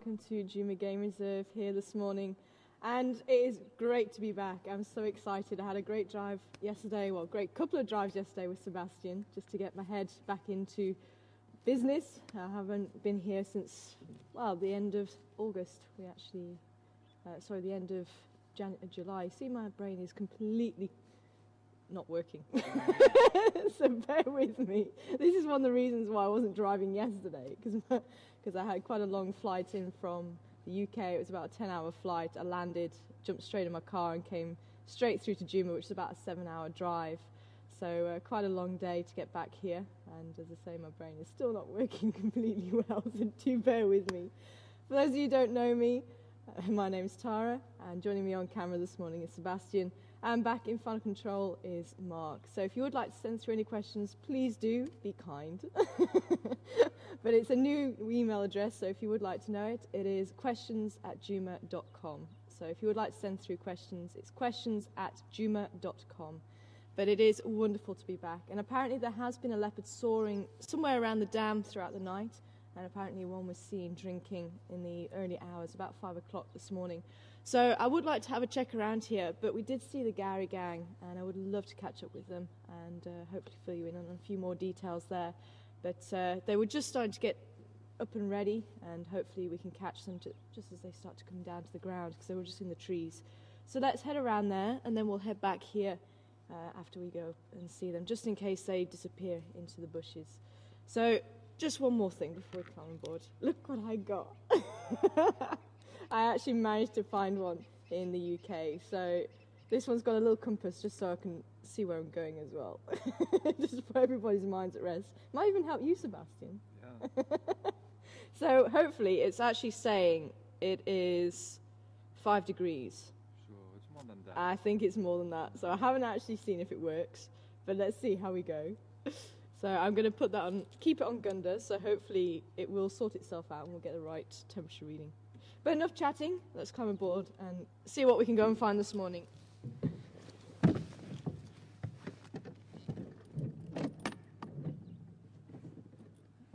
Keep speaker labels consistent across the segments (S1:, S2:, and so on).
S1: welcome to Juma Game Reserve here this morning. And it is great to be back. I'm so excited. I had a great drive yesterday, well, great couple of drives yesterday with Sebastian, just to get my head back into business. I haven't been here since, well, the end of August. The end of July. See, my brain is completely not working. So bear with me. This is one of the reasons why I wasn't driving yesterday, because I had quite a long flight in from the UK. It was about a 10-hour flight. I landed, jumped straight in my car and came straight through to Juma, which is about a 7-hour drive. So quite a long day to get back here. And as I say, my brain is still not working completely well, so do bear with me. For those of you who don't know me, my name's Tara, and joining me on camera this morning is Sebastian, and back in Final Control is Mark. So if you would like to send through any questions, please do, be kind. But it's a new email address, so if you would like to know it, it is questions@juma.com. So if you would like to send through questions, it's questions@juma.com. But it is wonderful to be back, and apparently there has been a leopard soaring somewhere around the dam throughout the night. And apparently one was seen drinking in the early hours, about 5 o'clock this morning. So I would like to have a check around here, but we did see the Gowrie gang, and I would love to catch up with them and hopefully fill you in on a few more details there. But they were just starting to get up and ready, and hopefully we can catch them just as they start to come down to the ground, because they were just in the trees. So let's head around there, and then we'll head back here after we go and see them, just in case they disappear into the bushes. So just one more thing before we climb on board. Look what I got. I actually managed to find one in the UK. So this one's got a little compass just so I can see where I'm going as well. Just put everybody's minds at rest. Might even help you, Sebastian.
S2: Yeah.
S1: So hopefully it's actually saying it is 5 degrees.
S2: Sure, it's more than that.
S1: I think it's more than that. So I haven't actually seen if it works, but let's see how we go. So I'm going to put that on, keep it on Gunda, so hopefully it will sort itself out and we'll get the right temperature reading. But enough chatting, let's climb aboard and see what we can go and find this morning.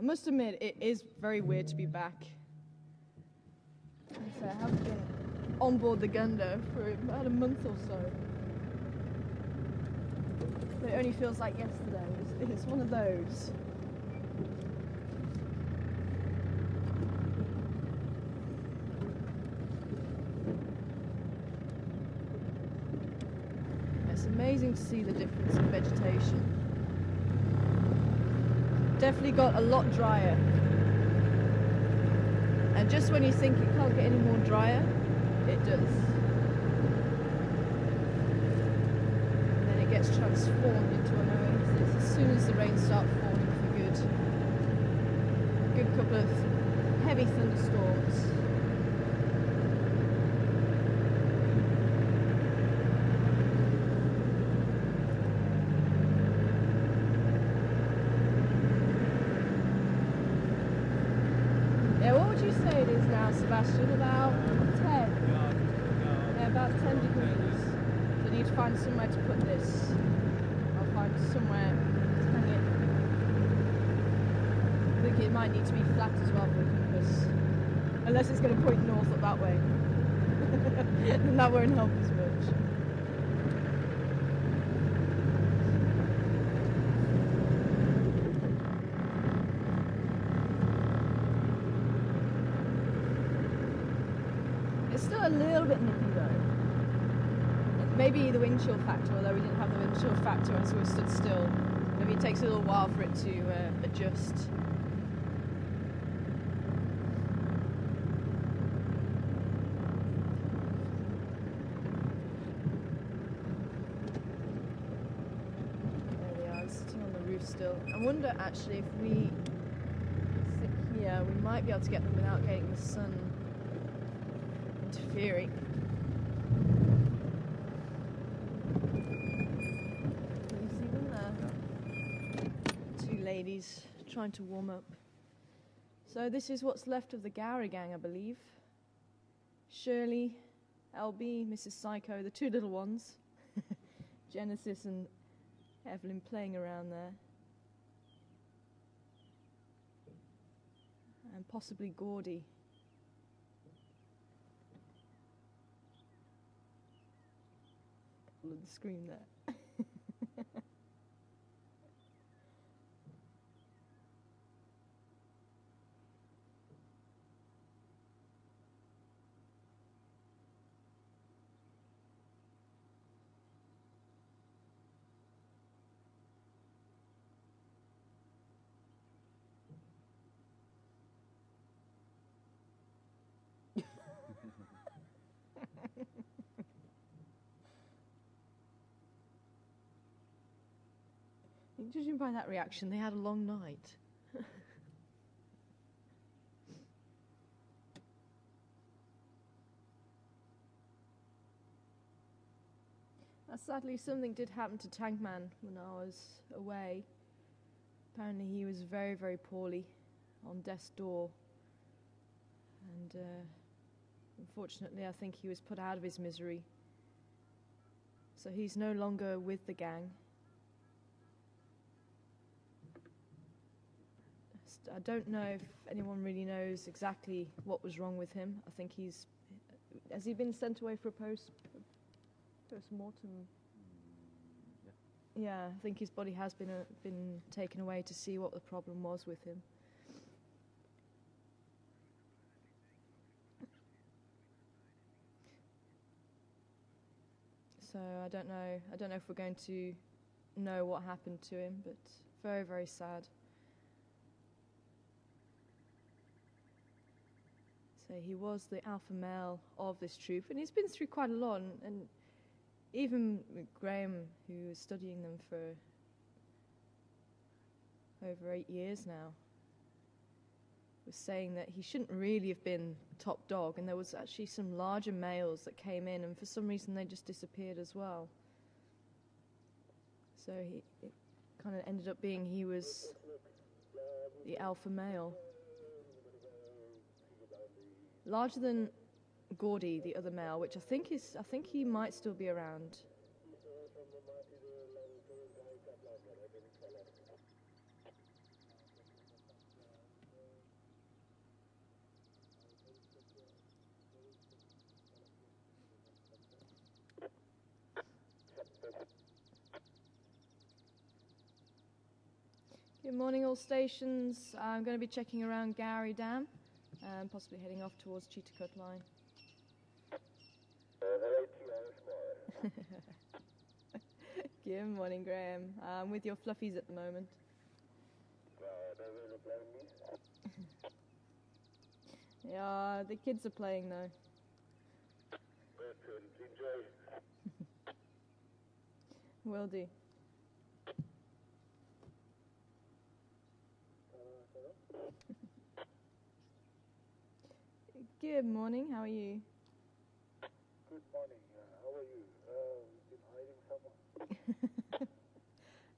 S1: I must admit, it is very weird to be back. So I haven't been on board the Gunda for about a month or so. But it only feels like yesterday. It's one of those. It's amazing to see the difference in vegetation. Definitely got a lot drier. And just when you think it can't get any more drier, it does. Gets transformed into an oasis as soon as the rain starts falling for good. A good couple of heavy thunderstorms. Yeah, what would you say it is now, Sebastian? About 10? Yeah, about 10 degrees. I need to find somewhere to put this. I'll find somewhere to hang it. I think it might need to be flat as well for the compass. Unless it's going to point north up that way. Then that won't help as much. It's still a little bit nippy though. Maybe the wind chill factor, although we didn't have the wind chill factor as we stood still. Maybe it takes a little while for it to adjust. There we are, sitting on the roof still. I wonder actually if we sit here, we might be able to get them without getting the sun interfering. Ladies trying to warm up. So this is what's left of the Gowrie gang, I believe. Shirley, LB, Mrs. Psycho, the two little ones. Genesis and Evelyn playing around there. And possibly Gordy. of the screen there. Judging by that reaction, they had a long night. Sadly, something did happen to Tankman when I was away. Apparently he was very, very poorly on death's door. And unfortunately, I think he was put out of his misery. So he's no longer with the gang. I don't know if anyone really knows exactly what was wrong with him. I think has he been sent away for a post-mortem? Yeah, I think his body has been taken away to see what the problem was with him. So I don't know if we're going to know what happened to him, but very, very sad. So he was the alpha male of this troop, and he's been through quite a lot, and even Graham, who was studying them for over 8 years now, was saying that he shouldn't really have been top dog, and there was actually some larger males that came in, and for some reason they just disappeared as well. So it kind of ended up being he was the alpha male. Larger than Gordy, the other male, which I think he might still be around. Good morning, all stations. I'm going to be checking around Gowrie Dam and possibly heading off towards Cheetah Line. Good morning, Graham. I'm with your fluffies at the moment. Yeah, the kids are playing though. Will do. Good morning, how are you?
S2: Good morning, how are you? We've been hiding somewhere.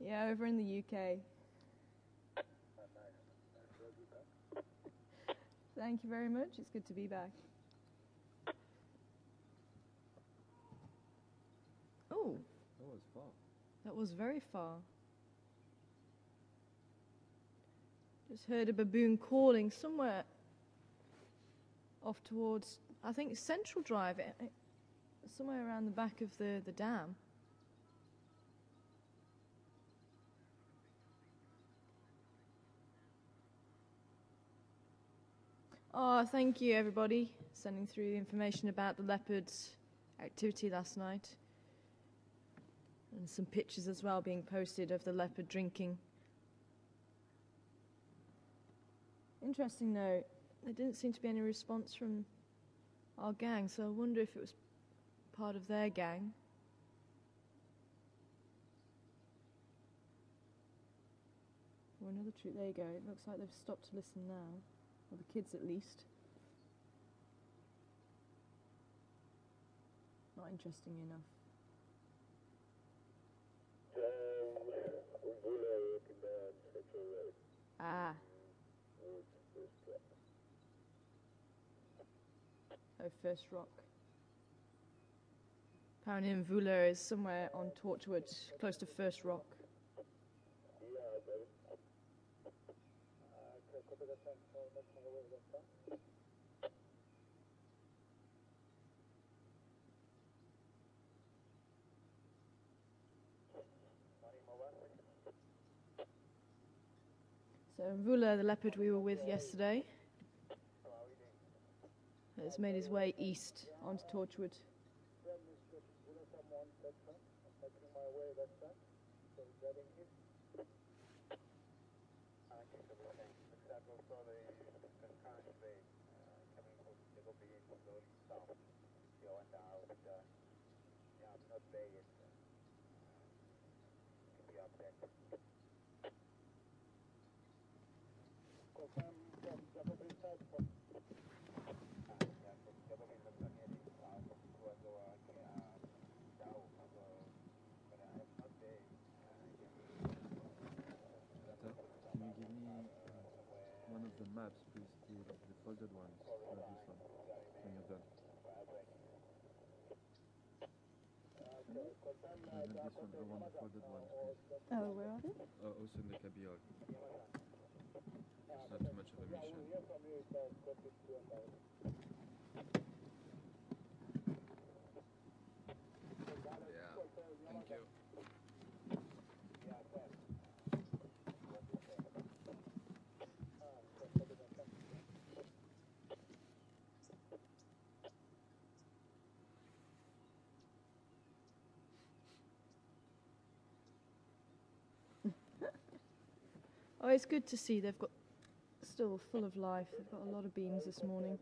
S1: Yeah, over in the UK.
S2: Nice. Nice to have you back.
S1: Thank you very much, it's good to be back. Oh!
S3: That was far.
S1: That was very far. Just heard a baboon calling somewhere off towards, I think, Central Drive, somewhere around the back of the dam. Oh, thank you, everybody, sending through information about the leopards' activity last night. And some pictures as well being posted of the leopard drinking. Interesting note. There didn't seem to be any response from our gang, so I wonder if it was part of their gang. Or another troop. There you go. It looks like they've stopped to listen now. Or the kids, at least. Not interesting enough. Ah. Oh, First Rock. Apparently Mvula is somewhere on Torchwood, close to First Rock. So Vula, the leopard we were with yesterday, has made his way east onto Torchwood.
S3: Can you give me one of the maps, please? The folded ones, not this one, when you're done. No, not this one. I want the folded ones, please.
S1: Oh, where are they?
S3: Also in the cabiole. It's not too much of a mission. Yeah, thank you.
S1: Oh, it's good to see they've got still full of life. They've got a lot of beans this morning.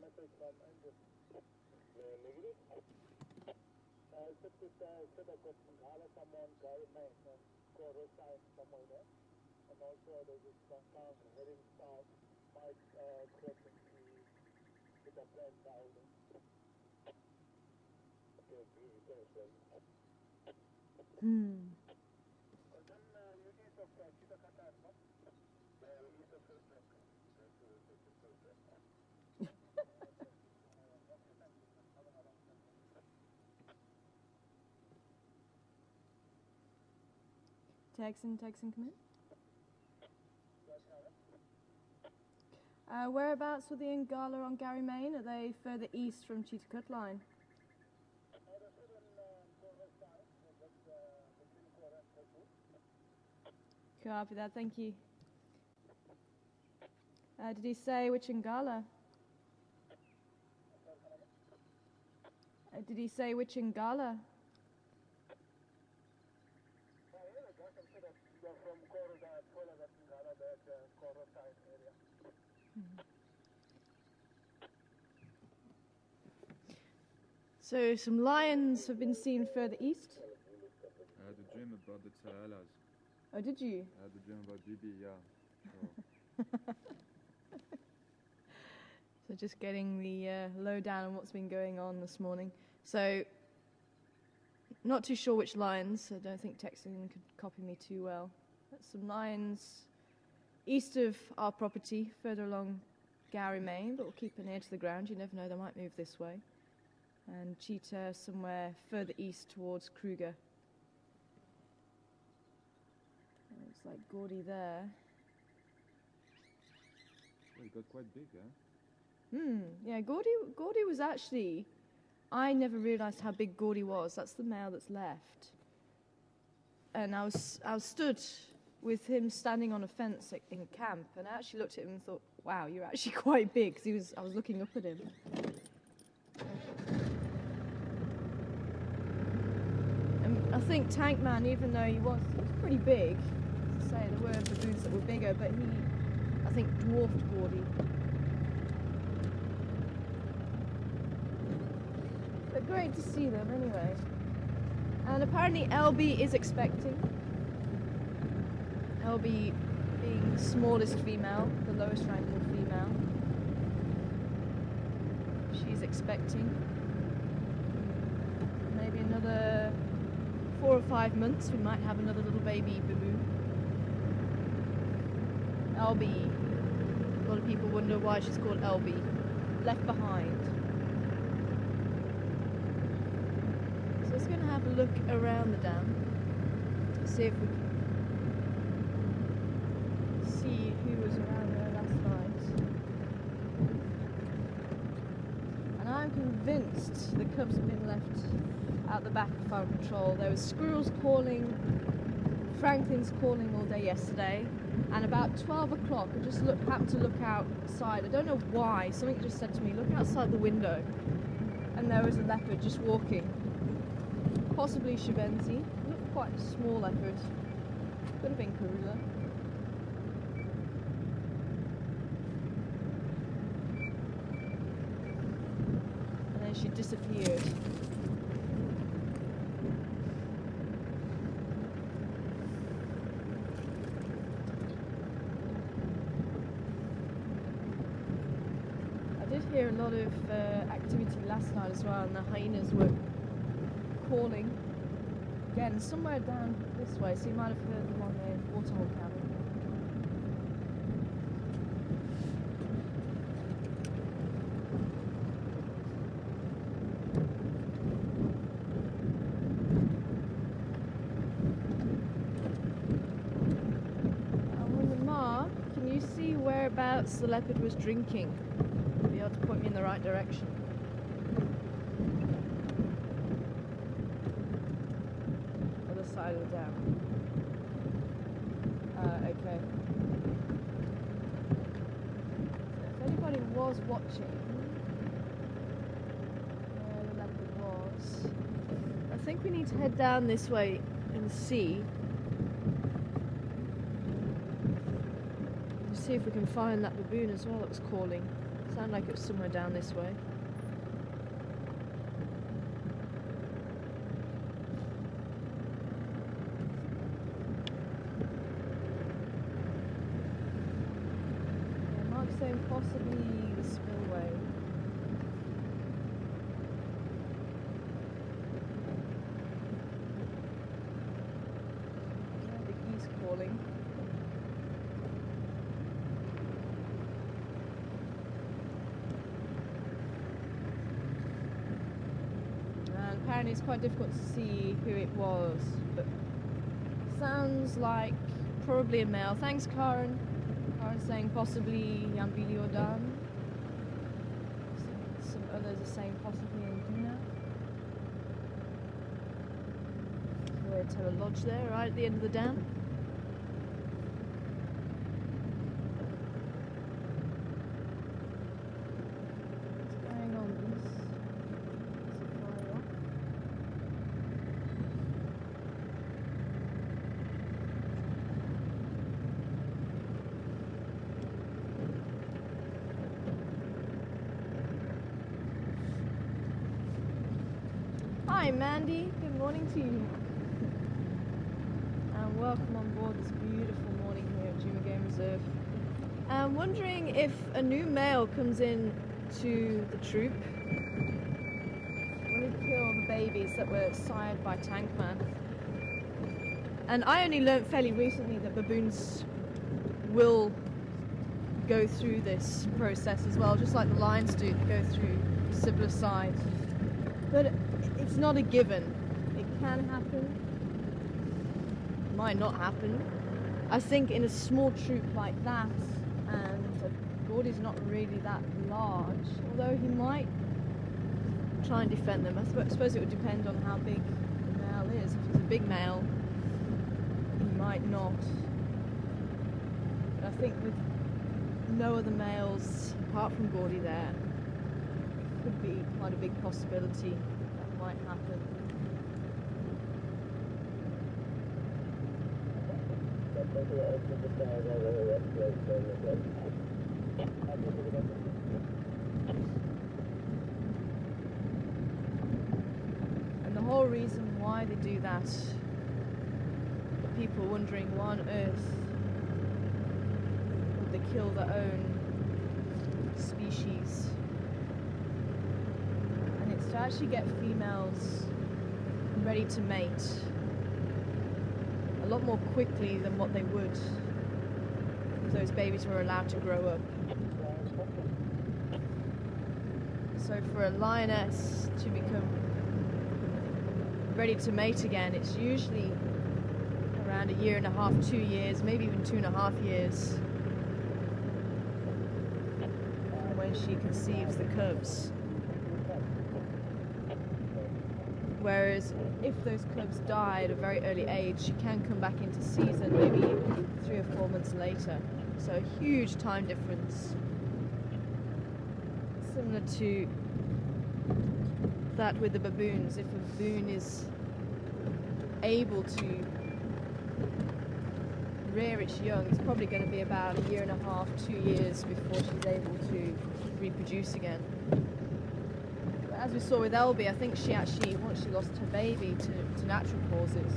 S1: Texan, come in. Whereabouts were the Ngala on Gary Main? Are they further east from Cheetah Line? Copy that, thank you. Did he say which Ngala? Did he say which Ngala? So some lions have been seen further east.
S3: I had a dream about the Tsaralas.
S1: Oh, did you?
S3: I had a dream about Bibi, yeah.
S1: So just getting the lowdown on what's been going on this morning. So not too sure which lions. I don't think Texan could copy me too well. That's some lions east of our property, further along Gary Main, but we'll keep an ear to the ground. You never know, they might move this way. And cheetah somewhere further east towards Kruger. Looks like Gordy there.
S3: Well, it got quite big, huh?
S1: Yeah, Gordy was actually... I never realised how big Gordy was. That's the male that's left. And I was stood with him standing on a fence in camp, and I actually looked at him and thought, wow, you're actually quite big, because I was looking up at him. And I think Tank Man, even though he was pretty big, as I say, there were baboons that were bigger, but he, I think, dwarfed Gordy. But great to see them anyway. And apparently LB is expecting. LB being the smallest female, the lowest ranking female. She's expecting. Maybe another 4 or 5 months we might have another little baby baboon. LB. A lot of people wonder why she's called LB. Left behind. So let's go and have a look around the dam. See if we can see who was around there last night. And I'm convinced the cubs have been left out the back of farm patrol. There was squirrels calling, Franklin's calling all day yesterday.
S4: And about 12 o'clock, I just happened to look outside. I don't know why. Something just said to me, look outside the window. And there was a leopard just walking. Possibly Shabenzi. Looked quite a small leopard. Could have been Karula. And then she disappeared. Hear a lot of activity last night as well, and the hyenas were calling again somewhere down this way, so you might have heard them on the waterhole cabin. On the map, can you see whereabouts the leopard was drinking? Be able to point me in the right direction. Other side of the dam. Okay. So if anybody was watching where the leopard was, I think we need to head down this way and see. See if we can find that baboon as well that was calling. Sounded like it was somewhere down this way. Yeah, Mark's saying possibly the spillway. Yeah, the geese calling. Apparently it's quite difficult to see who it was, but sounds like probably a male. Thanks, Karen. Karen's saying possibly Yambili Odan. Some others are saying possibly Induna. We're to a lodge there, right at the end of the dam. Hi Mandy, good morning to you. And welcome on board this beautiful morning here at Juma Game Reserve. I'm wondering if a new male comes in to the troop when we kill the babies that were sired by Tankman. And I only learnt fairly recently that baboons will go through this process as well, just like the lions do, go through siblicide. But it's not a given. It can happen, might not happen. I think in a small troop like that, and Gordy's not really that large, although he might try and defend them. I suppose it would depend on how big the male is. If he's a big male, he might not. But I think with no other males apart from Gordy there, could be quite a big possibility that might happen. And the whole reason why they do that, people are wondering why on earth would they kill their own species. To actually get females ready to mate a lot more quickly than what they would if those babies were allowed to grow up. So for a lioness to become ready to mate again, it's usually around 1.5 years, 2 years, maybe even 2.5 years from when she conceives the cubs. Whereas if those cubs die at a very early age, she can come back into season maybe 3 or 4 months later. So a huge time difference. Similar to that with the baboons. If a baboon is able to rear its young, it's probably going to be about 1.5 years, 2 years before she's able to reproduce again. But as we saw with Elby, I think she actually, once she lost her baby to natural causes,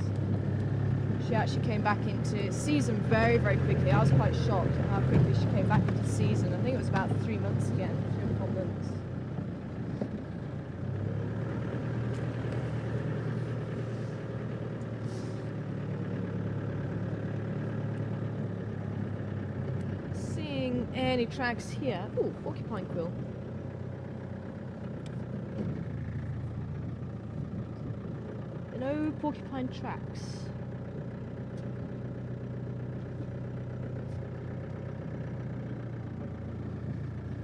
S4: she actually came back into season very, very quickly. I was quite shocked at how quickly she came back into season. I think it was about 3 months again, 3 or 4 months. Seeing any tracks here. Oh, porcupine quill. No porcupine tracks.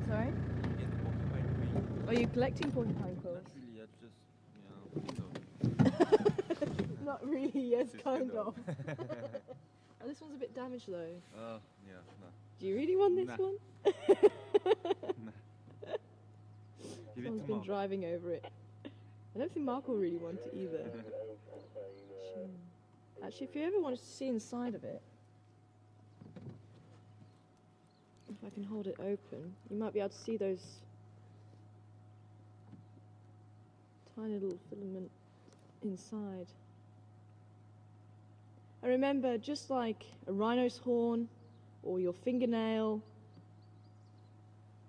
S4: Sorry?
S3: Get porcupine quill.
S4: Are you collecting porcupine quills?
S3: Not really, I just,
S4: Not really, yes,
S3: Just
S4: kind
S3: kind
S4: of.
S3: of.
S4: Oh, this one's a bit damaged though.
S3: Yeah, no.
S4: Do you really want this
S3: Nah.
S4: one?
S3: Nah. Give it
S4: Someone's
S3: to
S4: been
S3: Mark.
S4: driving over it. I don't think Mark will really want it either. Actually, if you ever wanted to see inside of it, if I can hold it open, you might be able to see those tiny little filament inside. And remember, just like a rhino's horn or your fingernail,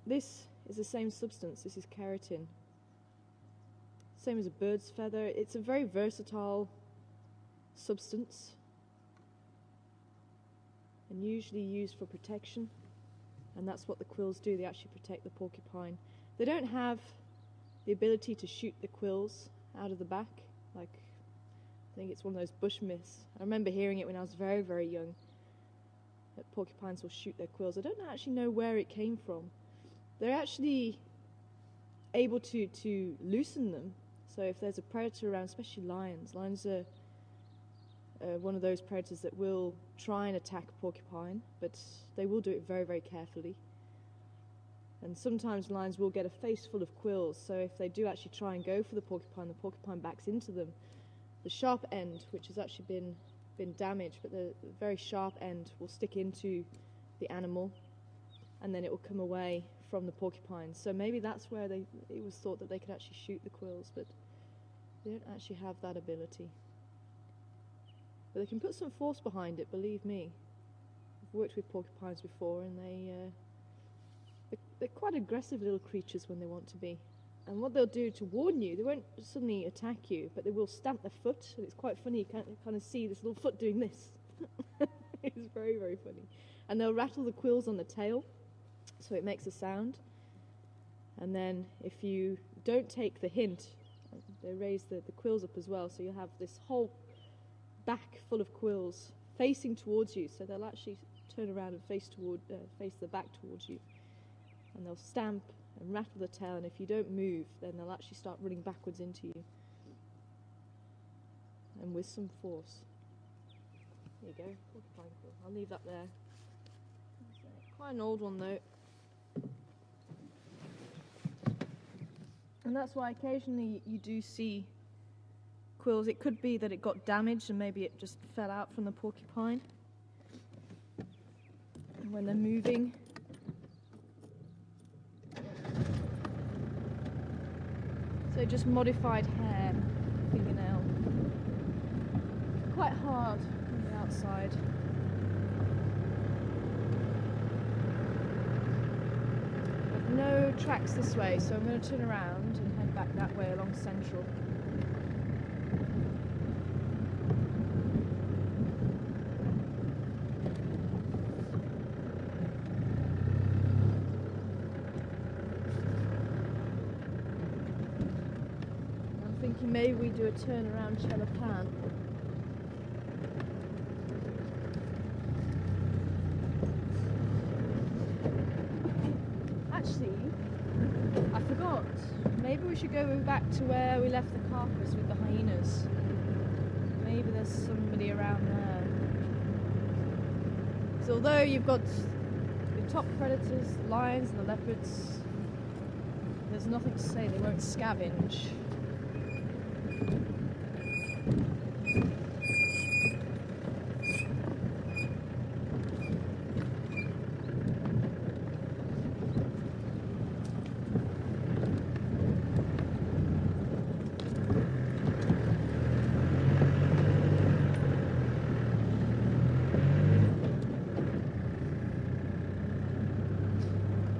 S4: this is the same substance. This is keratin. Same as a bird's feather. It's a very versatile substance and usually used for protection, and that's what the quills do. They actually protect the porcupine. They don't have the ability to shoot the quills out of the back, like I think it's one of those bush myths. I remember hearing it when I was very, very young, that porcupines will shoot their quills. I don't actually know where it came from. They're actually able to loosen them. So if there's a predator around, especially lions are one of those predators that will try and attack a porcupine, but they will do it very, very carefully. And sometimes lions will get a face full of quills, so if they do actually try and go for the porcupine backs into them. The sharp end, which has actually been damaged, but the very sharp end will stick into the animal, and then it will come away from the porcupine. So maybe that's where it was thought that they could actually shoot the quills, but they don't actually have that ability. But they can put some force behind it, believe me. I've worked with porcupines before, and they're quite aggressive little creatures when they want to be. And what they'll do to warn you, they won't suddenly attack you, but they will stamp their foot, and it's quite funny. You can kind of see this little foot doing this. It's very, very funny. And they'll rattle the quills on the tail, so it makes a sound. And then if you don't take the hint, they raise the quills up as well, so you'll have this whole back full of quills facing towards you, so they'll actually turn around and face the back towards you. And they'll stamp and rattle the tail, and if you don't move, then they'll actually start running backwards into you. And with some force. There you go, porcupine quill. I'll leave that there. Quite an old one though. And that's why occasionally you do see quills. It could be that it got damaged and maybe it just fell out from the porcupine. And when they're moving, so just modified hair, fingernail. Quite hard on the outside. But no tracks this way, so I'm going to turn around and head back that way along Central. Maybe we do a turn around Chelapan. Actually, I forgot. Maybe we we should go back to where we left the carcass with the hyenas. Maybe there's somebody around there. So although you've got the top predators, the lions and the leopards, there's nothing to say they won't scavenge.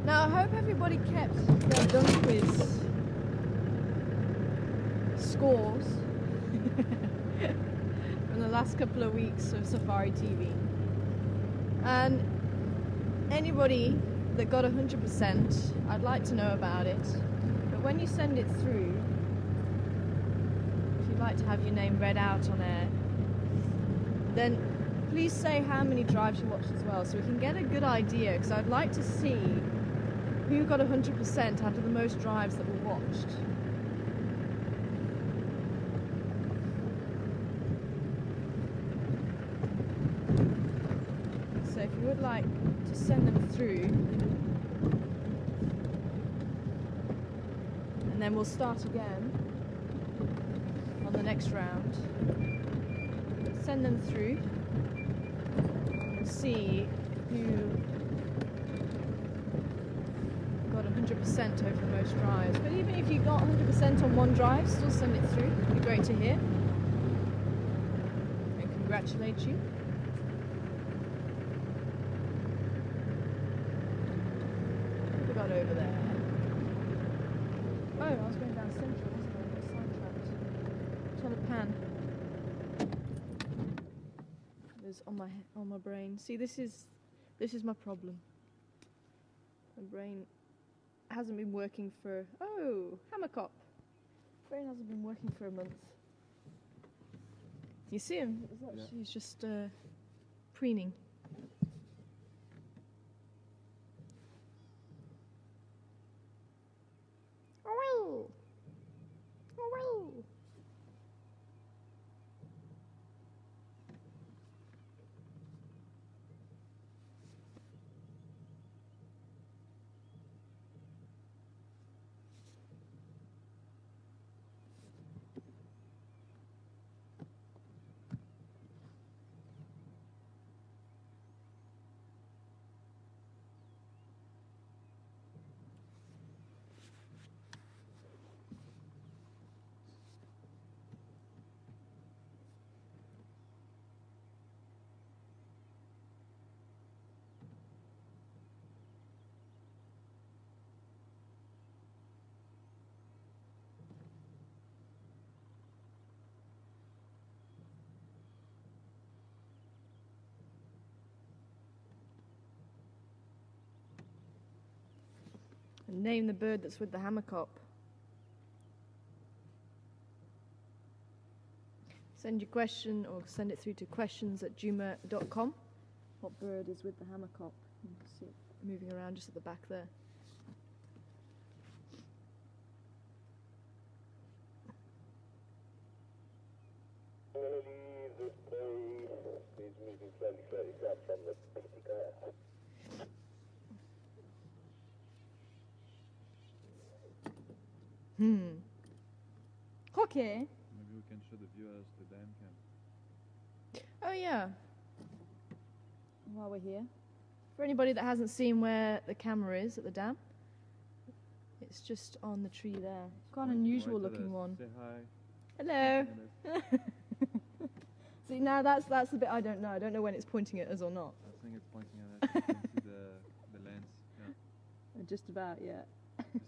S4: Now, I hope everybody kept their dunk quiz scores from the last couple of weeks of Safari TV. And anybody that got 100%, I'd like to know about it. But when you send it through, if you'd like to have your name read out on air, then please say how many drives you watched as well, so we can get a good idea, because I'd like to see who got 100% out of the most drives that were watched. So if you would like to send them through, and then we'll start again on the next round. Send them through and see who got 100% over the most drives. But even if you got 100% on one drive, still send it through. It'd be great to hear. And congratulate you. What have we got over there? Oh, I was going down central, wasn't I? I got sidetracked. Trying to pan. There's on my brain. See, this is my problem. My brain hasn't been working for... Oh, Hammerkop. Brain hasn't been working for a month. You see him?
S3: Yeah.
S4: He's just preening. Oh, oh, And name the bird that's with the Hammerkop. Send your question or send it through to questions@juma.com. What bird is with the Hammerkop? You can see it moving around just at the back there.
S2: I'm going to leave this place. It's moving slowly down from the picture.
S4: Okay.
S3: Maybe we can show the viewers the dam cam.
S4: Oh yeah. While we're here, for anybody that hasn't seen where the camera is at the dam, it's just on the tree there. Quite an unusual
S3: Right at
S4: looking
S3: us.
S4: one.
S3: Say hi.
S4: Hello.
S3: Hello.
S4: See, now that's the bit I don't know. I don't know when it's pointing at us or not.
S3: I think it's pointing at us. You can see the lens. Yeah.
S4: Just about, yeah.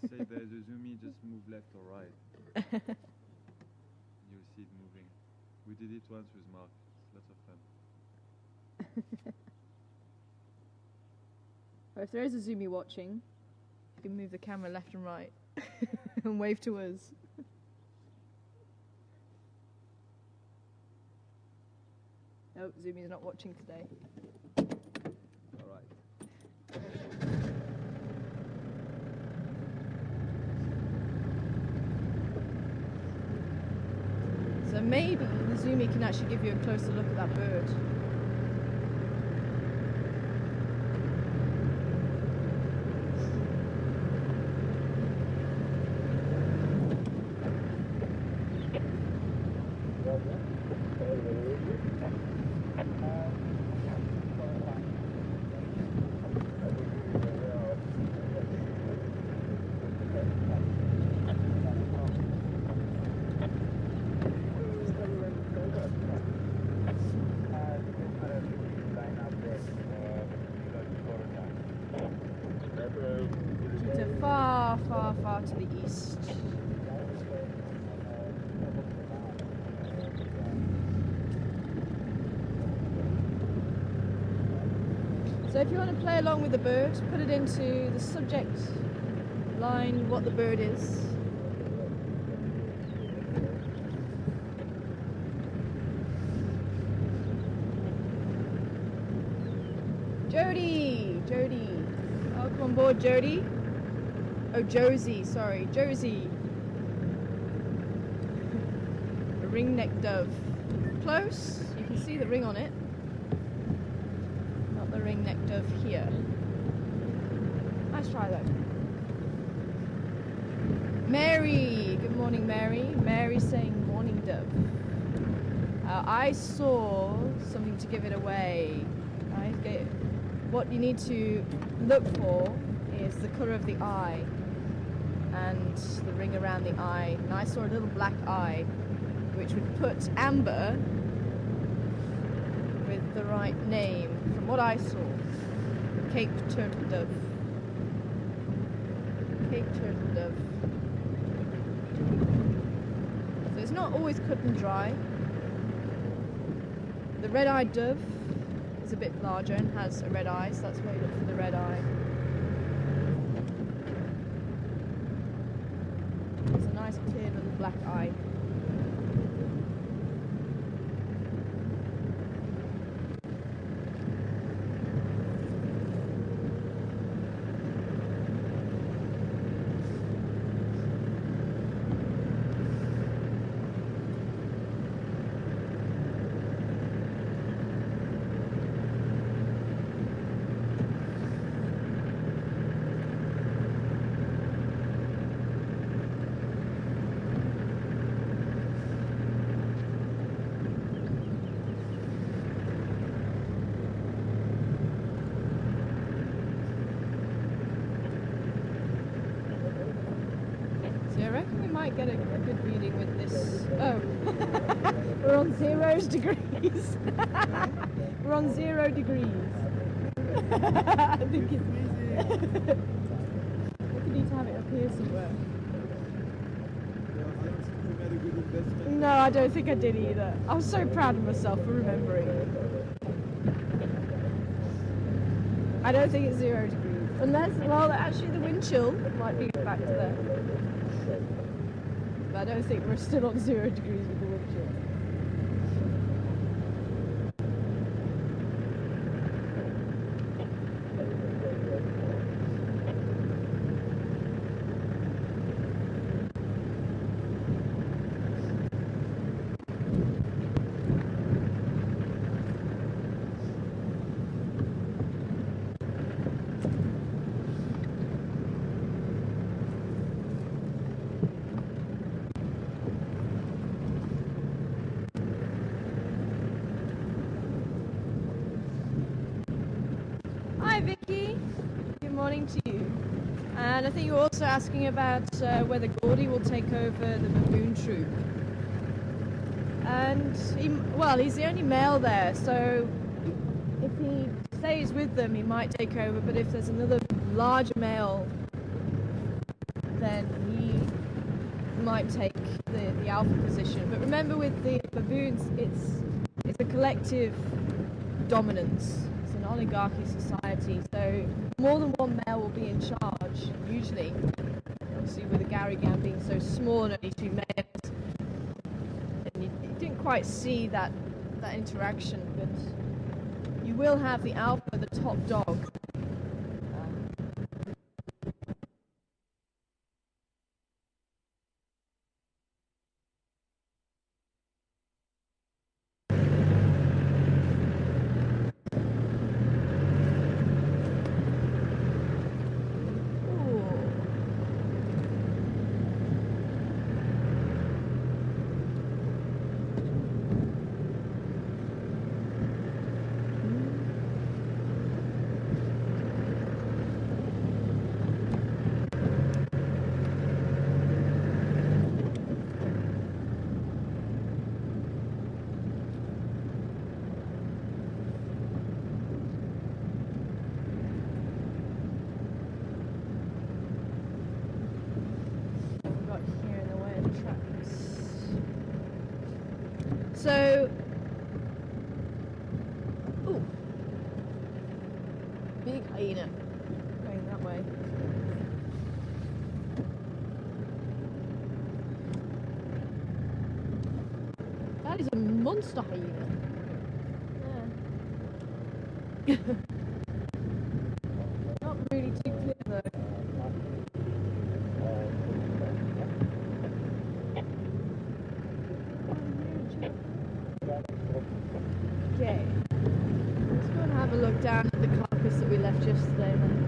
S3: Just say there's a zoomy, just move left or right. You'll see it moving. We did it once with Mark. It's lots of fun.
S4: Or if there is a zoomy watching, you can move the camera left and right and wave to us. Nope, Zoomy's not watching today.
S3: All right.
S4: So maybe the Zoomy can actually give you a closer look at that bird. To far, far, far to the east. So if you want to play along with the bird, put it into the subject line, what the bird is. Jody! Jody! Welcome on board, Jody. Oh, Josie, sorry. Josie. A ringneck dove. Close. You can see the ring on it. Not the ringneck dove here. Nice try, though. Mary! Good morning, Mary. Mary saying morning dove. I saw something to give it away. What you need to look for is the colour of the eye and the ring around the eye. And I saw a little black eye, which would put Amber with the right name, from what I saw. Cape Turtle Dove. Cape Turtle Dove. So it's not always cut and dry. The red-eyed dove is a bit larger and has a red eye, so that's why you look for the red eye. It's a nice clear little black eye. Get a good reading with this. Oh, we're on 0 degrees. We're on 0 degrees. I think it's we need to have it up here somewhere. No, I don't think I did either. I was so proud of myself for remembering. I don't think it's 0 degrees. Unless, well, actually the wind chill might be a factor there. I don't think we're still on 0 degrees with the wind chill. To you. And I think you were also asking about whether Gordy will take over the baboon troop. And he's the only male there, so if he stays with them, he might take over. But if there's another larger male, then he might take the alpha position. But remember, with the baboons, it's a collective dominance. It's an oligarchy society, so more than one male will be in charge, usually. Obviously, with the Garrigan being so small and only 2 males, and you didn't quite see that interaction, but you will have the alpha, the top dog. So, ooh, big hyena going that way. That is a monster hyena. Yeah. Not really too clear though. Okay. Let's go and have a look down at the carcass that we left yesterday then.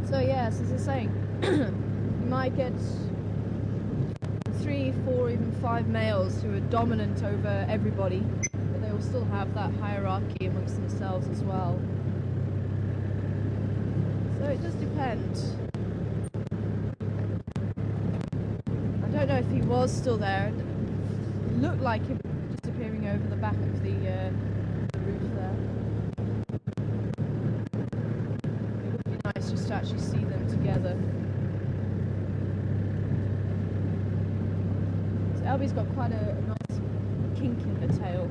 S4: So yes, as I was saying, you might get 3, 4, even 5 males who are dominant over everybody, but they will still have that hierarchy amongst themselves as well. So it does depend. I don't know if he was still there. It looked like him disappearing over the back of the roof there. It would be nice just to actually see them together. So Albie's got quite a nice kink in the tail.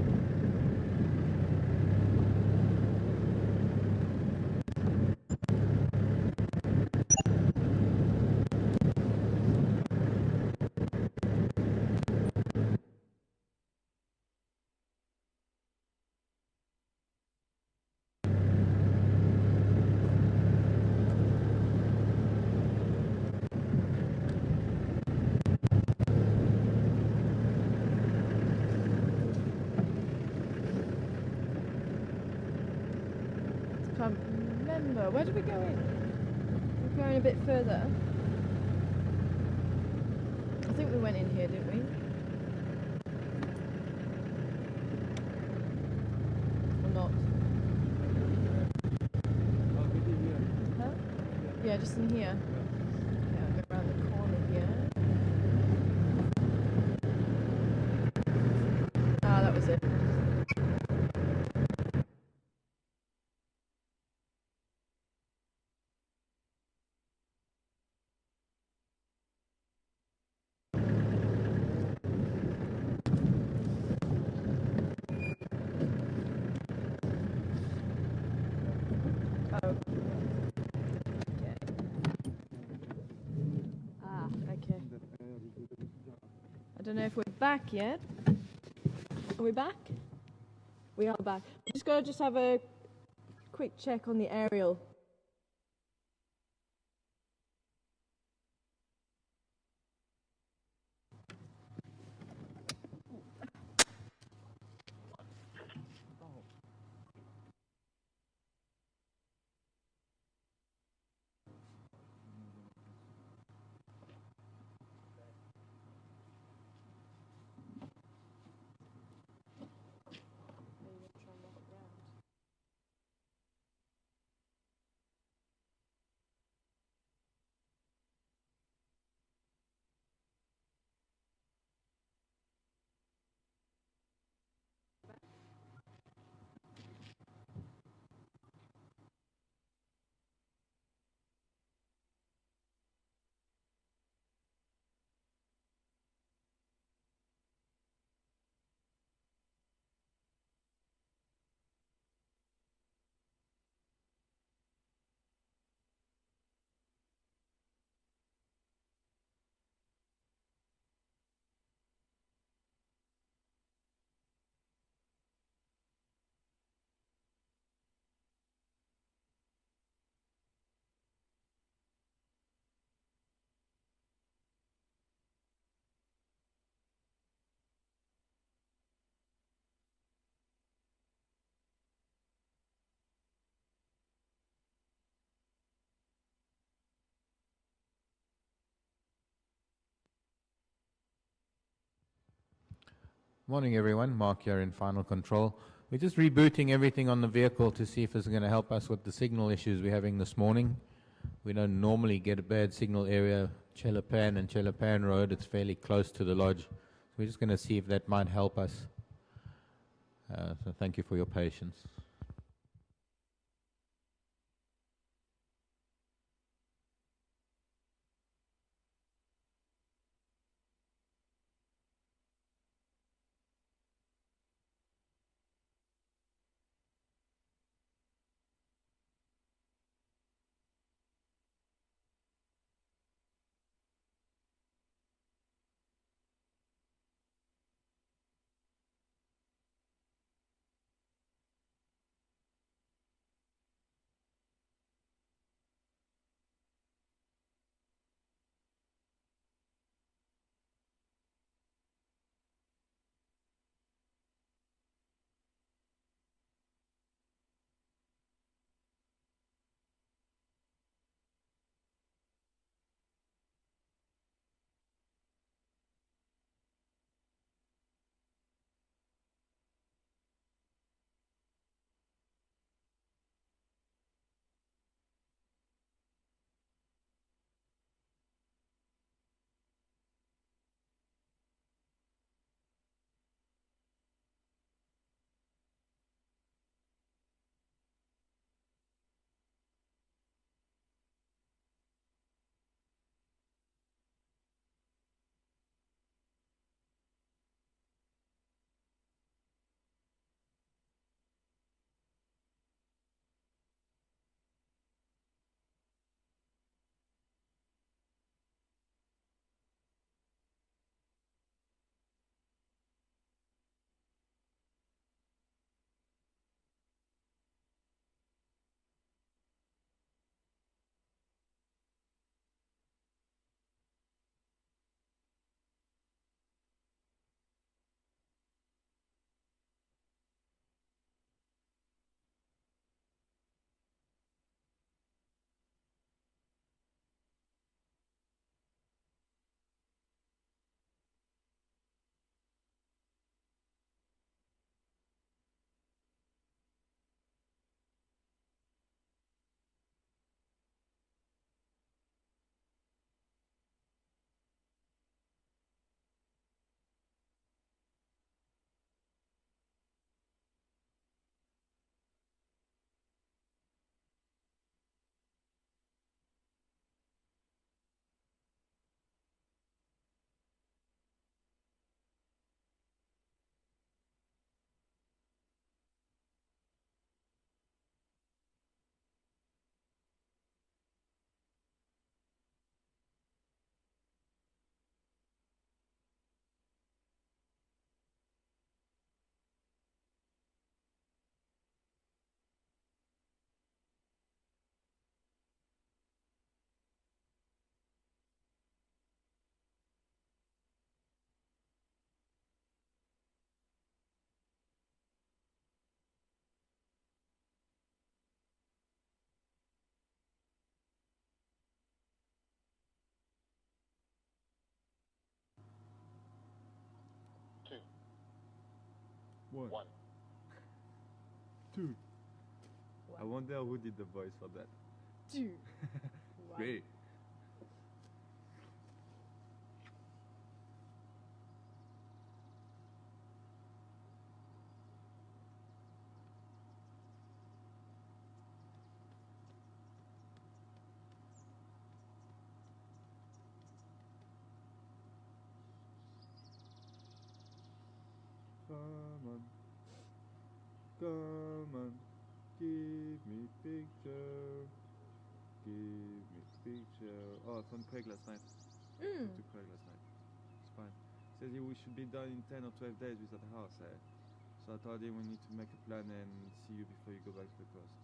S4: Can't remember. Where did we go in? We're going a bit further. I think we went in here, didn't we? Or not?
S3: Oh, maybe here.
S4: Huh? Yeah, just in here. Yeah, I'll go around the corner here. Ah, that was it. Oh. Okay. Ah, okay. I don't know if we're back yet. Are we back? We are back. I'm just going to have a quick check on the aerial.
S5: Morning everyone, Mark here in Final Control. We're just rebooting everything on the vehicle to see if it's going to help us with the signal issues we're having this morning. We don't normally get a bad signal area, Chelapan and Chelapan Road. It's fairly close to the lodge. So we're just going to see if that might help us. So thank you for your patience.
S3: One.
S2: One.
S3: Two. I wonder who did the voice for that.
S4: 2. Wow.
S3: Great. Come on, give me picture, give me picture. Oh, I found Craig last night.
S4: Mm.
S3: Talked to Craig last night. It's fine. Says we should be done in 10 or 12 days with that house, eh? So I told him we need to make a plan and see you before you go back to the coast.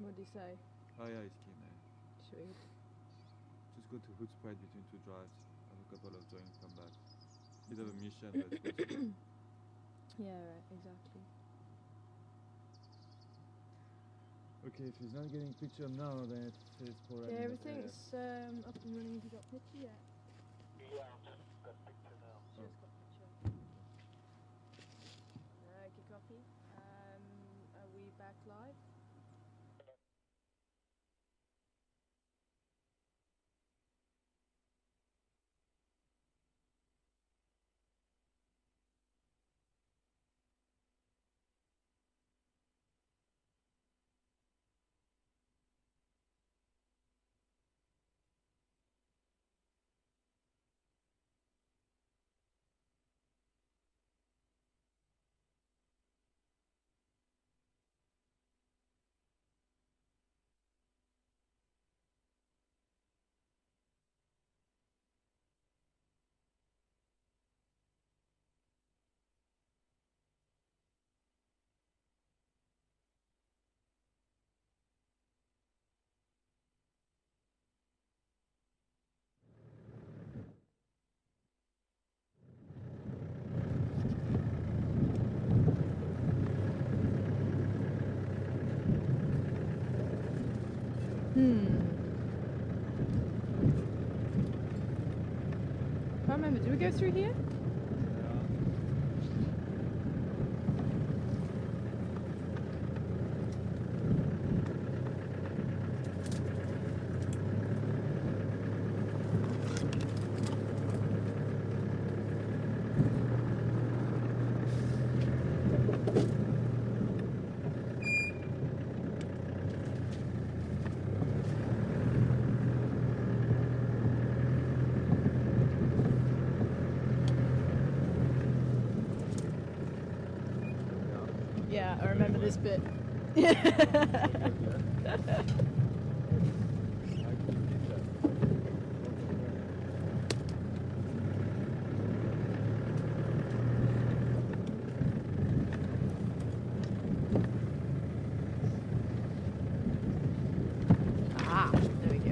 S4: What do you say?
S3: Oh yeah, he's keen, eh?
S4: Sweet.
S3: Just go to Hoodspray between 2 drives, have a couple of drinks, come back. Bit of a mission, but it's worth it.
S4: Yeah, right, exactly.
S3: Okay, if he's not getting picture now, then it's for
S4: Yeah, everything's up and running. Have you got picture yet?
S2: Yeah, I've just got picture now.
S4: Just got picture. Okay, copy. Are we back live? I can't remember. Did we go through here? Yeah, I remember this bit. Ah, there we go.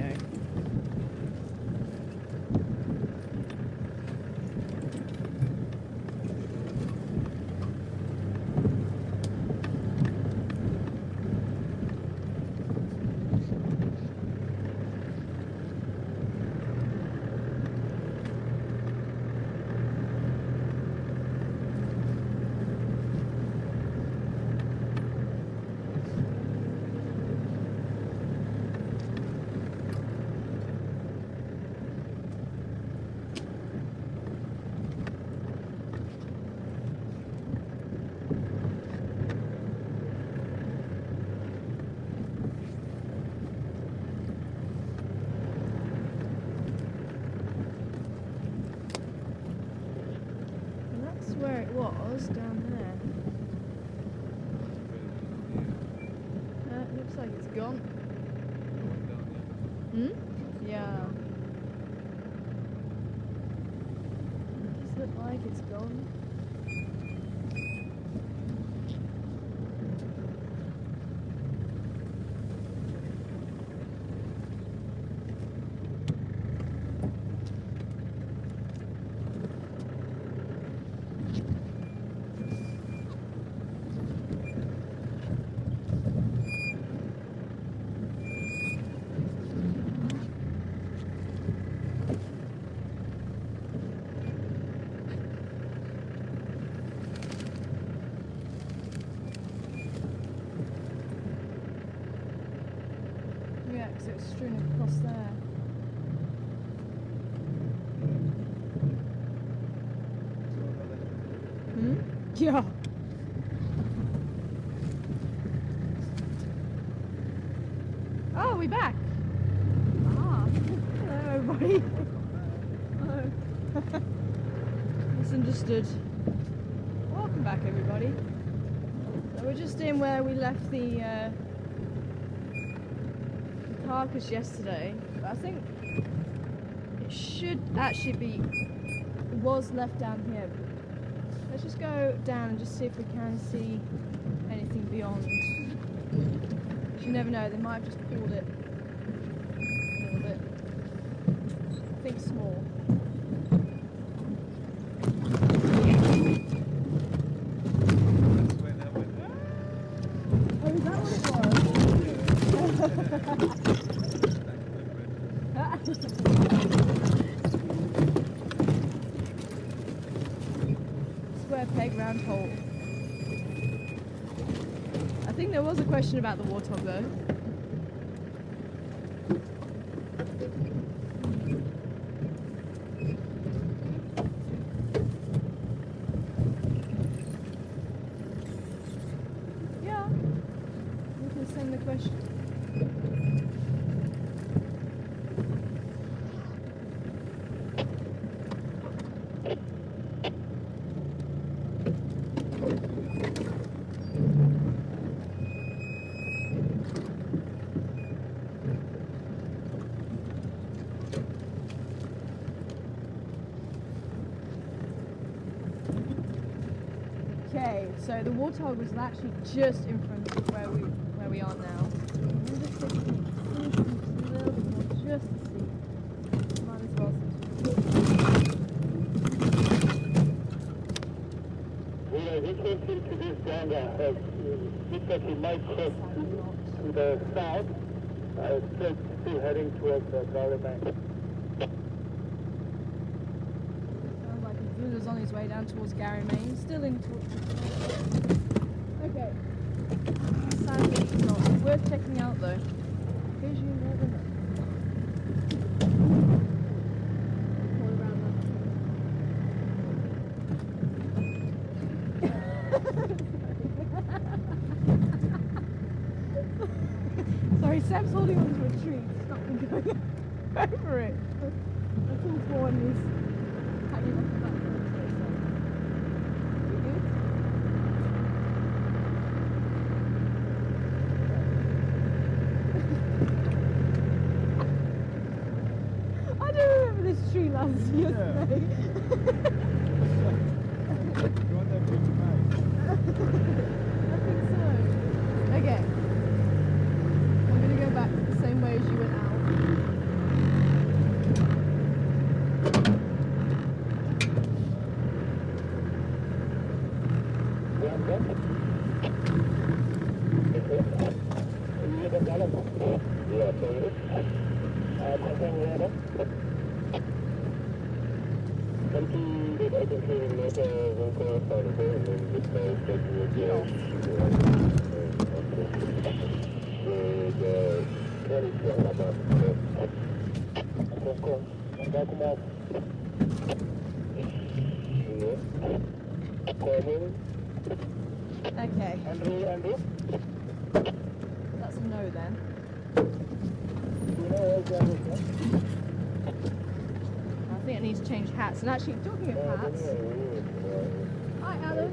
S4: And that's where it was, down there. It looks like it's gone. Hmm? Yeah. It does look like it's gone. because it was strewn across there. Hmm? Yeah. Oh, we're back. Ah, hello everybody. Hello. Misunderstood. Welcome back everybody. So we're just in where we left the carcass yesterday. But I think it should actually be, it was left down here. Let's just go down and just see if we can see anything beyond. You never know, they might have just pulled it a little bit. I think small. Oh, is that what it was? Square peg, round hole. I think there was a question about the warthog though. Yeah, we can send the question. Okay, so the warthog was actually just in front of where we are now. I'm just taking a little bit more just to see. Might as well
S2: He came into this ganga. Looks like he might cross to the south. Still heading towards Garlemang.
S4: sounds like Zulu's on his way down towards Gary Main, still in okay. Sadly it's not. Worth checking out though. Because you never know. All around that. Sorry, Sam's holding onto a tree to stop me going over it. That's all for one is how you look at that. You good? I do remember this tree last yesterday.
S3: You want them to tonight?
S4: I think so. Okay. I'm gonna go back the same way as you went out. Okay.
S2: Andrew?
S4: That's a no then.
S2: You know where's Andrew?
S4: I think I need to change hats. And actually, talking of hats. Hi, Alan.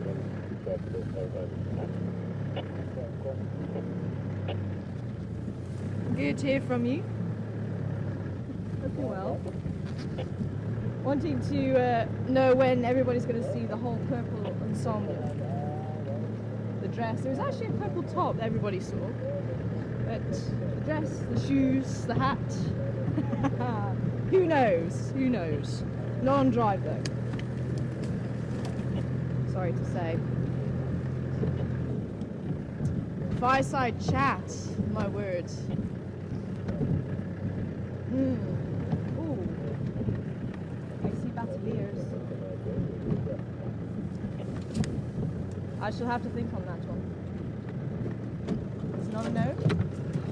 S4: Good to hear from you. Hope you're well. Wanting to know when everybody's going to see the whole purple ensemble. The dress. There was actually a purple top that everybody saw. But the dress, the shoes, the hat. Who knows? Who knows? Not on drive though. Sorry to say. Fireside chat, my word. Ooh. I see battaliers. I shall have to think on that one. It's not a no?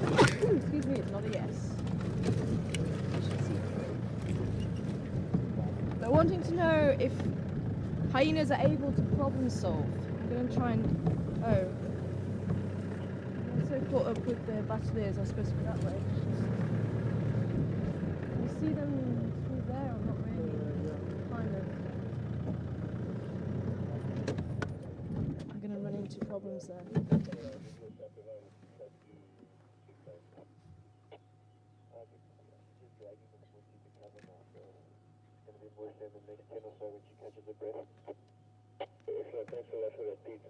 S4: Excuse me, it's not a yes. I should see through. But wanting to know if hyenas are able to problem solve. I'm going to try and... Oh. I'm so caught up with the battaliers, I was supposed to go that way. Can you see them through there or not really? Kind of. I'm going to run into problems there.
S2: Thanks a lot for that, Pete.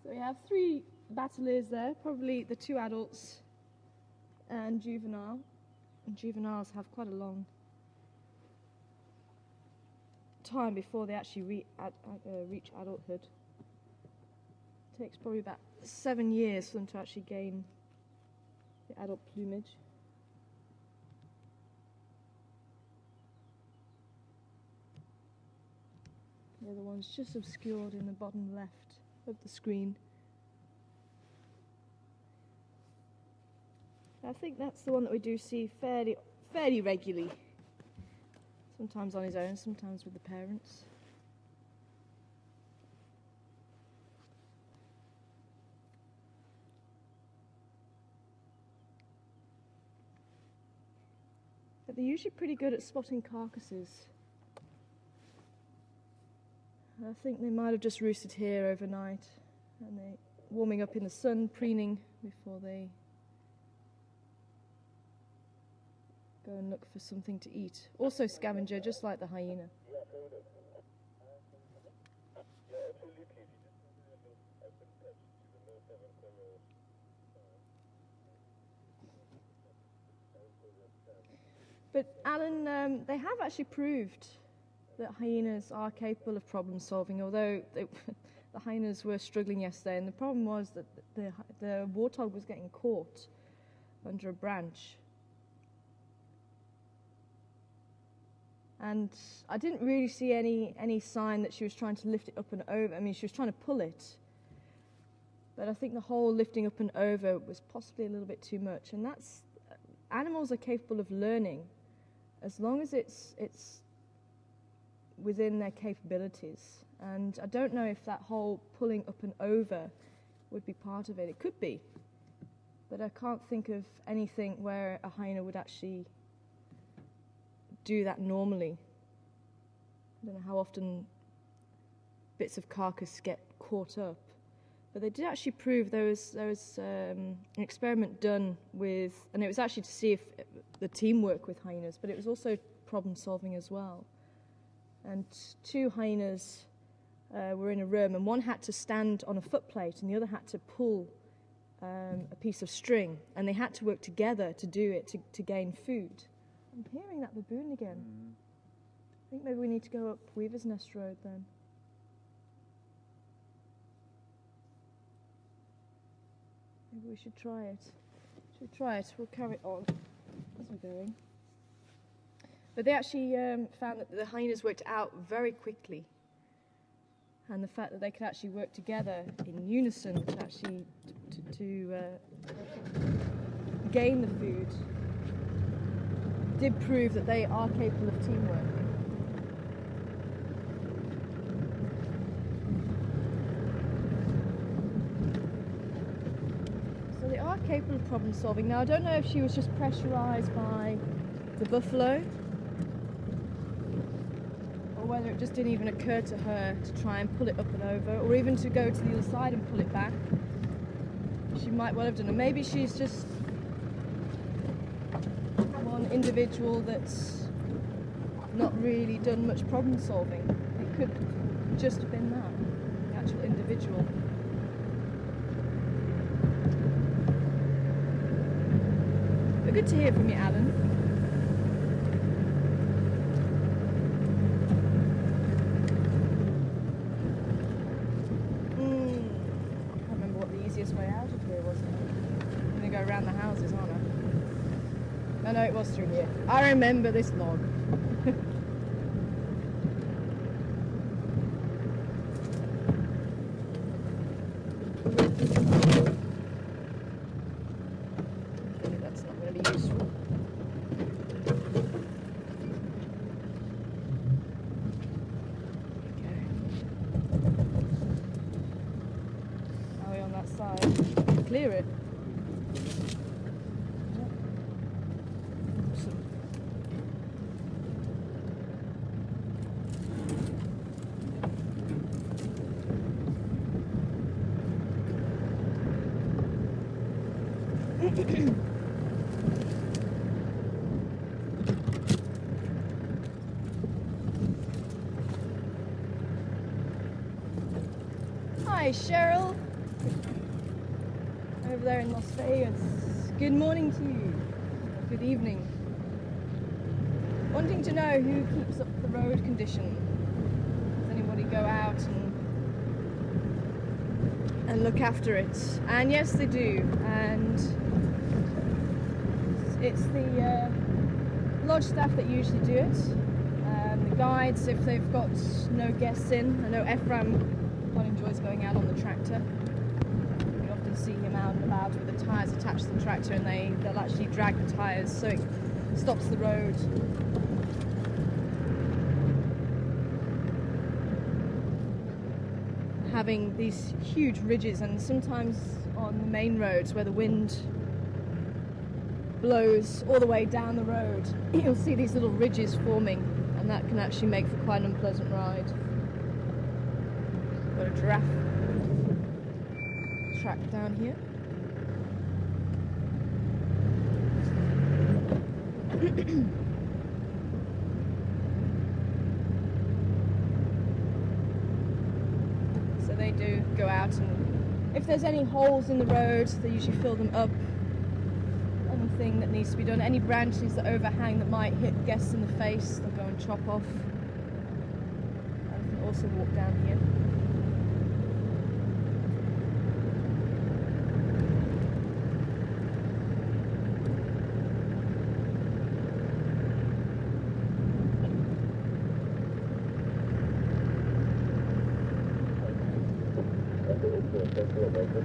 S4: So we have 3 battaliers there, probably the 2 adults and juvenile. And juveniles have quite a long time before they actually reach adulthood. It takes probably about 7 years for them to actually gain the adult plumage. The other one's just obscured in the bottom left of the screen. I think that's the one that we do see fairly regularly. Sometimes on his own, sometimes with the parents. But they're usually pretty good at spotting carcasses. I think they might have just roosted here overnight, and they're warming up in the sun, preening before they go and look for something to eat. Also scavenger, just like the hyena. But Alan, they have actually proved that hyenas are capable of problem solving, although the hyenas were struggling yesterday, and the problem was that the warthog was getting caught under a branch. And I didn't really see any sign that she was trying to lift it up and over. I mean, she was trying to pull it, but I think the whole lifting up and over was possibly a little bit too much. And that's, animals are capable of learning as long as it's within their capabilities. And I don't know if that whole pulling up and over would be part of it. It could be, but I can't think of anything where a hyena would actually do that normally. I don't know how often bits of carcass get caught up, but they did actually prove there was an experiment done with, and it was actually to see if the team work with hyenas, but it was also problem solving as well. And 2 hyenas were in a room, and one had to stand on a footplate and the other had to pull a piece of string, and they had to work together to do it to gain food. I'm hearing that baboon again. I think maybe we need to go up Weaver's Nest Road then. Maybe we should try it. We'll carry it on as we're going. But they actually found that the hyenas worked out very quickly, and the fact that they could actually work together in unison to actually to gain the food did prove that they are capable of teamwork. So they are capable of problem solving. Now I don't know if she was just pressurised by the buffalo, or whether it just didn't even occur to her to try and pull it up and over, or even to go to the other side and pull it back. She might well have done it. Maybe she's just one individual that's not really done much problem solving. It could just have been that, the actual individual. But good to hear from you, Alan. I can't remember what the easiest way out of here was. I'm going to go around the houses, aren't I? Oh no, it was through here. I remember this log. Okay, that's not going to be useful. Okay. Are we on that side? Clear it. Awesome. Hi, Cheryl. Over there in Las Vegas. Good morning to you. Good evening. Wanting to know who keeps up the road condition. Does anybody go out and look after it? And yes, they do. And it's the lodge staff that usually do it. The guides, if they've got no guests in. I know Ephraim quite enjoys going out on the tractor. You often see him out and about with the tyres attached to the tractor, and they'll actually drag the tyres so it stops the road. Having these huge ridges, and sometimes on the main roads where the wind blows all the way down the road, you'll see these little ridges forming, and that can actually make for quite an unpleasant ride. Got a giraffe track down here. So they do go out, and if there's any holes in the road, they usually fill them up. Anything that needs to be done, any branches that overhang that might hit guests in the face, they'll go and chop off. And you can also walk down here.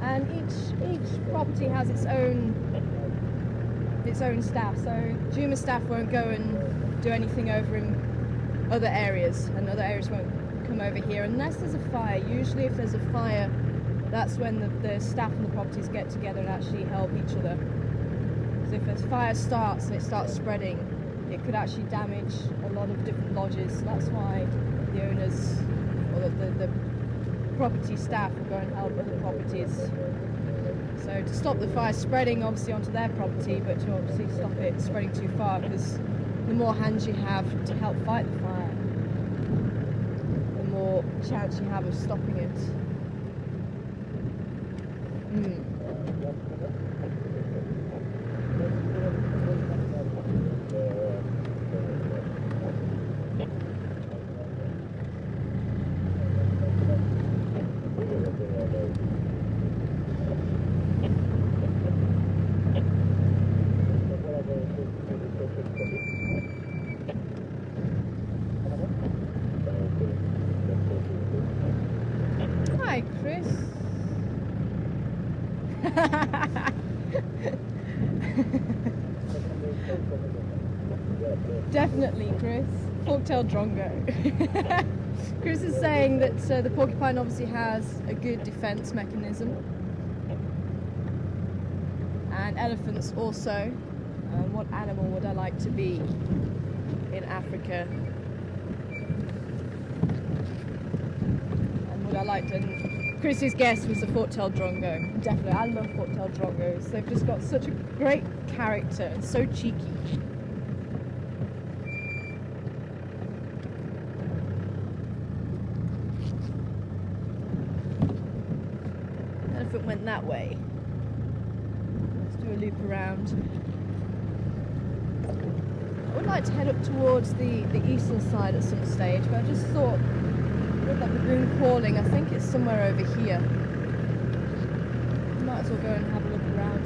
S4: And each property has its own staff. So Juma staff won't go and do anything over in other areas, and other areas won't come over here unless there's a fire. Usually, if there's a fire, that's when the staff and the properties get together and actually help each other. So if a fire starts and it starts spreading, it could actually damage a lot of different lodges. So that's why the owners or the property staff will go and help other properties. So to stop the fire spreading obviously onto their property, but to obviously stop it spreading too far, because the more hands you have to help fight the fire, the more chance you have of stopping it. Hi, Chris. Definitely, Chris. Fork-tailed drongo. Chris is saying that the porcupine obviously has a good defense mechanism, and elephants also. What animal would I like to be in Africa? And would I like to... Chris's guess was the fork-tailed drongo. Definitely, I love fork-tailed drongos. They've just got such a great character and so cheeky. Elephant went that way. Let's do a loop around. would like to head up towards the eastern side at some stage, but I just thought with that baboon calling, I think it's somewhere over here. Might as well go and have a look around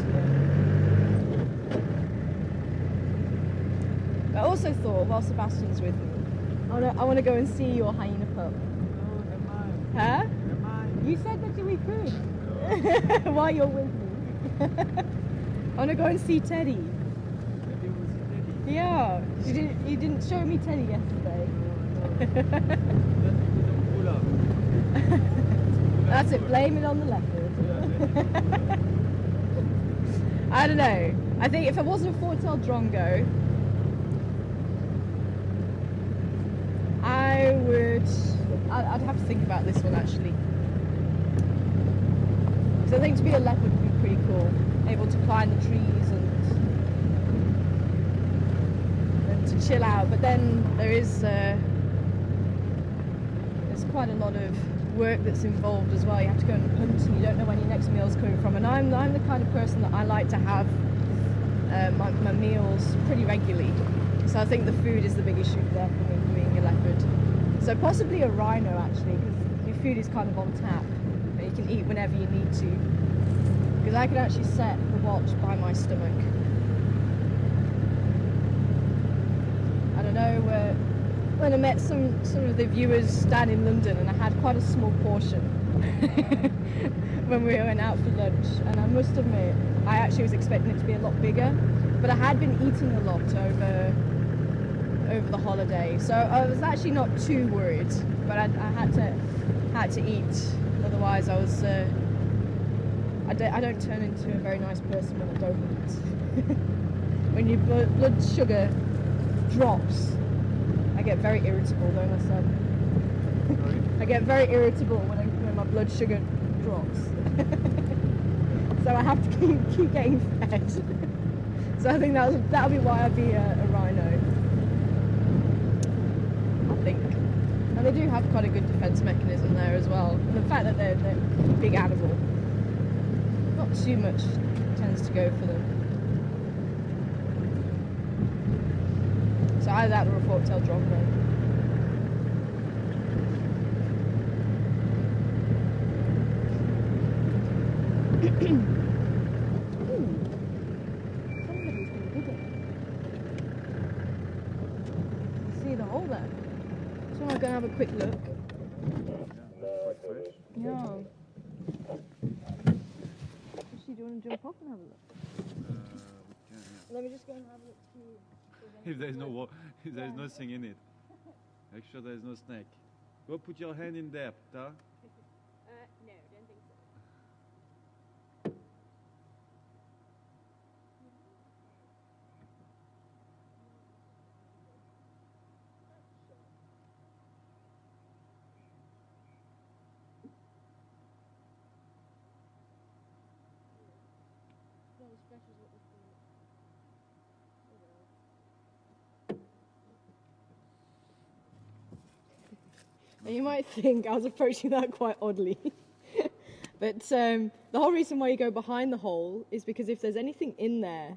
S4: here. I also thought, while Sebastian's with me, I want to go and see your hyena pup. Huh? You said that we could. While you're with me. I want to go and see Teddy. Yeah. You didn't show me Teddy yesterday. That's it, blame it on the leopard. I don't know. I think if it wasn't a four-tailed drongo, I'd have to think about this one actually. Because I think to be a leopard would be pretty cool. Able to climb the trees and to chill out. But then there's quite a lot of work that's involved as well. You have to go and hunt and you don't know when your next meal's coming from. And I'm the kind of person that I like to have my meals pretty regularly. So I think the food is the big issue there for me, being a leopard. So possibly a rhino actually, because your food is kind of on tap and you can eat whenever you need to. Because I can actually set the watch by my stomach. I don't know, when I met some of the viewers down in London, and I had quite a small portion when we went out for lunch, and I must admit, I actually was expecting it to be a lot bigger, but I had been eating a lot over the holiday, so I was actually not too worried, but I had to eat, otherwise I was I don't turn into a very nice person when I don't eat. When your blood sugar drops, I get very irritable, don't I, Seb? I get very irritable when my blood sugar drops. So I have to keep getting fed. So I think that'll be why I'd be a rhino. I think. And they do have quite a good defence mechanism there as well. And the fact that they're a big animal, not too much tends to go for them. So either that or a fork-tailed drongo. See the hole there. So I'm going to have a quick look. Yeah. Actually, do you want to jump up and have a look? Let me just go and have a look too.
S3: If there's nothing in it, make sure there's no snake. Go put your hand in there, Pta.
S1: No, don't think so. And you might think I was approaching that quite oddly. But the whole reason why you go behind the hole is because if there's anything in there,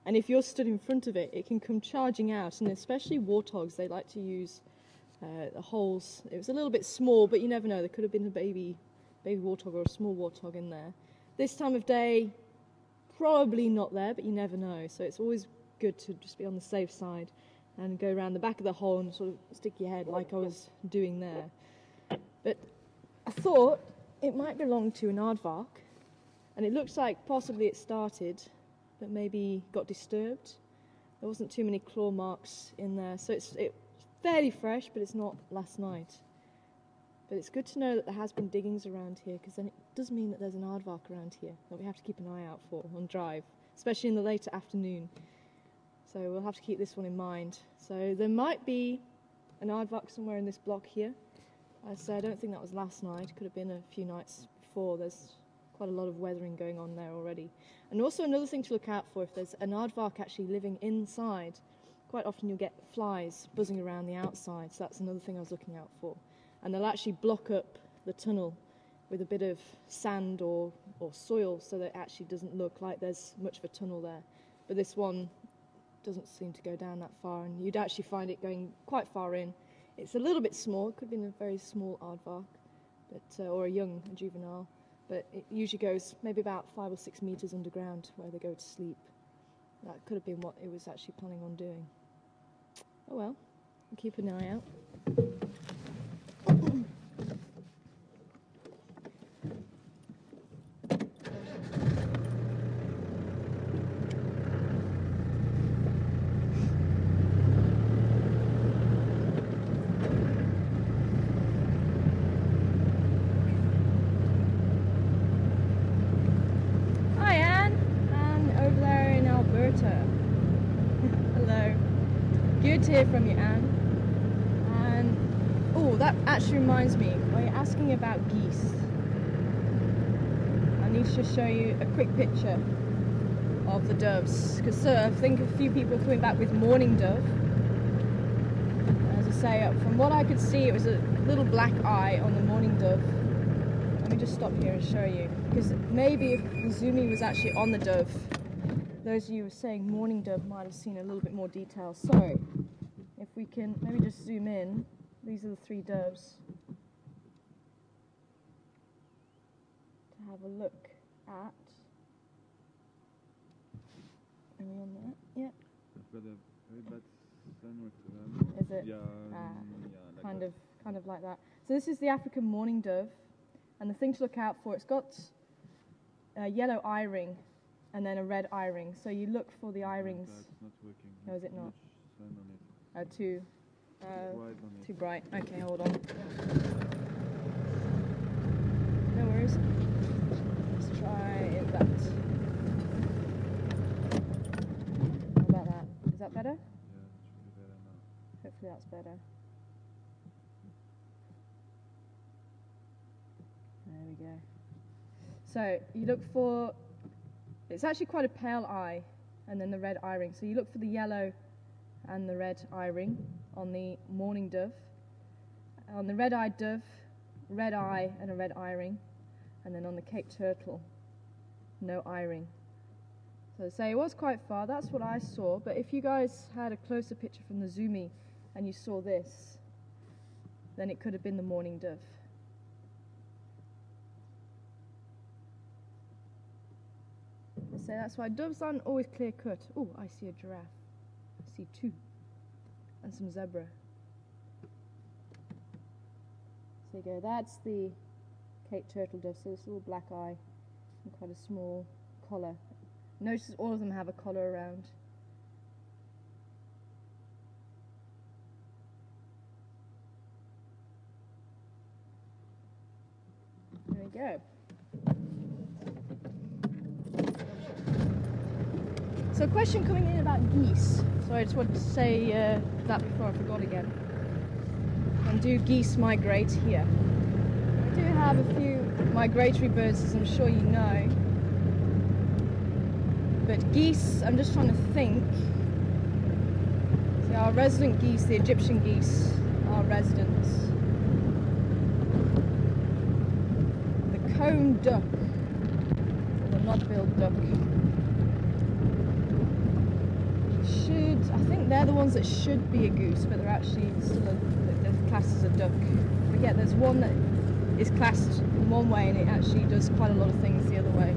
S1: and if you're stood in front of it, it can come charging out. And especially warthogs, they like to use the holes. It was a little bit small, but you never know. There could have been a baby warthog or a small warthog in there. This time of day, probably not there, but you never know. So it's always good to just be on the safe side and go around the back of the hole and sort of stick your head like I was doing there. But I thought it might belong to an aardvark, and it looks like possibly it started, but maybe got disturbed. There wasn't too many claw marks in there, so it's fairly fresh, but it's not last night. But it's good to know that there has been diggings around here, because then it does mean that there's an aardvark around here that we have to keep an eye out for on drive, especially in the later afternoon. So we'll have to keep this one in mind. So there might be an aardvark somewhere in this block here. I don't think that was last night. Could have been a few nights before. There's quite a lot of weathering going on there already. And also another thing to look out for, if there's an aardvark actually living inside, quite often you'll get flies buzzing around the outside. So that's another thing I was looking out for. And they'll actually block up the tunnel with a bit of sand or soil so that it actually doesn't look like there's much of a tunnel there. But this one
S4: doesn't seem to go down that far, and you'd actually find it going quite far in. It's a little bit small, it could have been a very small aardvark, but or a young juvenile, but it usually goes maybe about 5 or 6 meters underground where they go to sleep. That could have been what it was actually planning on doing. Oh well, we'll keep an eye out. Good to hear from you, Anne. And oh, that actually reminds me, while you're asking about geese, I need to just show you a quick picture of the doves, because I think a few people are coming back with mourning dove. As I say, from what I could see, it was a little black eye on the mourning dove. Let me just stop here and show you, because maybe if the zoomie was actually on the dove, those of you who were saying mourning dove might have seen a little bit more detail. So, if we can maybe just zoom in, these are the 3 doves to have a look at. Are we on that? Yeah.
S3: I've got a very bad sign with
S4: Is it?
S3: Yeah,
S4: like
S3: kind
S4: of like that. So this is the African mourning dove, and the thing to look out for, it's got a yellow eye ring and then a red eye ring. So you look for the eye rings.
S3: That's not working.
S4: No, is it not?
S3: Sun on it.
S4: Too
S3: Bright on it.
S4: too bright. Okay, hold on. No worries. Let's try that. How about that? Is that better?
S3: Yeah, that should be better now.
S4: Hopefully that's better. There we go. So you look for, it's actually quite a pale eye, and then the red eye ring. So you look for the yellow and the red eye ring on the mourning dove. On the red-eyed dove, red eye and a red eye ring. And then on the Cape turtle, no eye ring. So say it was quite far, that's what I saw, but if you guys had a closer picture from the zoomie and you saw this, then it could have been the mourning dove. So that's why doves aren't always clear cut. Oh, I see a giraffe. I see 2. And some zebra. So there you go, that's the Cape turtle dove, so this little black eye and quite a small collar. Notice all of them have a collar around. There we go. So a question coming in about geese. So I just wanted to say that before I forgot again. And do geese migrate here? I do have a few migratory birds, as I'm sure you know. But geese, I'm just trying to think. See, our resident geese, the Egyptian geese, are residents. The comb duck, the knob-billed duck, I think they're the ones that should be a goose, but they're actually still they're classed as a duck. But yeah, there's one that is classed in one way and it actually does quite a lot of things the other way.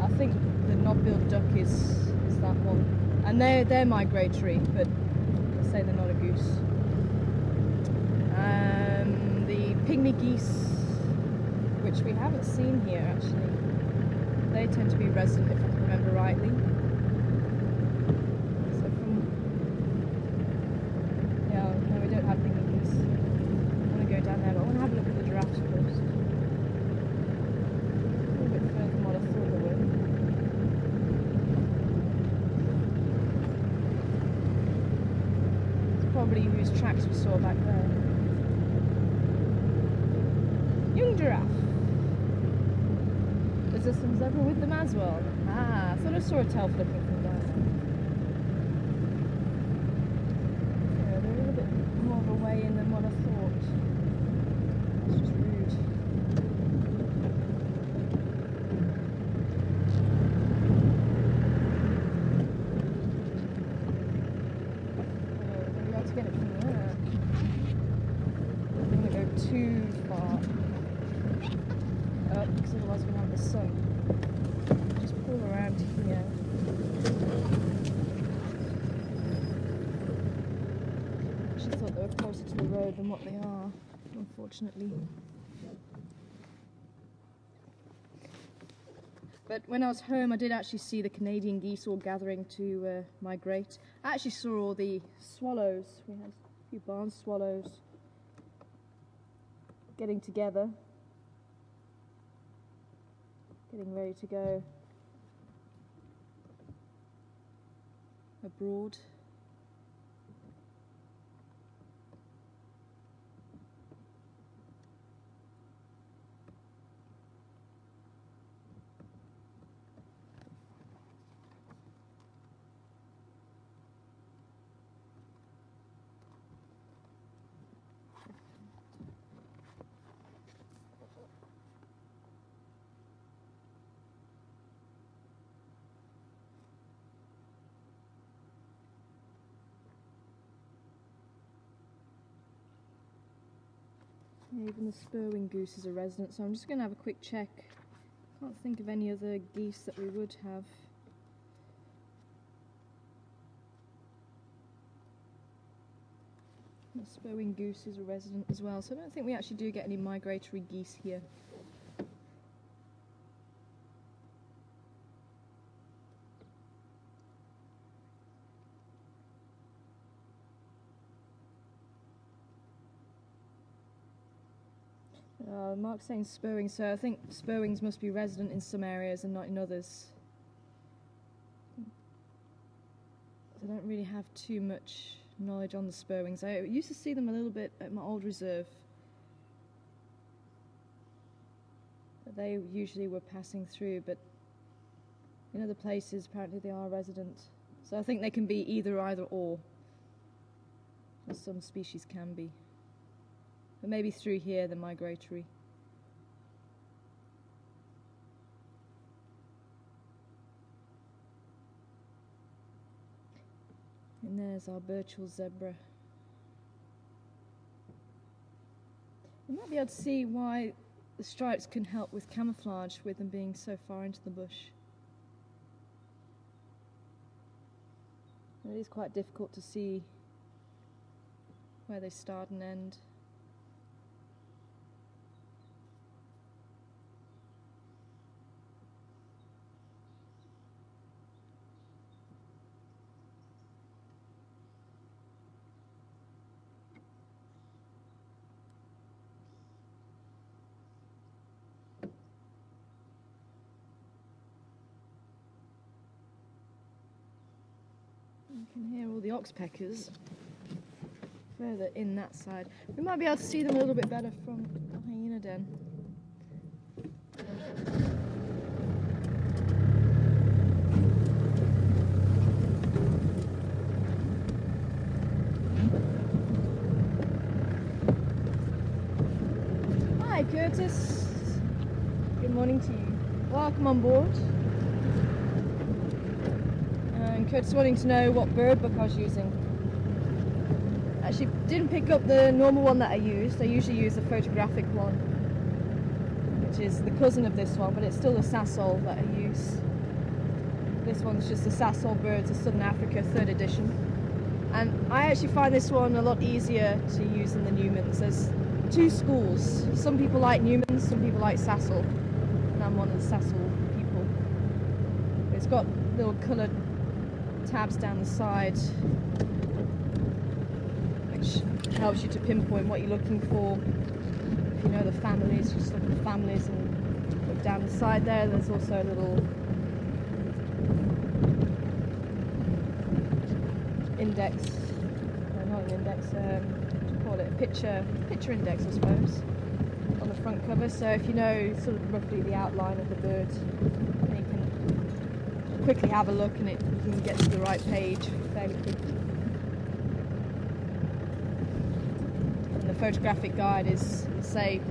S4: I think the knob-billed duck is that one, and they're migratory, but let's say they're not a goose. The pygmy geese, which we haven't seen here actually, they tend to be resident, if I can remember rightly. Whose tracks we saw back there. Young giraffe. Is there some zebra with them as well? Ah, I thought I saw a tail flipping from down there. Yeah, they're a little bit more of a way in than what I thought. That's just rude. too far up, because otherwise we're going to have the sun. Just pull around here. I actually thought they were closer to the road than what they are, unfortunately. But when I was home, I did actually see the Canadian geese all gathering to migrate. I actually saw all the swallows. We had a few barn swallows getting together, getting ready to go abroad. Even the spurwing goose is a resident, so I'm just going to have a quick check. Can't think of any other geese that we would have. The spurwing goose is a resident as well, so I don't think we actually do get any migratory geese here. Mark's saying spurwing, so I think spurwings must be resident in some areas and not in others. I don't really have too much knowledge on the spurwings. I used to see them a little bit at my old reserve, but they usually were passing through, but in other places apparently they are resident. So I think they can be either or some species can be. But maybe through here they're migratory. And there's our Burchell zebra. You might be able to see why the stripes can help with camouflage with them being so far into the bush. It is quite difficult to see where they start and end. You can hear all the oxpeckers further in that side. We might be able to see them a little bit better from the hyena den. Hi Curtis, good morning to you. Welcome on board. Curtis wanting to know what bird book I was using. Actually didn't pick up the normal one that I used. I usually use the photographic one, which is the cousin of this one, but it's still the Sasol that I use. This one's just the Sasol Birds of Southern Africa, 3rd edition. And I actually find this one a lot easier to use than the Newmans. There's two schools. Some people like Newmans, some people like Sasol. And I'm one of the Sasol people. It's got little coloured tabs down the side, which helps you to pinpoint what you're looking for. If you know the families, just look at the families and look down the side there. There's also a little index, not an index, what do you call it, a picture index I suppose, on the front cover, so if you know sort of roughly the outline of the bird, then you can quickly have a look and you can get to the right page fairly quickly. And the photographic guide is, say,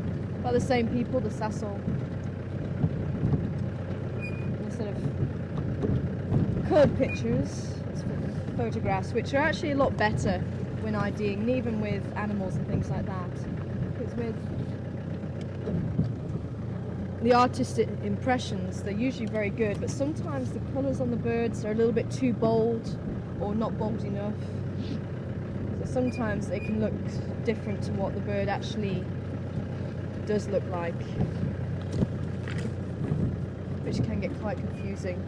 S4: by the same people, the Sasol. Instead of coloured pictures, it's photographs, which are actually a lot better when IDing, and even with animals and things like that. Because with the artistic impressions, they're usually very good, but sometimes the colours on the birds are a little bit too bold or not bold enough. So sometimes they can look different to what the bird actually does look like, which can get quite confusing.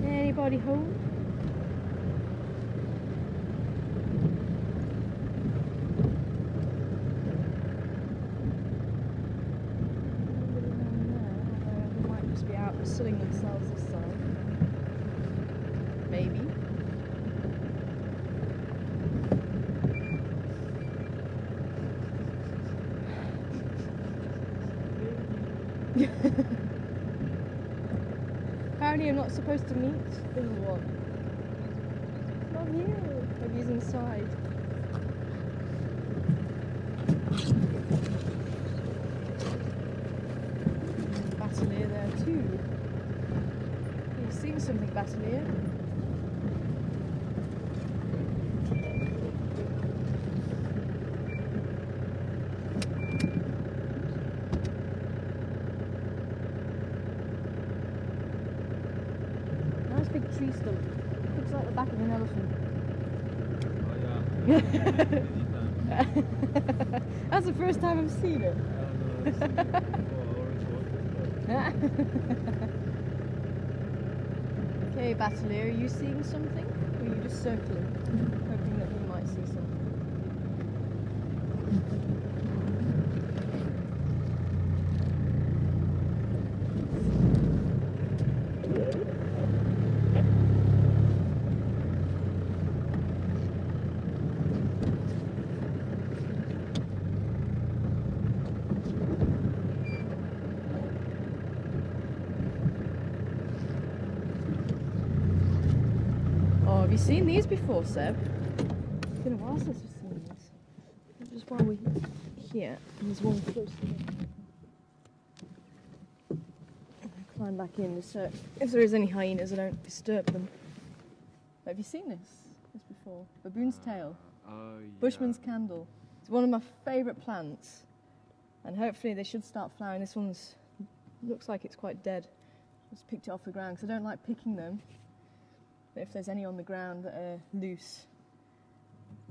S4: Anybody home? They might just be out sunning themselves this side. Maybe. Apparently I'm not supposed to meet the little one. It's not here. Maybe he's inside. Battalier there too. You've seen something, Battalier? Nice big tree stump. Looks like the back of an elephant.
S3: Oh yeah.
S4: That's the first time I've seen it. Okay, Battalier, are you seeing something? Or are you just circling, hoping that you might see something? Oh, have you seen these before, Seb? It's been a while since we've seen these. Just while we're here, there's one close to me. Climb back in so if there is any hyenas, I don't disturb them. But have you seen this before? Baboon's tail.
S3: Oh yeah.
S4: Bushman's candle. It's one of my favourite plants. And hopefully they should start flowering. This one's looks like it's quite dead. Just picked it off the ground because I don't like picking them. But if there's any on the ground that are loose.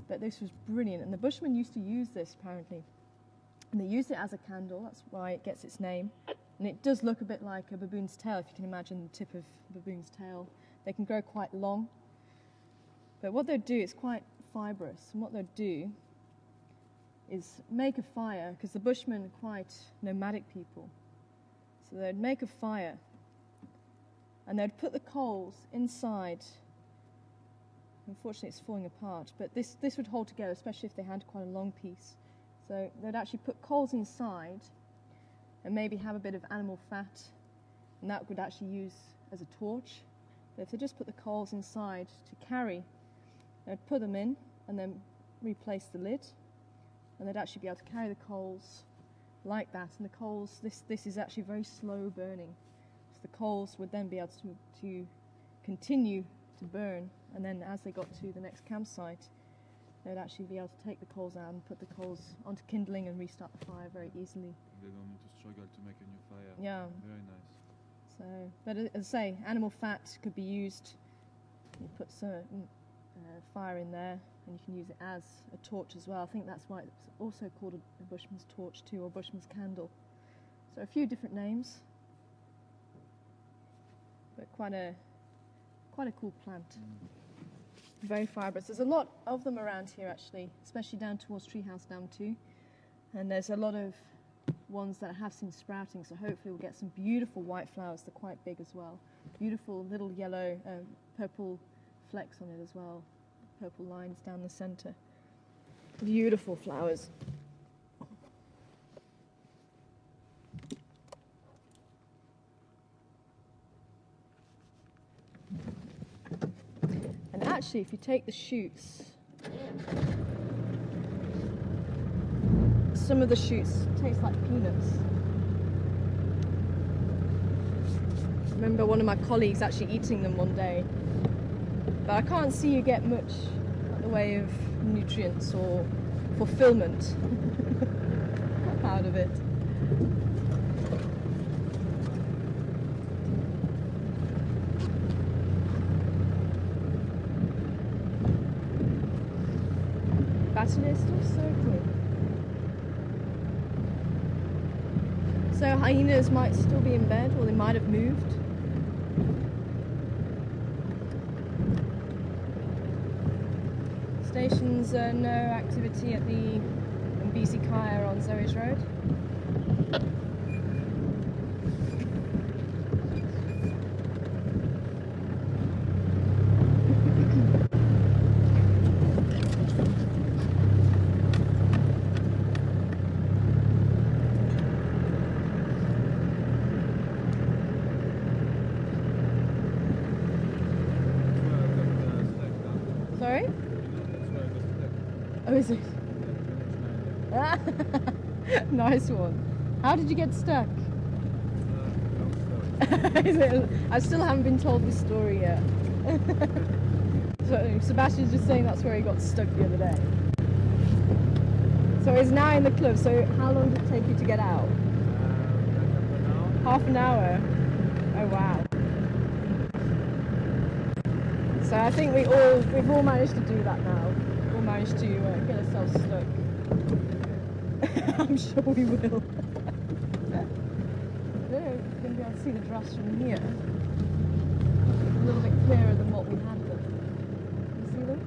S4: But this was brilliant, and the Bushmen used to use this apparently. And they used it as a candle, that's why it gets its name. And it does look a bit like a baboon's tail, if you can imagine the tip of a baboon's tail. They can grow quite long. But what they'll do, it's quite fibrous, and what they'll do is make a fire, because the Bushmen are quite nomadic people. So they'd make a fire, and they'd put the coals inside. Unfortunately, it's falling apart, but this would hold together, especially if they had quite a long piece. So they'd actually put coals inside and maybe have a bit of animal fat, and that would actually use as a torch. But if they just put the coals inside to carry, they'd put them in and then replace the lid, and they'd actually be able to carry the coals like that. And the coals, this is actually very slow burning. The coals would then be able to continue to burn, and then as they got to the next campsite, they would actually be able to take the coals out and put the coals onto kindling and restart the fire very easily.
S3: They don't need to struggle to make a new fire.
S4: Yeah.
S3: Very nice.
S4: So, but as I say, animal fat could be used. You put some fire in there, and you can use it as a torch as well. I think that's why it's also called a Bushman's torch too, or Bushman's candle. So a few different names. But quite a cool plant. Very fibrous. There's a lot of them around here actually, especially down towards Treehouse Dam too. And there's a lot of ones that I have seen sprouting, so hopefully we'll get some beautiful white flowers. They're quite big as well. Beautiful little yellow, purple flecks on it as well. Purple lines down the centre. Beautiful flowers. Actually, if you take the shoots, some of the shoots taste like peanuts. remember one of my colleagues actually eating them one day. But I can't see you get much in the way of nutrients or fulfillment out of it. Battery is still circling. So hyenas might still be in bed, or they might have moved. Stations, no activity at the Mbisi Kaya on Zoe's Road. Sorry? Oh, is it? Nice one. How did you get stuck? I still haven't been told this story yet. So Sebastian's just saying that's where he got stuck the other day. So he's now in the club. So how long did it take you to get out? Half an hour. Oh wow. So I think we've all managed to do that now. We've all managed to get ourselves stuck. I'm sure we will. I don't know if you're going to be able to see the drafts from here. A little bit clearer than what we had them. Can you see them?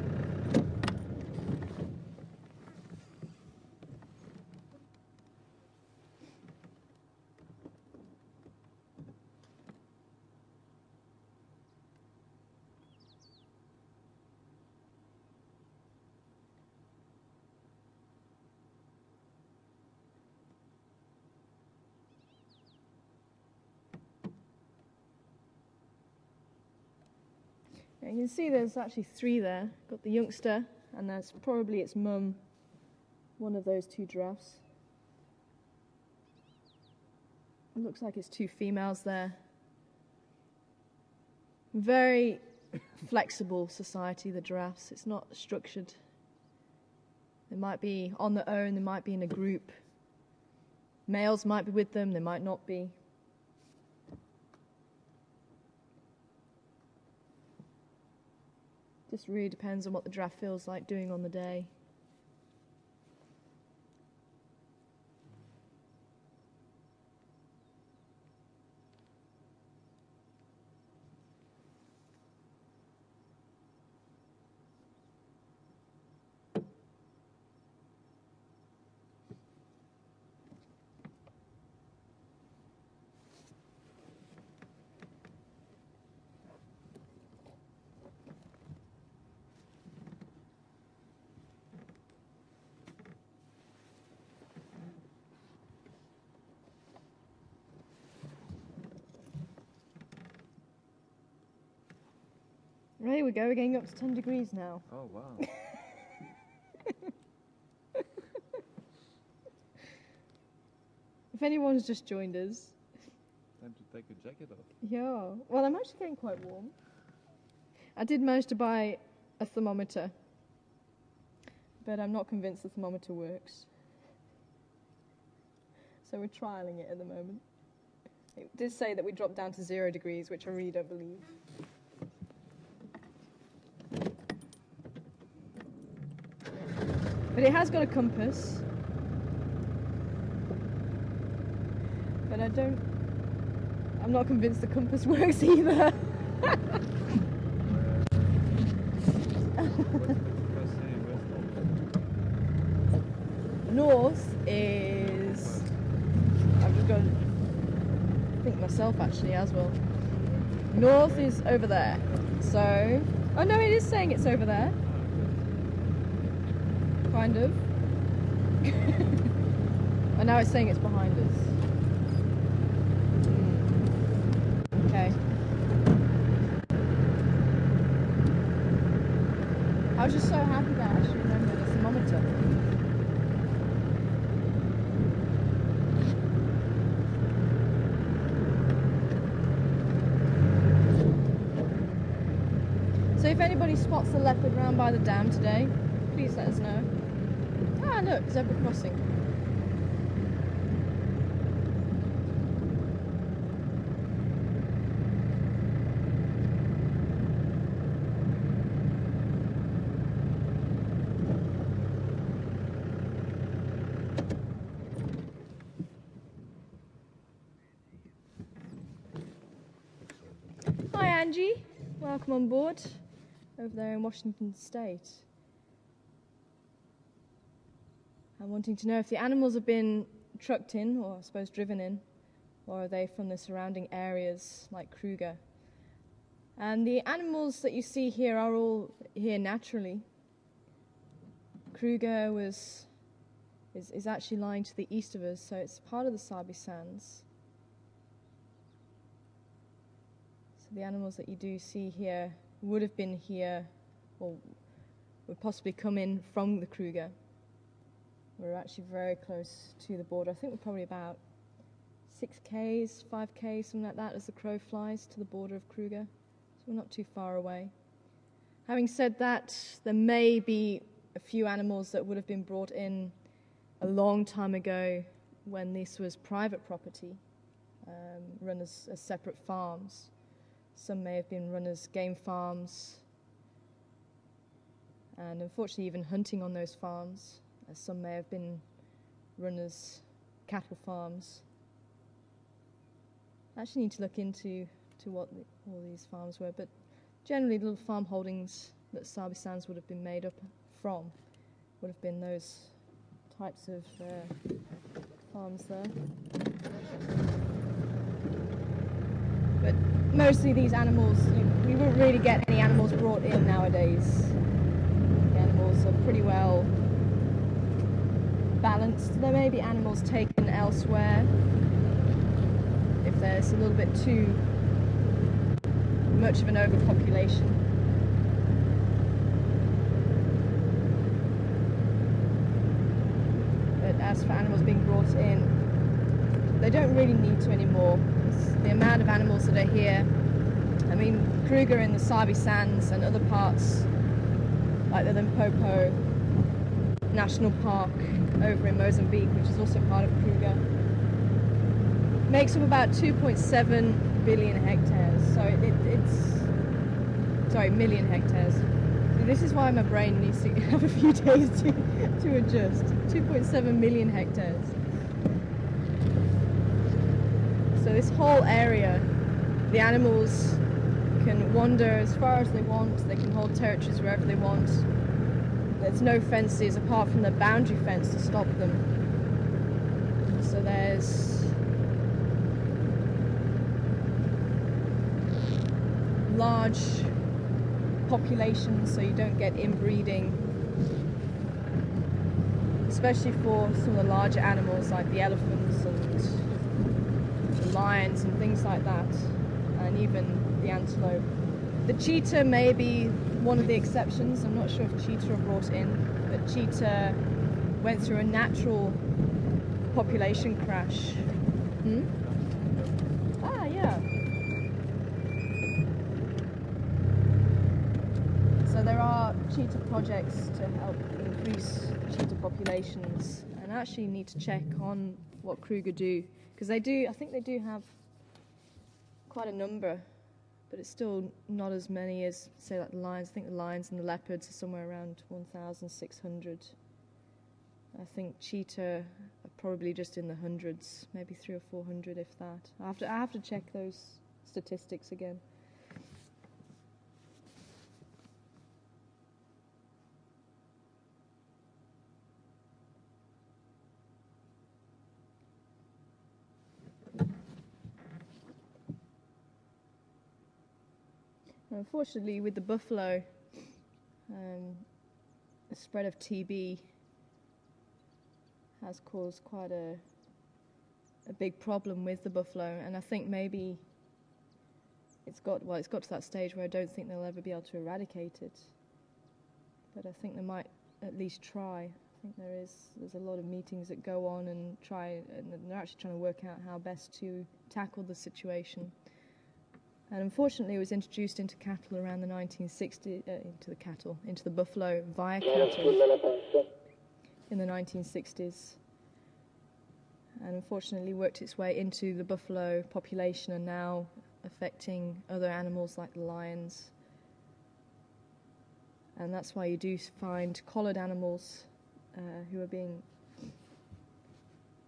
S4: You can see there's actually 3 there. Got the youngster, and there's probably its mum, one of those 2 giraffes. It looks like it's 2 females there. Very flexible society, the giraffes. It's not structured. They might be on their own, they might be in a group. Males might be with them, they might not be. Just really depends on what the giraffe feels like doing on the day. There we go, we're getting up to 10 degrees now.
S3: Oh, wow.
S4: If anyone's just joined us.
S3: Time to take a jacket off.
S4: Yeah, well, I'm actually getting quite warm. I did manage to buy a thermometer, but I'm not convinced the thermometer works. So we're trialling it at the moment. It did say that we dropped down to 0 degrees, which I really don't believe. But it has got a compass. But I'm not convinced the compass works either. North is... I've just got to think myself actually as well. North is over there. So... Oh no, it is saying it's over there. Kind of. And now it's saying it's behind us. Okay. I was just so happy that I actually remembered the thermometer. if anybody spots the leopard round by the dam today, please let us know. Ah, look, zebra crossing. Hi Angie, welcome on board over there in Washington State. I'm wanting to know if the animals have been trucked in, or I suppose driven in, or are they from the surrounding areas like Kruger. And the animals that you see here are all here naturally. Kruger is actually lying to the east of us, so it's part of the Sabi Sands. The animals that you do see here would have been here, or would possibly come in from the Kruger. We're actually very close to the border. I think we're probably about 6 Ks, 5 Ks, something like that, as the crow flies to the border of Kruger. So we're not too far away. Having said that, there may be a few animals that would have been brought in a long time ago when this was private property, run as separate farms. Some may have been run as game farms, and unfortunately even hunting on those farms. Some may have been run as cattle farms. I actually need to look into what all these farms were, but generally the little farm holdings that Sabi Sands would have been made up from would have been those types of farms there. But mostly these animals, you wouldn't really get any animals brought in nowadays. The animals are pretty well balanced. There may be animals taken elsewhere if there's a little bit too much of an overpopulation. But as for animals being brought in, they don't really need to anymore. The amount of animals that are here, I mean, Kruger in the Sabi Sands and other parts like the Limpopo National Park over in Mozambique, which is also part of Kruger, makes up about 2.7 billion hectares. So it's million hectares. This is why my brain needs to have a few days to adjust. 2.7 million hectares. So this whole area, the animals can wander as far as they want, they can hold territories wherever they want. There's no fences apart from the boundary fence to stop them. So there's large populations, so you don't get inbreeding, especially for some of the larger animals like the elephants and the lions and things like that, and even the antelope. The cheetah may be one of the exceptions. I'm not sure if cheetah are brought in, but cheetah went through a natural population crash. Ah, yeah. So there are cheetah projects to help increase cheetah populations, and I actually need to check on what Kruger do, because I think they do have quite a number, but it's still not as many as, say, like the lions. I think the lions and the leopards are somewhere around 1,600. I think cheetah are probably just in the hundreds, maybe 300 or 400, if that. I have to check those statistics again. Unfortunately, with the buffalo, the spread of TB has caused quite a big problem with the buffalo, and I think maybe it's got to that stage where I don't think they'll ever be able to eradicate it. But I think they might at least try. I think there's a lot of meetings that go on and they're actually trying to work out how best to tackle the situation. And unfortunately, it was introduced into cattle around the 1960s, into the buffalo via cattle in the 1960s. And unfortunately worked its way into the buffalo population and now affecting other animals like the lions. And that's why you do find collared animals who are being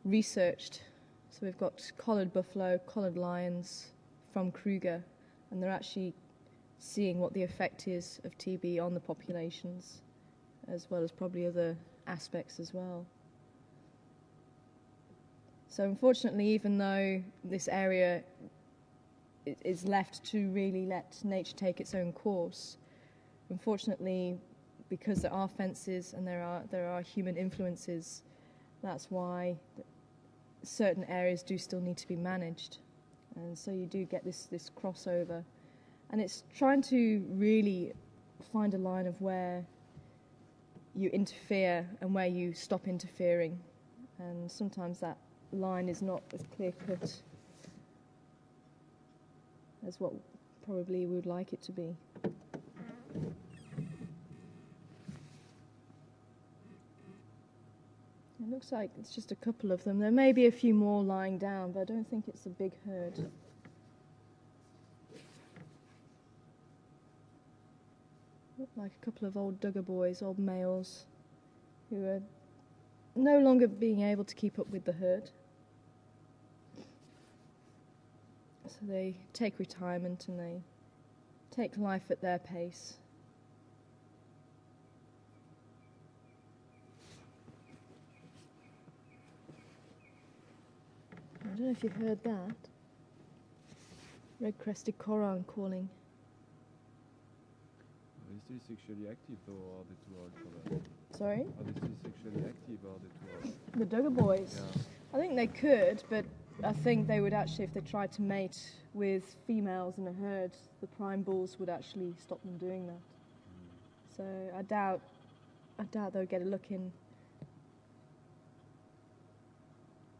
S4: researched. So we've got collared buffalo, collared lions from Kruger, and they're actually seeing what the effect is of TB on the populations, as well as probably other aspects as well. So unfortunately, even though this area is left to really let nature take its own course, unfortunately, because there are fences and there are human influences, that's why certain areas do still need to be managed. And so you do get this crossover. And it's trying to really find a line of where you interfere and where you stop interfering. And sometimes that line is not as clear-cut as what probably we would like it to be. It looks like it's just a couple of them. There may be a few more lying down, but I don't think it's a big herd. Look like a couple of old Duggar boys, old males, who are no longer being able to keep up with the herd. So they take retirement and they take life at their pace. I don't know if you heard that. Red-crested koran calling.
S3: Are they still sexually active though, or are they too old for that?
S4: Sorry?
S3: Are they still sexually active or are they too old?
S4: The Duggar boys?
S3: Yeah.
S4: I think they could, but I think they would actually, if they tried to mate with females in a herd, the prime bulls would actually stop them doing that. So I doubt they would get a look in.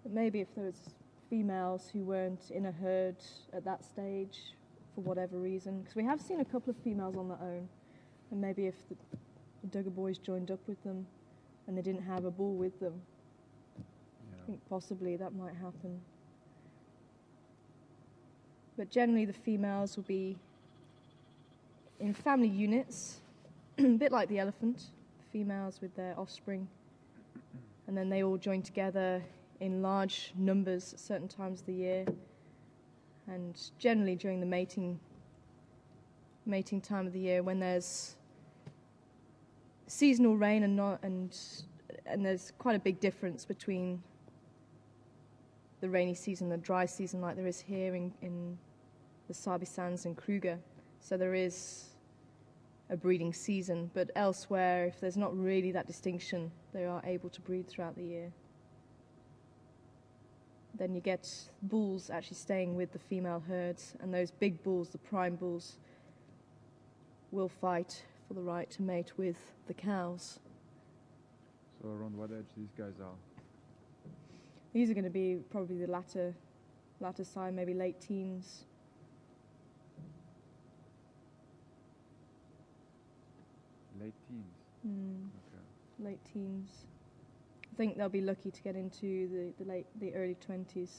S4: But maybe if there was females who weren't in a herd at that stage for whatever reason, because we have seen a couple of females on their own, and maybe if the Duggar boys joined up with them and they didn't have a bull with them, I think possibly that might happen. But generally the females will be in family units, a bit like the elephant, females with their offspring, and then they all join together in large numbers at certain times of the year, and generally during the mating time of the year, when there's seasonal rain and there's quite a big difference between the rainy season and the dry season, like there is here in the Sabi Sands and Kruger. So there is a breeding season, but elsewhere, if there's not really that distinction, they are able to breed throughout the year. Then you get bulls actually staying with the female herds, and those big bulls, the prime bulls, will fight for the right to mate with the cows.
S3: So around what age these guys are?
S4: These are going to be probably the latter side, maybe late teens.
S3: Late teens? Okay.
S4: Late teens. I think they'll be lucky to get into the early 20s.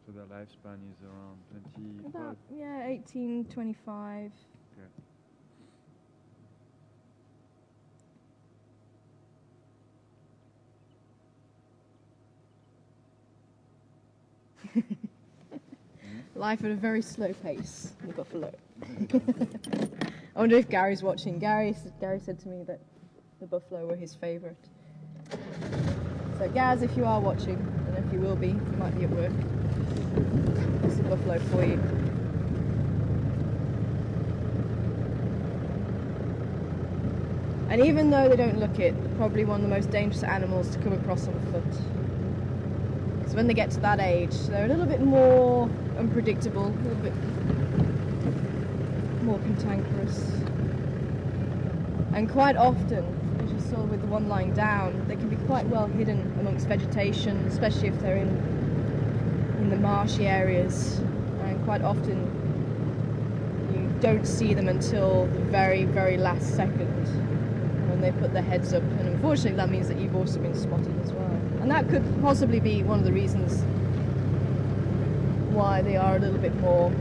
S3: So their lifespan is around 25?
S4: About, 18, 25.
S3: Okay.
S4: Life at a very slow pace in Buffalo. I wonder if Gary's watching. Gary said to me that the buffalo were his favourite. So Gaz, if you are watching, and if you will be, you might be at work, there's a buffalo for you. And even though they don't look it, they're probably one of the most dangerous animals to come across on foot. Because when they get to that age, they're a little bit more unpredictable, a little bit more cantankerous. And quite often, as you saw with the one lying down, they can be quite well hidden amongst vegetation, especially if they're in in the marshy areas, and quite often you don't see them until the very, very last second when they put their heads up, and unfortunately that means that you've also been spotted as well. And that could possibly be one of the reasons why they are a little bit more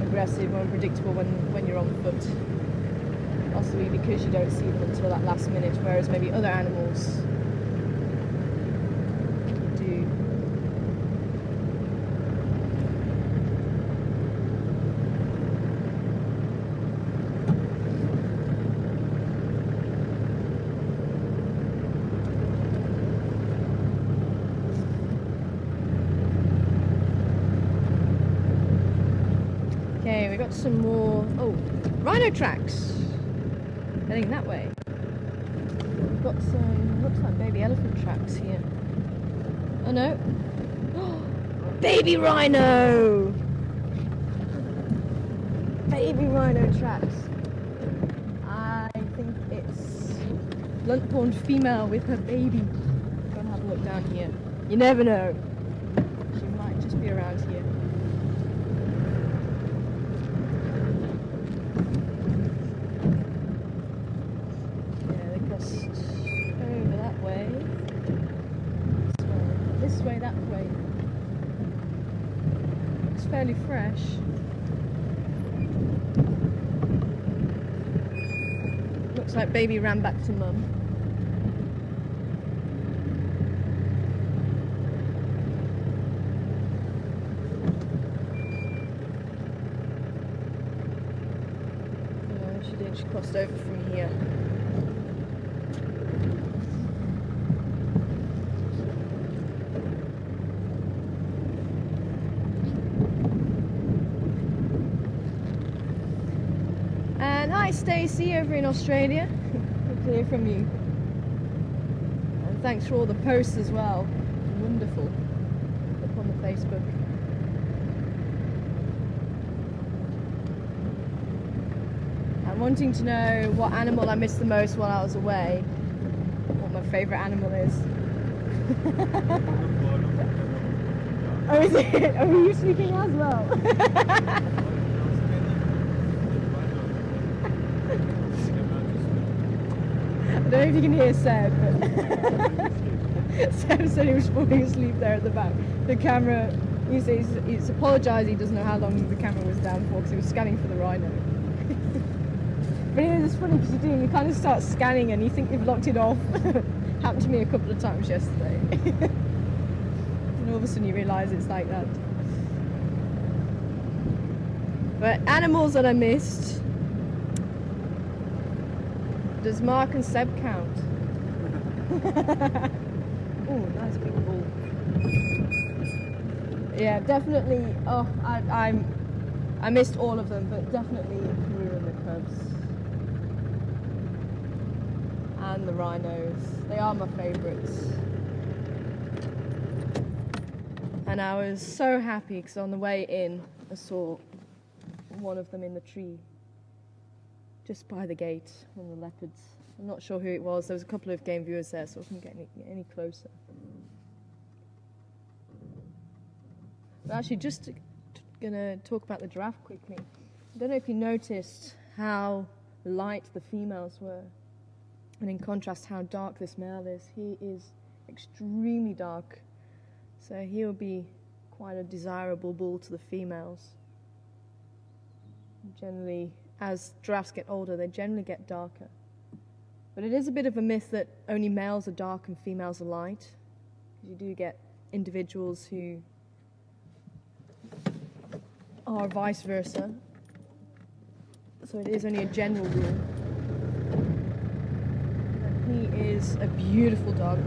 S4: aggressive or unpredictable when you're on foot. Possibly because you don't see them until that last minute, whereas maybe other animals do. Okay, we got some more. Oh, rhino tracks. Heading that way. We've got some, looks like baby elephant tracks here. Oh no. Baby rhino! Baby rhino tracks. I think it's blunt-horned female with her baby. Go and have a look down here. You never know. She might just be around here. Over that way. This way, that way. Looks fairly fresh. Looks like baby ran back to mum. No, she didn't. She crossed over from here. Hi Stacey over in Australia, good to hear from you. And thanks for all the posts as well, wonderful, up on the Facebook. I'm wanting to know what animal I missed the most while I was away, what my favourite animal is. Oh, is it? Are you speaking as well? I don't know if you can hear Seb, but Seb said he was falling asleep there at the back. The camera, he's apologised, he doesn't know how long the camera was down for because he was scanning for the rhino. But it is funny because you kind of start scanning and you think you've locked it off. Happened to me a couple of times yesterday. And all of a sudden you realise it's like that. But animals that I missed. Does Mark and Seb count? Oh, nice big bull. Yeah, definitely. Oh, I missed all of them, but definitely Karoo and the cubs and the rhinos. They are my favourites. And I was so happy because on the way in, I saw one of them in the tree. Just by the gate, one of the leopards. I'm not sure who it was. There was a couple of game viewers there, so I couldn't get any closer. But actually, just going to talk about the giraffe quickly. I don't know if you noticed how light the females were, and in contrast, how dark this male is. He is extremely dark, so he'll be quite a desirable bull to the females. Generally, as giraffes get older, they generally get darker. But it is a bit of a myth that only males are dark and females are light. You do get individuals who are vice versa. So it is only a general rule. But he is a beautiful dog.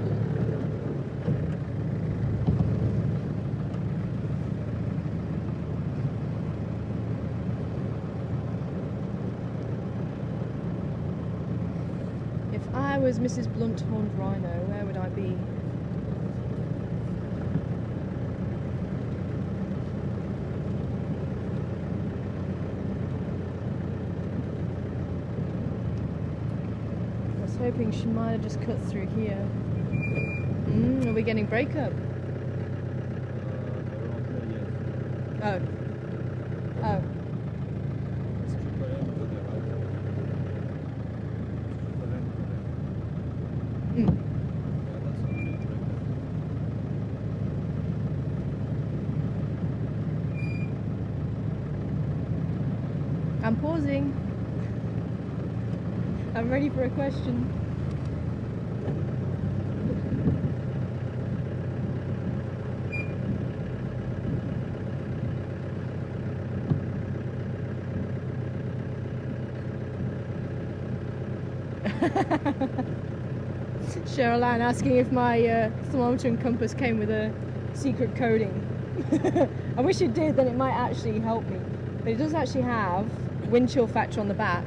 S4: If I was Mrs. Blunt-horned Rhino, where would I be? I was hoping she might have just cut through here. Are we getting breakup?
S3: They're on
S4: Oh. Oh.
S3: It's triple M to the right. Triple M to the
S4: Mm.
S3: yeah, that's on me right
S4: I'm pausing. I'm ready for a question. Cheryl Ann asking if my thermometer and compass came with a secret coding. I wish it did, then it might actually help me. But it does actually have wind chill factor on the back.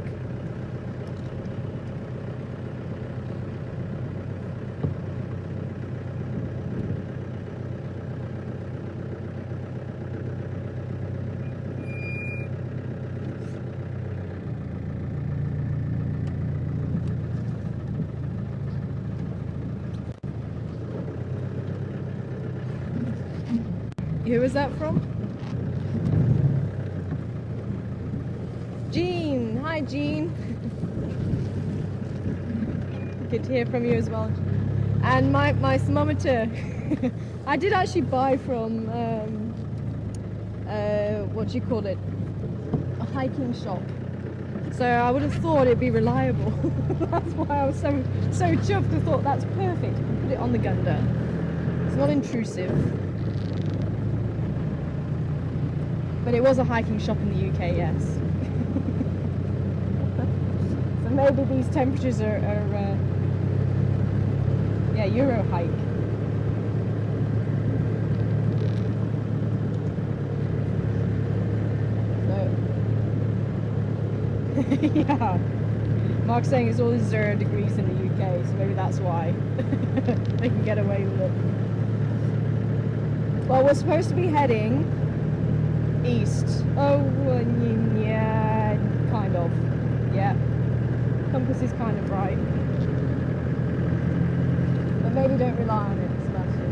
S4: Who was that from? Jean! Hi, Jean! Good to hear from you as well. And my thermometer, I did actually buy from, what do you call it? A hiking shop. So I would have thought it'd be reliable. That's why I was so chuffed. I thought that's perfect. Put it on the Gunda. It's not intrusive. But it was a hiking shop in the UK, yes. So maybe these temperatures are yeah, Euro hike. So, yeah. Mark's saying it's always 0 degrees in the UK, so maybe that's why they can get away with it. Well, we're supposed to be heading east. Oh, yeah, kind of. Yeah. Compass is kind of right. But maybe don't rely on it, Sebastian.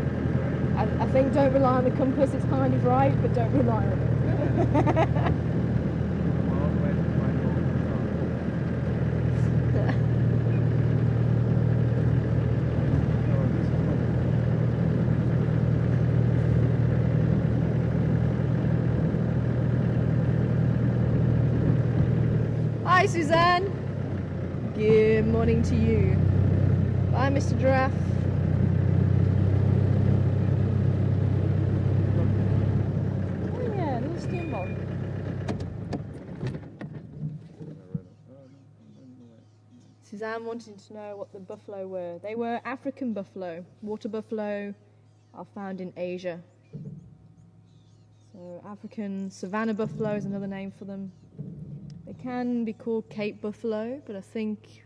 S4: I think don't rely on the compass, it's kind of right, but don't rely on it. Hi, Suzanne. Good morning to you. Bye, Mr. Giraffe. Oh yeah, little steamboat. Suzanne wanted to know what the buffalo were. They were African buffalo. Water buffalo are found in Asia. So African savanna buffalo is another name for them. They can be called Cape buffalo, but I think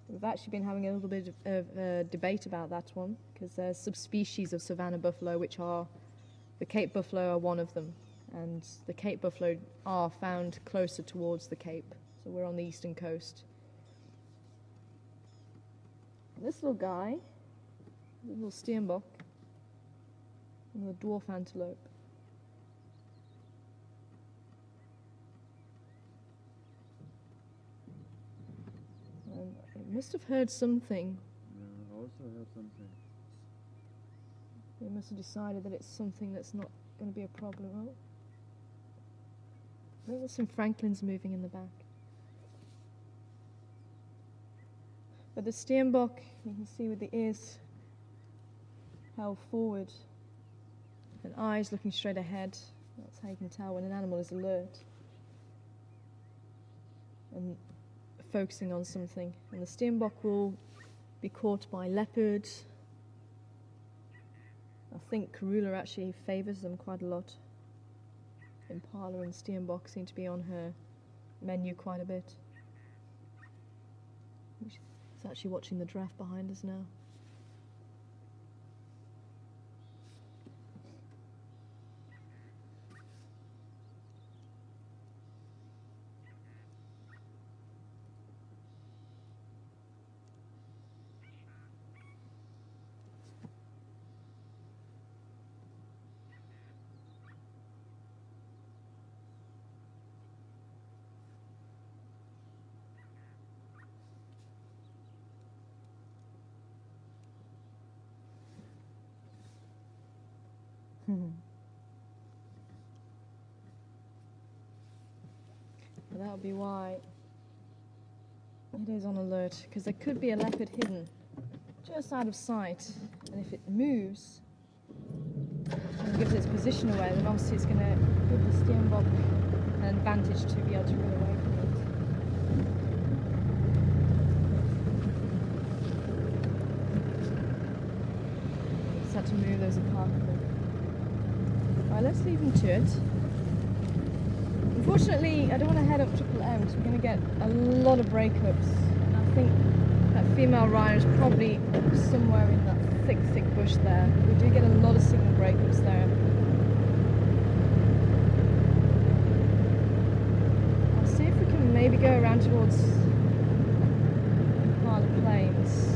S4: we've actually been having a little bit of debate about that one, because there's subspecies of savanna buffalo, which are, the Cape buffalo are one of them, and the Cape buffalo are found closer towards the Cape, so we're on the eastern coast. This little guy, the little steenbok, and the dwarf antelope. And it must have heard something.
S3: Yeah, I also heard something.
S4: They must have decided that it's something that's not going to be a problem. Oh, I think there's some Franklins moving in the back. But the steenbok, you can see with the ears held forward and eyes looking straight ahead. That's how you can tell when an animal is alert and focusing on something. And the steenbok will be caught by leopards. I think Karula actually favours them quite a lot. Impala and steenbok seem to be on her menu quite a bit. She's actually watching the giraffe behind us now. But that'll be why it is on alert, because there could be a leopard hidden just out of sight, and if it moves and gives its position away, then obviously it's going to give the Steenbok an advantage to be able to run away from it. Just had to move those apart a bit. Right, let's leave him to it. Unfortunately, I don't want to head up Triple M because we're going to get a lot of breakups, and I think that female rhino is probably somewhere in that thick bush there. We do get a lot of signal breakups there. I'll see if we can maybe go around towards Impala Plains.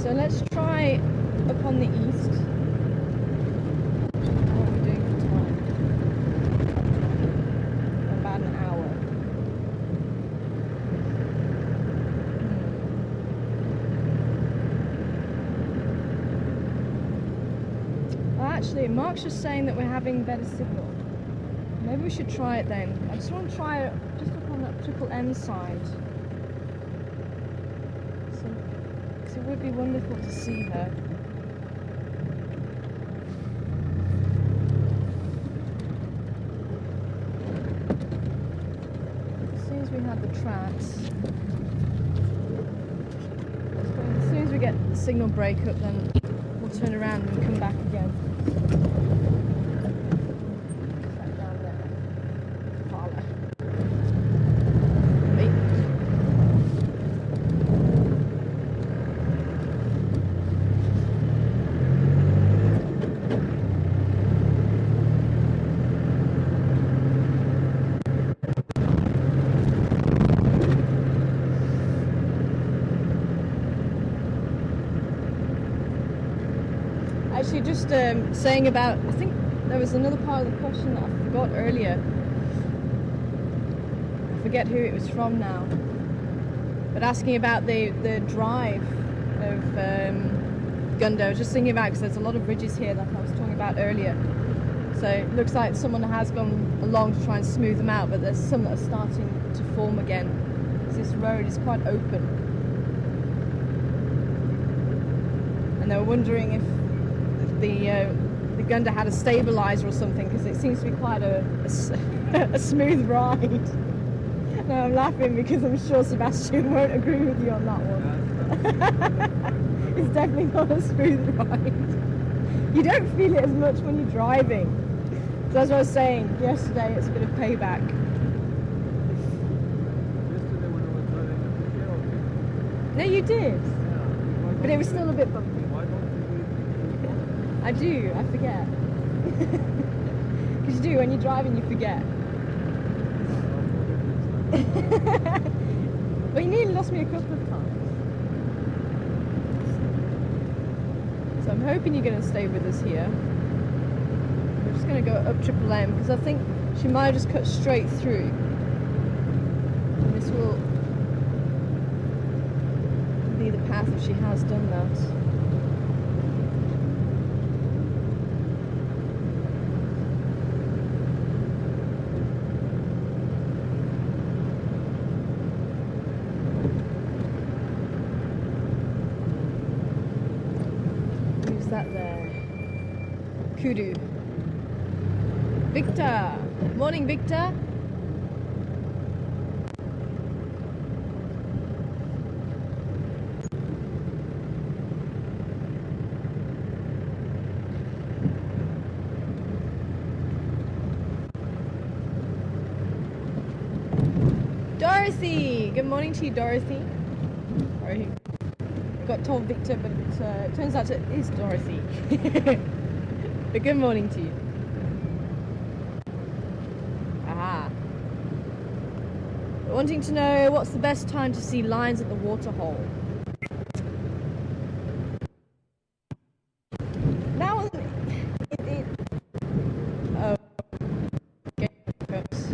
S4: So let's try up on the east. What are we doing for time? About an hour. Well, actually, Mark's just saying that we're having better signal. Maybe we should try it then. I just want to try it just up on that Triple M side. It would be wonderful to see her. As soon as we have the tracks, as soon as we get the signal breakup, then we'll turn around and come back again. Back down there. Parlour. Actually, just saying about, I think there was another part of the question that I forgot earlier. I forget who it was from now. But asking about the drive of Gunda, I was just thinking about, because there's a lot of ridges here that I was talking about earlier. So it looks like someone has gone along to try and smooth them out, but there's some that are starting to form again. Because this road is quite open. And they were wondering if the Gunda had a stabilizer or something, because it seems to be quite a smooth ride. No, I'm laughing because I'm sure Sebastian won't agree with you on that one. It's definitely not a smooth ride. You don't feel it as much when you're driving. So as I was saying yesterday, it's a bit of payback.
S3: Yesterday when I was driving, I
S4: No,
S3: think,
S4: you did,
S3: yeah.
S4: but it was still a bit bumpy.
S3: Why don't you do it?
S4: I do, I forget. Because you do, when you're driving you forget. Well, you nearly lost me a couple of times. So I'm hoping you're going to stay with us here. We're just going to go up Triple M, because I think she might have just cut straight through. And this will be the path if she has done that. That there. Kudu. Victor! Morning, Victor! Dorothy! Good morning to you, Dorothy. Sorry. Got told Victor, but it turns out it is Dorothy. But good morning to you. Aha. Wanting to know what's the best time to see lions at the waterhole. Now, oh, okay, folks.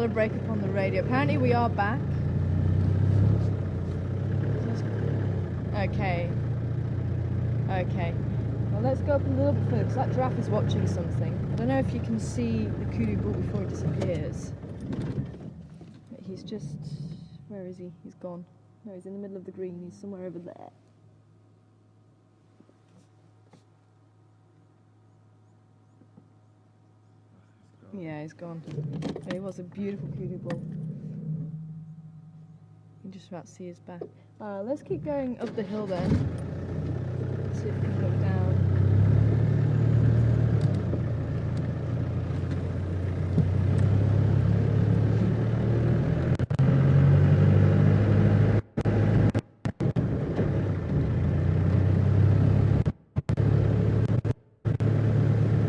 S4: a breakup on the radio. Apparently we are back. Okay. Okay. Well, let's go up a little bit further, because that giraffe is watching something. I don't know if you can see the kudu bull before it disappears. But he's just... Where is he? He's gone. No, he's in the middle of the green. He's somewhere over there. Yeah, he's gone. But he was a beautiful kudu bull. You can just about see his back. Let's keep going up the hill then. Let's see if we can look down.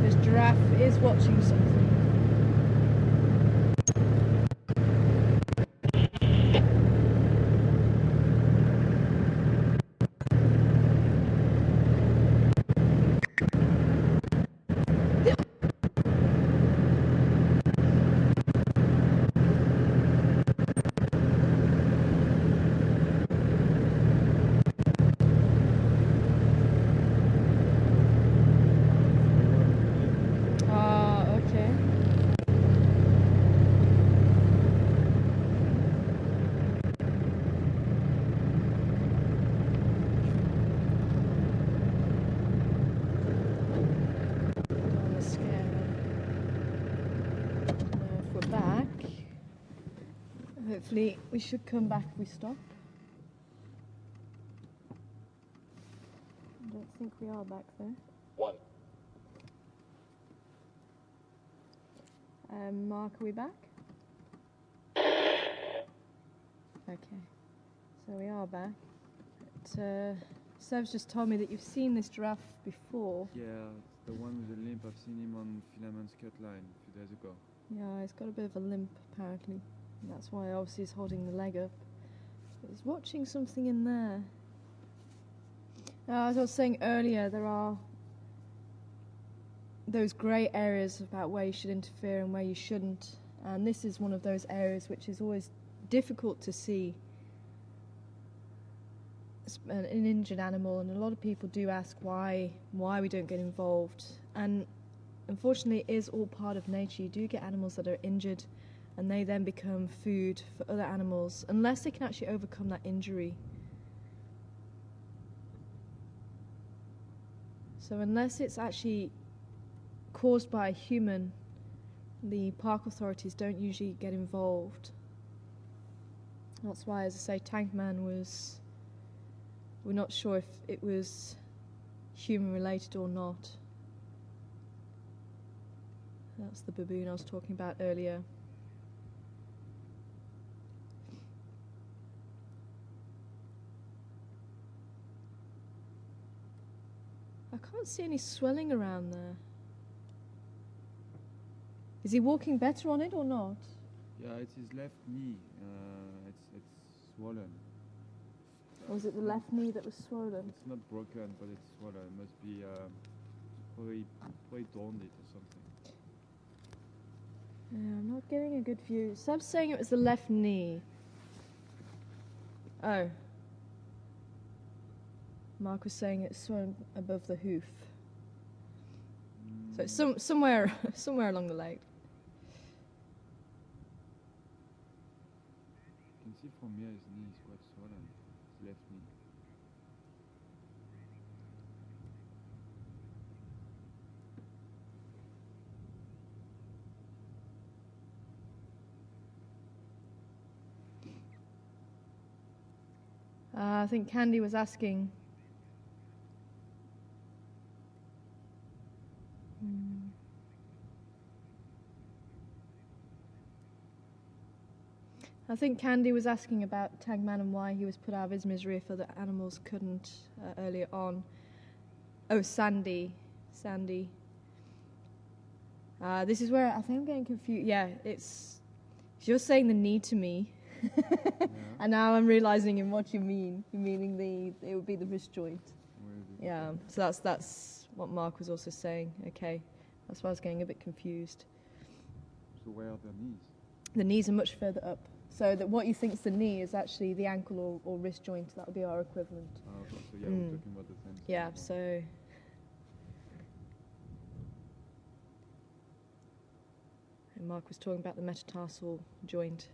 S4: This giraffe is watching something. Okay. Don't want to scare her. Now if we're back, hopefully we should come back if we stop. I don't think we are back there.
S2: 1.
S4: Mark, are we back? Okay, so we are back. But, Sev's just told me that you've seen this giraffe before.
S3: Yeah, the one with the limp. I've seen him on Philemon's cut line a few days ago.
S4: Yeah, he's got a bit of a limp apparently. And that's why obviously he's holding the leg up. But he's watching something in there. As I was saying earlier, there are those grey areas about where you should interfere and where you shouldn't. And this is one of those areas which is always difficult to see an injured animal, and a lot of people do ask why we don't get involved. And unfortunately it is all part of nature. You do get animals that are injured and they then become food for other animals unless they can actually overcome that injury. So unless it's actually caused by a human, the park authorities don't usually get involved. That's why, as I say, Tankman we're not sure if it was human related or not. That's the baboon I was talking about earlier. I can't see any swelling around there. Is he walking better on it or not?
S3: Yeah, it's his left knee. It's swollen.
S4: Or was it the left knee that was swollen?
S3: It's not broken, but it's swollen. It must be probably torn it or something.
S4: Yeah, I'm not getting a good view. Seb's saying it was the left knee. Oh. Mark was saying it's swollen above the hoof. So it's somewhere along the leg.
S3: You can see from here his knee is quite swollen. His left knee.
S4: I think Candy was asking. I think Candy was asking about Tankman and why he was put out of his misery if other animals couldn't earlier on. Oh, Sandy. This is where I think I'm getting confused. Yeah, it's you're saying the knee to me,
S3: Yeah.
S4: and now I'm realizing in what you mean. You're meaning it would be the wrist joint.
S3: Where is it?
S4: Yeah, so that's what Mark was also saying. Okay, that's why I was getting a bit confused.
S3: So where are their knees?
S4: The knees are much further up. So that what you think is the knee is actually the ankle or wrist joint. That would be our equivalent.
S3: Oh, okay. So yeah, we're talking about the same thing.
S4: Yeah, so... And Mark was talking about the metatarsal joint.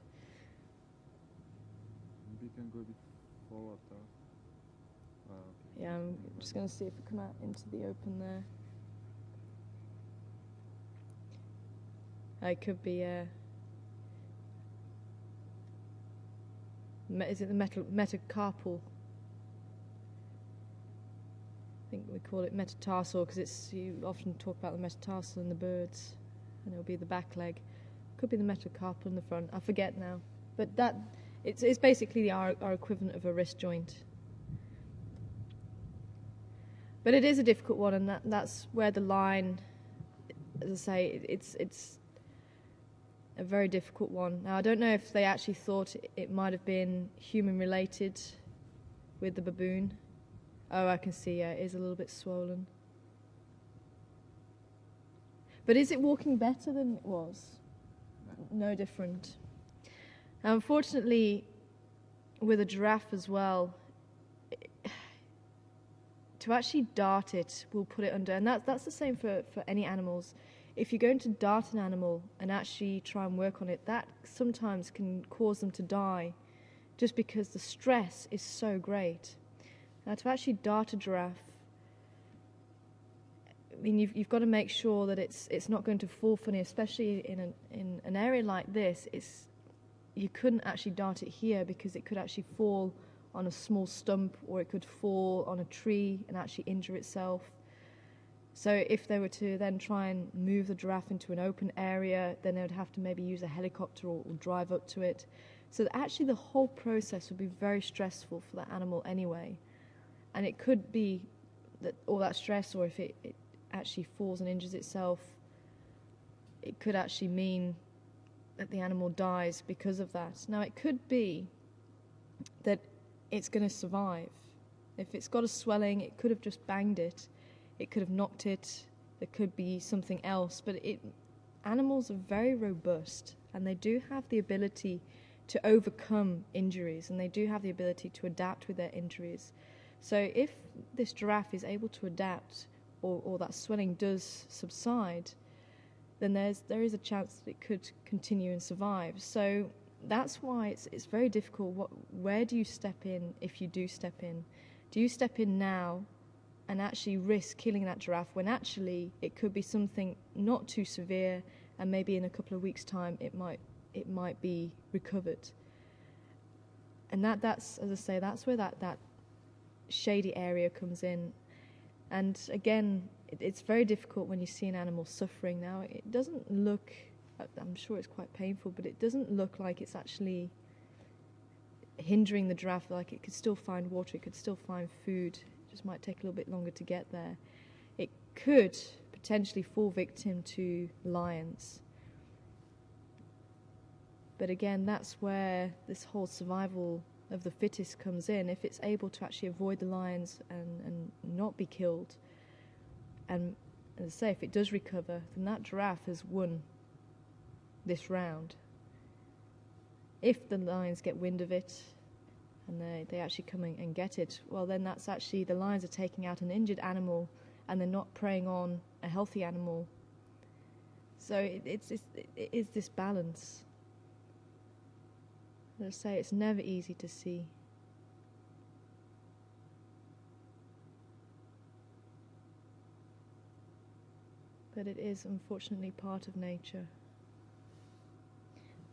S3: Maybe you can go a bit forward though. Okay.
S4: Yeah, I'm just going to see if we come out into the open there. It could be is it the metacarpal? I think we call it metatarsal because you often talk about the metatarsal in the birds, and it'll be the back leg. Could be the metacarpal in the front. I forget now, but it's basically our equivalent of a wrist joint. But it is a difficult one, and that's where the line, as I say, it's a very difficult one. Now, I don't know if they actually thought it might have been human-related with the baboon. Oh, I can see, yeah, it is a little bit swollen. But is it walking better than it was? No different. Now, unfortunately, with a giraffe as well, to actually dart it will put it under, and that's the same for any animals. If you're going to dart an animal and actually try and work on it, that sometimes can cause them to die just because the stress is so great. Now, to actually dart a giraffe, I mean, you've got to make sure that it's not going to fall funny, especially in an area like this. You couldn't actually dart it here because it could actually fall on a small stump, or it could fall on a tree and actually injure itself. So if they were to then try and move the giraffe into an open area, then they would have to maybe use a helicopter or drive up to it. So that actually the whole process would be very stressful for that animal anyway. And it could be that all that stress, or if it actually falls and injures itself, it could actually mean that the animal dies because of that. Now, it could be that it's going to survive. If it's got a swelling, it could have just banged it. It could have knocked it. There could be something else. But animals are very robust, and they do have the ability to overcome injuries, and they do have the ability to adapt with their injuries. So if this giraffe is able to adapt, or that swelling does subside, then there is a chance that it could continue and survive. So that's why it's very difficult. Where do you step in if you do step in? Do you step in now and actually risk killing that giraffe when actually it could be something not too severe, and maybe in a couple of weeks' time it might be recovered? And that's, as I say, that's where that shady area comes in. And again, it's very difficult when you see an animal suffering. Now, it doesn't look, I'm sure it's quite painful, but it doesn't look like it's actually hindering the giraffe. Like, it could still find water, it could still find food. It just might take a little bit longer to get there. It could potentially fall victim to lions. But again, that's where this whole survival of the fittest comes in. If it's able to actually avoid the lions and not be killed, and as I say, if it does recover, then that giraffe has won this round. If the lions get wind of it and they actually come and get it, well, then that's actually, the lions are taking out an injured animal and they're not preying on a healthy animal. So it is this balance. As I say, it's never easy to see. But it is unfortunately part of nature.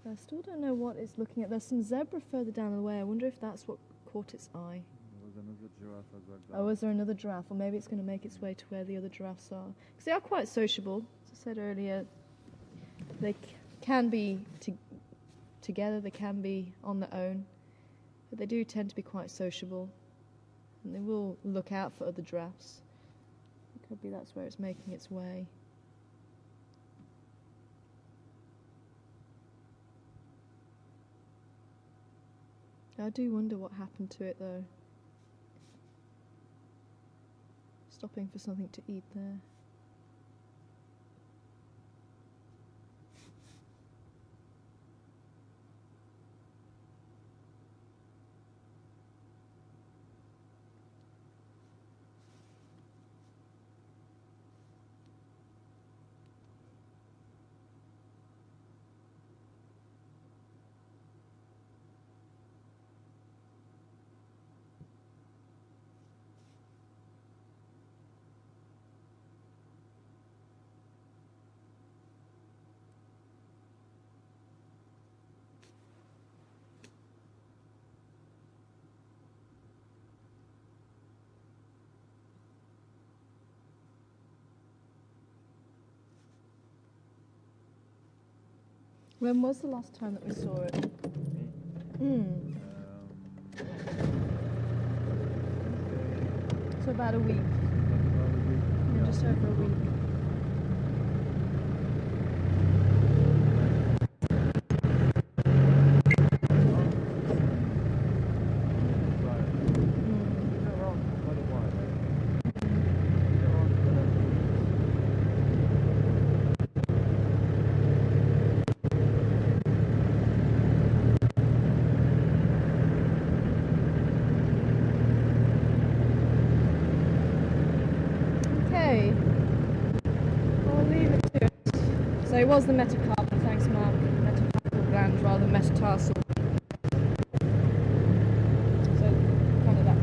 S4: I still don't know what it's looking at. There's some zebra further down the way. I wonder if that's what caught its eye.
S3: There was another giraffe as well.
S4: Oh, is there another giraffe? Or maybe it's going to make its way to where the other giraffes are. Because they are quite sociable. As I said earlier, they can be together, they can be on their own. But they do tend to be quite sociable. And they will look out for other giraffes. It could be that's where it's making its way. I do wonder what happened to it, though. Stopping for something to eat there. When was the last time that we saw it? So about a week. Yeah, just over a week. Okay. I'll leave it to it. So it was the metacarpal, thanks Mark. Metacarpal gland rather than metatarsal. So kind of that.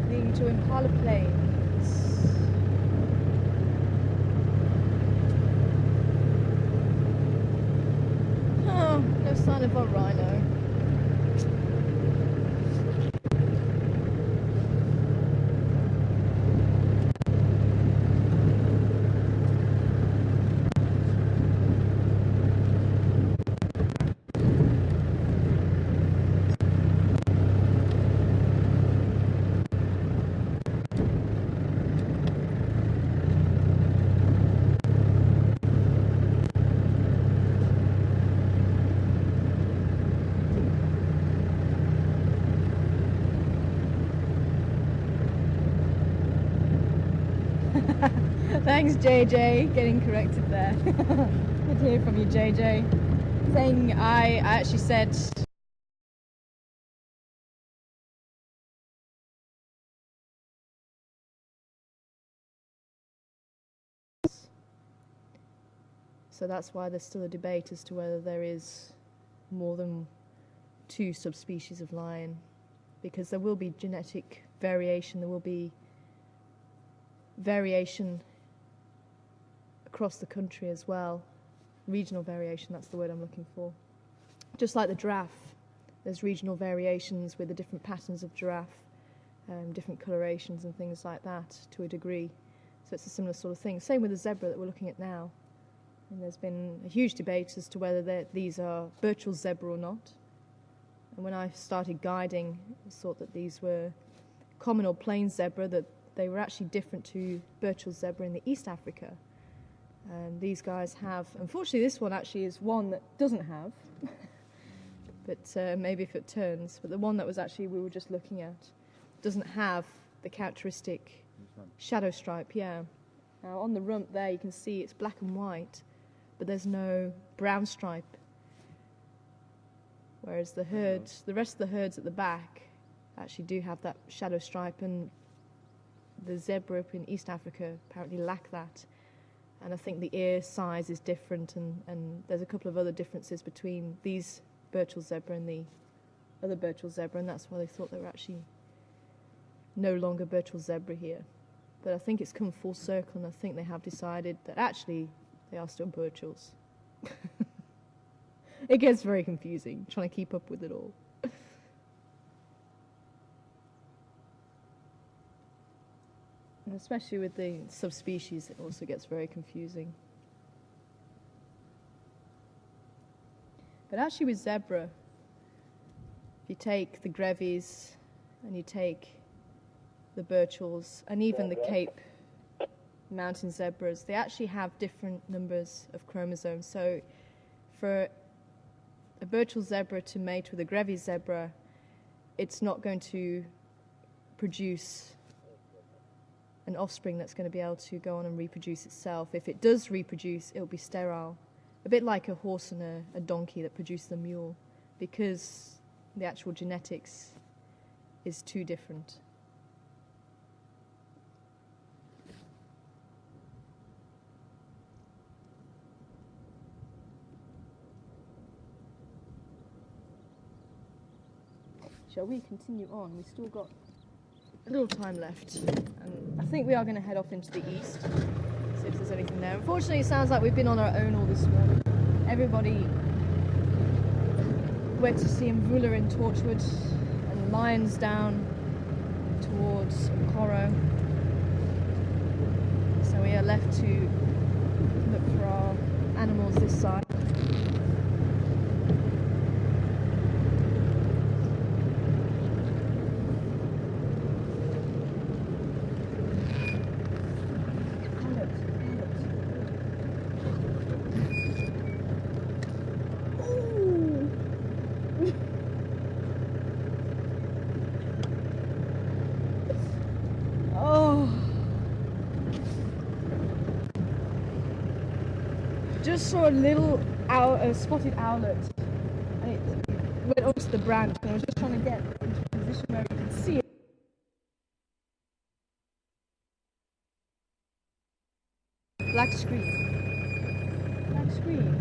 S4: Leading to Impala Plains. Oh, no sign of a rhino. Thanks, JJ, getting corrected there. Good to hear from you, JJ. Saying I actually said. So that's why there's still a debate as to whether there is more than 2 subspecies of lion, because there will be genetic variation, there will be variation across the country as well. Regional variation, that's the word I'm looking for. Just like the giraffe, there's regional variations with the different patterns of giraffe, different colorations and things like that to a degree. So it's a similar sort of thing. Same with the zebra that we're looking at now. And there's been a huge debate as to whether these are Burchell's zebra or not. And when I started guiding, I thought that these were common or plain zebra, that they were actually different to Burchell's zebra in the East Africa. And these guys have, unfortunately this one actually is one that doesn't have, but maybe if it turns, but the one that was actually we were just looking at doesn't have the characteristic shadow stripe, yeah. Now on the rump there you can see it's black and white, but there's no brown stripe. Whereas the herds, the rest of the herds at the back actually do have that shadow stripe, and the zebra up in East Africa apparently lack that. And I think the ear size is different, and there's a couple of other differences between these Burchell zebra and the other Burchell zebra, and that's why they thought they were actually no longer Burchell zebra here. But I think it's come full circle, and I think they have decided that actually they are still Burchells. It gets very confusing trying to keep up with it all. And especially with the subspecies, it also gets very confusing. But actually with zebra, if you take the Grevies and you take the Burchells and even the Cape mountain zebras, they actually have different numbers of chromosomes. So for a Burchell zebra to mate with a Grevy zebra, it's not going to produce an offspring that's going to be able to go on and reproduce itself. If it does reproduce, it'll be sterile. A bit like a horse and a donkey that produces a mule, because the actual genetics is too different. Shall we continue on? We've still got a little time left, and I think we are going to head off into the east, see if there's anything there. Unfortunately, it sounds like we've been on our own all this morning. Everybody went to see Mvula in Torchwood, and Lions down towards Okoro. So we are left to look for our animals this side. Just saw a little spotted owlet, and it went onto the branch, and I was just trying to get into a position where you can see it. Black screen. Black screen.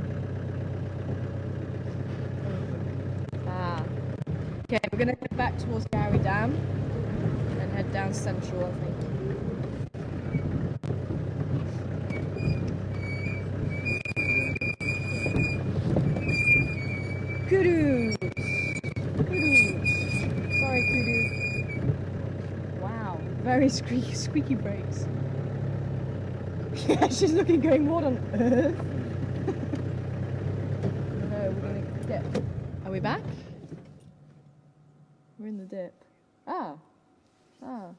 S4: Ah. Okay, we're going to head back towards Gowrie Dam and head down central, I think. Kudu! Kudu! Sorry, Kudu. Wow, very squeaky brakes. Yeah, she's looking going, what on earth? No, we're gonna get... Are we back? We're in the dip. We're back.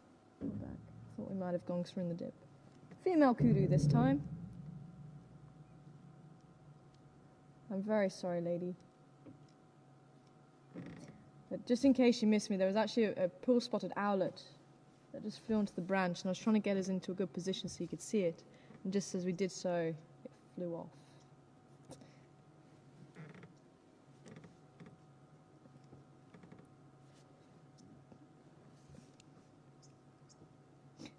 S4: Thought we might have gone through in the dip. Female kudu this time. I'm very sorry, lady. But just in case you missed me, there was actually a pool-spotted owlet that just flew onto the branch, and I was trying to get us into a good position so you could see it. And just as we did so, it flew off.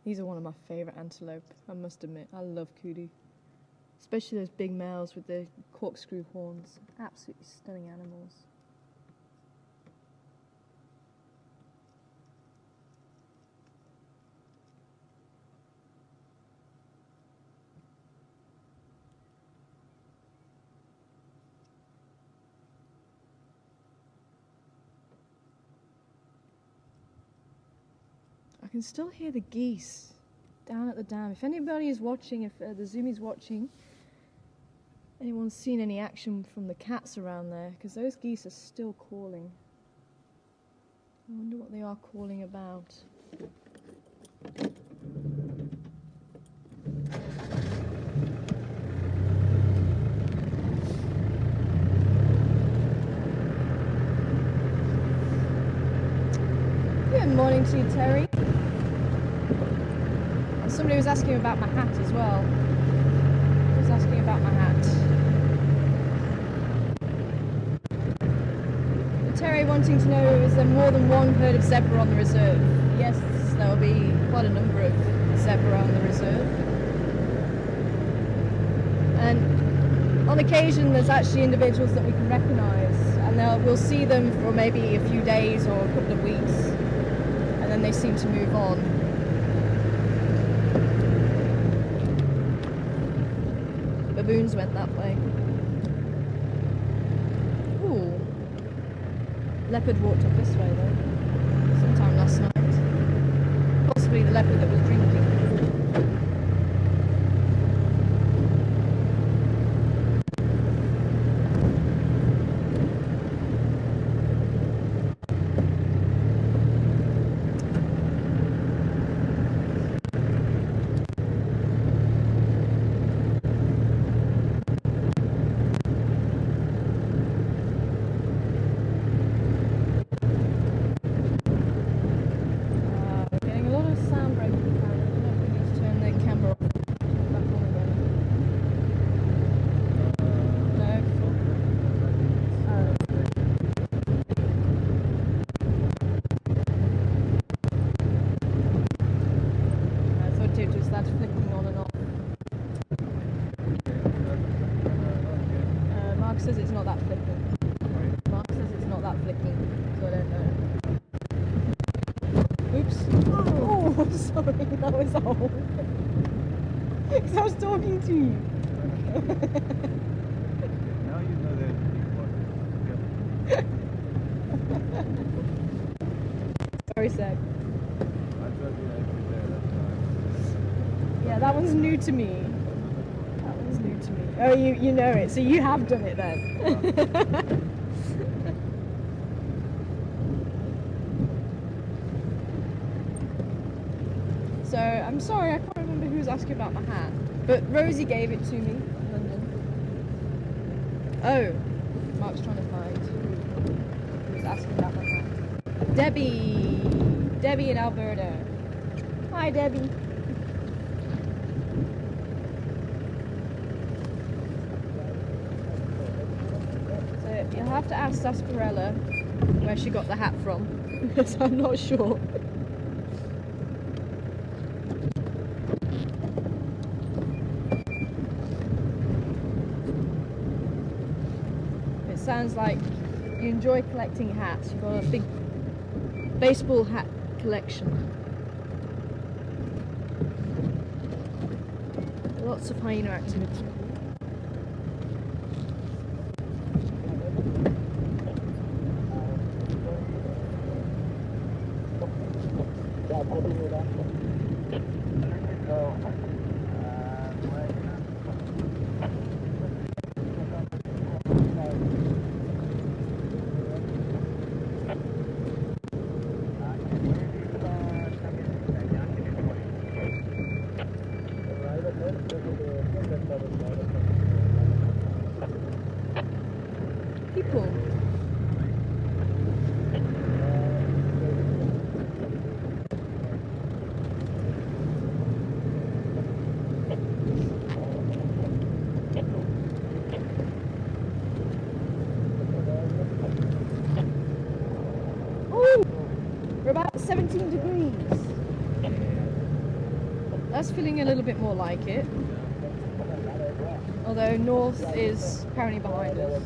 S4: These are one of my favourite antelope, I must admit. I love kudu. Especially those big males with the corkscrew horns. Absolutely stunning animals. I can still hear the geese down at the dam. If anybody is watching, if the Zoomie's watching, anyone's seen any action from the cats around there, because those geese are still calling. I wonder what they are calling about. Good morning to you, Terry. And somebody was asking about my hat as well. Who was asking about my hat? And Terry wanting to know, is there more than one herd of zebra on the reserve? Yes, there will be quite a number of zebra on the reserve. And on occasion there's actually individuals that we can recognise, and we'll see them for maybe a few days or a couple of weeks, and then they seem to move on. Baboons went that way. Ooh. Leopard walked up this way though, sometime last night. Possibly the leopard that was drinking. Says it's not that flipping. Mark says it's not that flipping, so I don't know. Oops. Oh, sorry, that was all. Because I was talking to you.
S3: Now you know that
S4: Sorry, Seb.
S3: I thought you had to there that time.
S4: Yeah, that one's new to me. That one's new to me. Oh, you know it, so you have done it then. So, I'm sorry, I can't remember who was asking about my hat. But Rosie gave it to me in London. Oh, Mark's trying to find who was asking about my hat. Debbie! Debbie in Alberta. Hi, Debbie. So, you'll have to ask Sarsaparilla where she got the hat from, because I'm not sure. Sounds like you enjoy collecting hats. You've got a big baseball hat collection. Lots of hyena activity. People. Oh, we're about 17 degrees. That's feeling a little bit more like it. Although north is apparently behind us.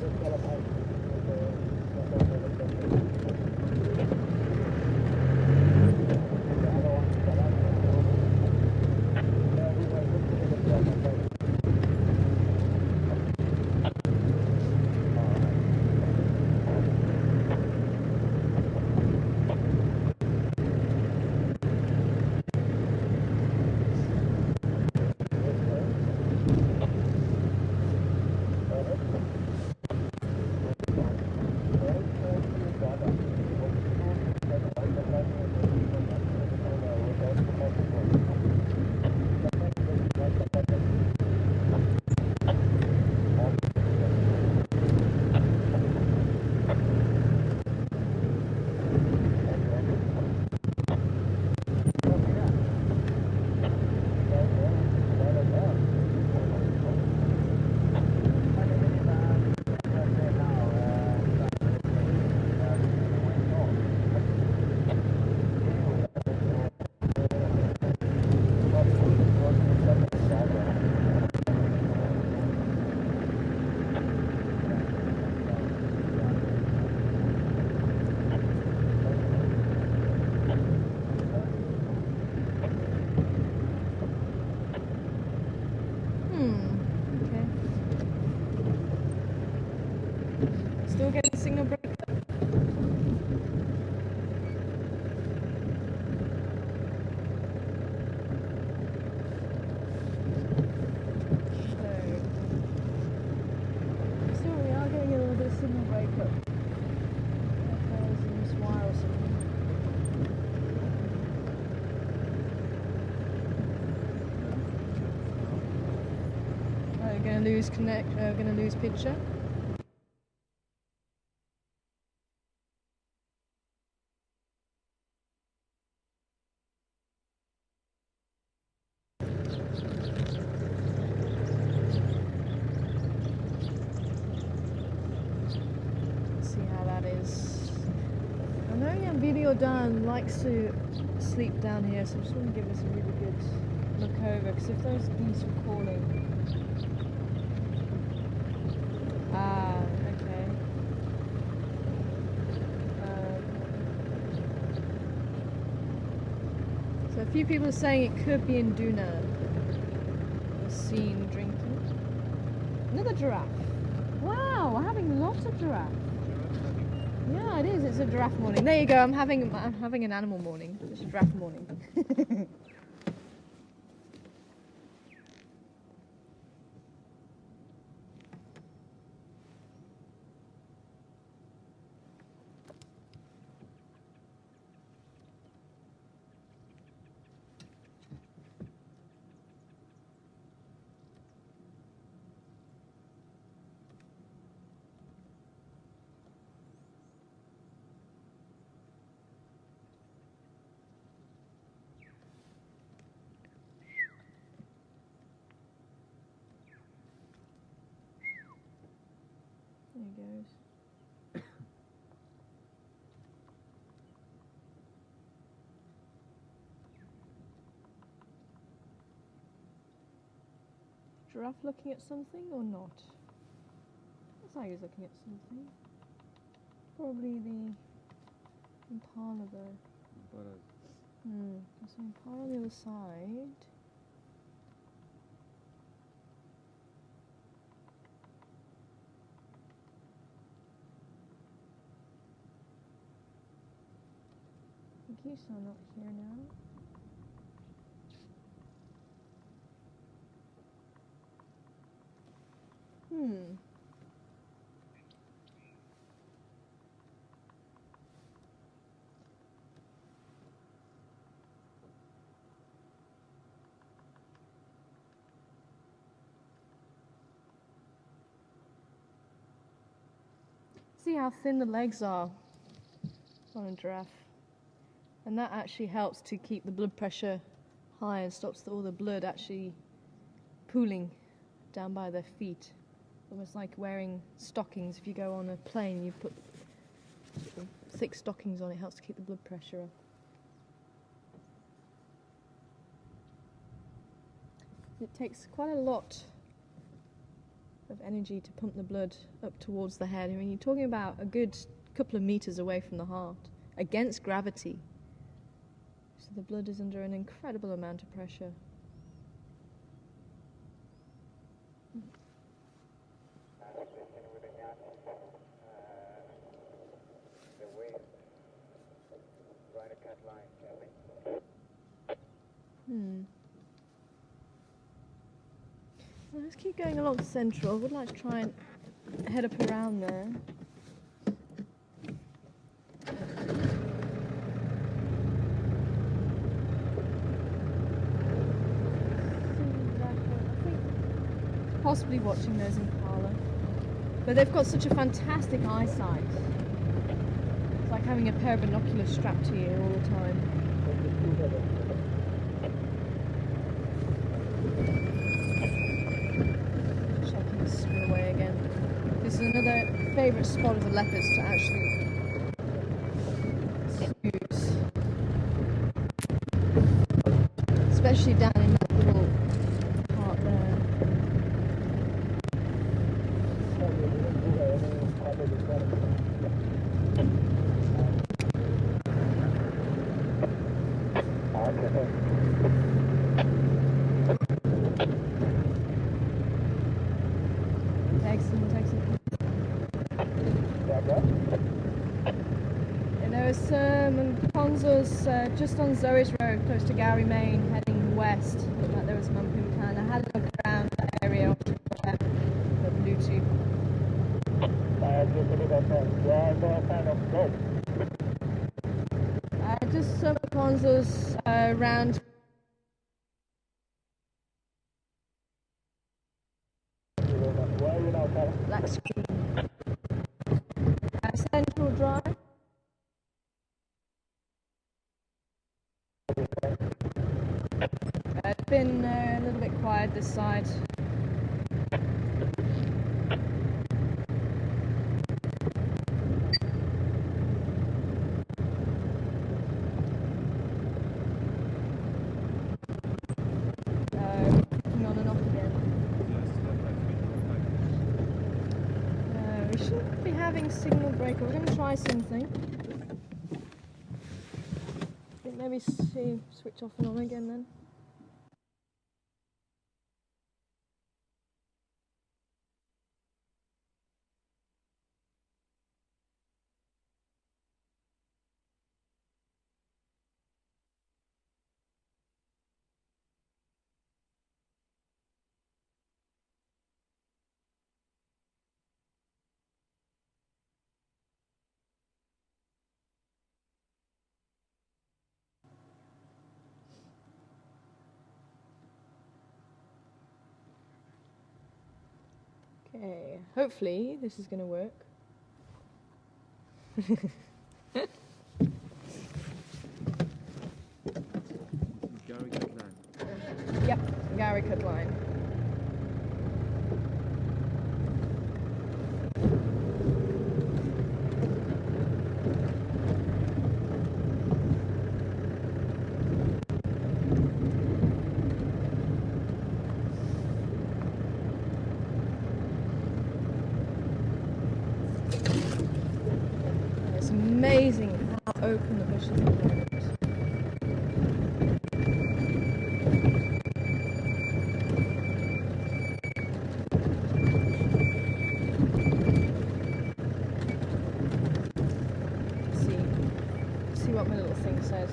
S4: We're going to lose going to lose picture. See how that is. I know, yeah, Video Dan likes to sleep down here, so I just want to give this a really good look over, because if those geese were calling. Ah, okay. So a few people are saying it could be in Duna. Seen drinking. Another giraffe. Wow, we're having lots of giraffe. Yeah, it is. It's a giraffe morning. There you go. I'm having an animal morning. It's a giraffe morning. There he goes. Giraffe looking at something or not? Looks like he's looking at something. Probably the impala though. There's an impala on the other side. The geese are not here now. See how thin the legs are on a giraffe. And that actually helps to keep the blood pressure high and stops all the blood actually pooling down by their feet. Almost like wearing stockings. If you go on a plane, you put thick stockings on, it helps to keep the blood pressure up. It takes quite a lot of energy to pump the blood up towards the head. I mean, you're talking about a good couple of meters away from the heart against gravity. So the blood is under an incredible amount of pressure. Well, let's keep going along Central. I would like to try and head up around there. I think possibly watching those impala. But they've got such a fantastic eyesight. It's like having a pair of binoculars strapped to you all the time. Away again. This is another favourite spot of the leopards to actually use, especially down in that little part there. Excellent, excellent. And there was some Ponzos just on Zoe's Road, close to Gowrie, Maine, heading west. Looked like there was Mumpukan. I had a look around that area off the Bluetooth. Just some Ponzos around screen. Central Drive. It's been a little bit quiet this side. On and off again. We shouldn't be having signal breaker. We're going to try something. I think maybe switch off and on again then. Okay, hopefully this is going to work.
S3: Gary Cut Line.
S4: Yep, Gary Cut Line. It's amazing how open the bush is at the moment. See what my little thing says.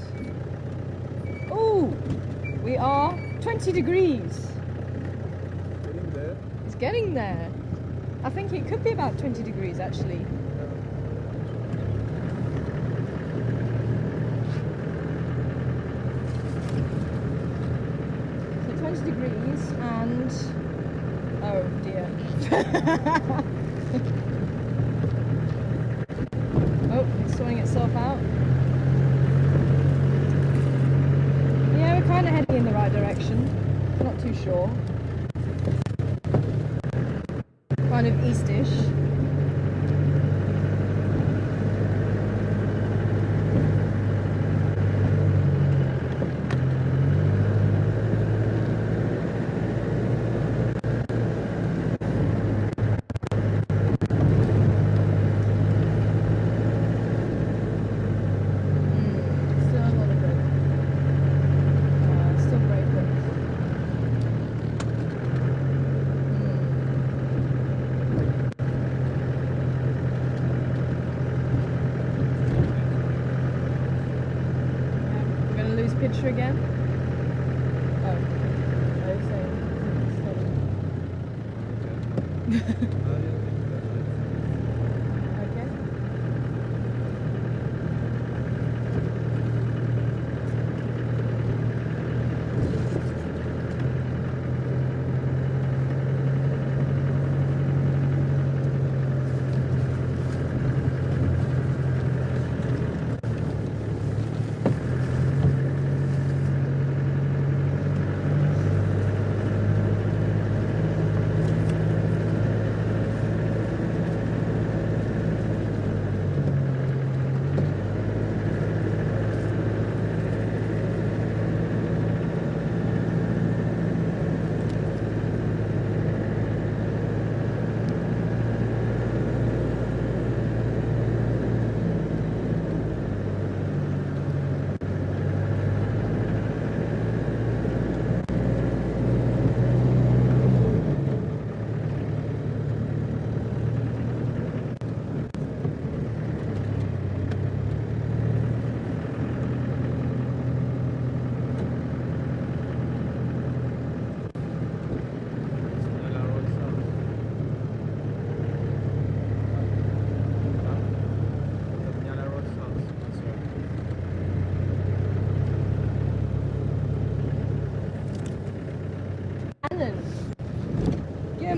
S4: Oh, we are 20 degrees.
S3: Getting there.
S4: It's getting there. I think it could be about 20 degrees actually. So 20 degrees and... oh dear. Oh, it's sorting itself out. Yeah, we're kind of heading in the right direction. Not too sure. Kind of eastish. Still a little bit. Still very quick. We're going to lose picture again. Oh, I was saying steady. Okay.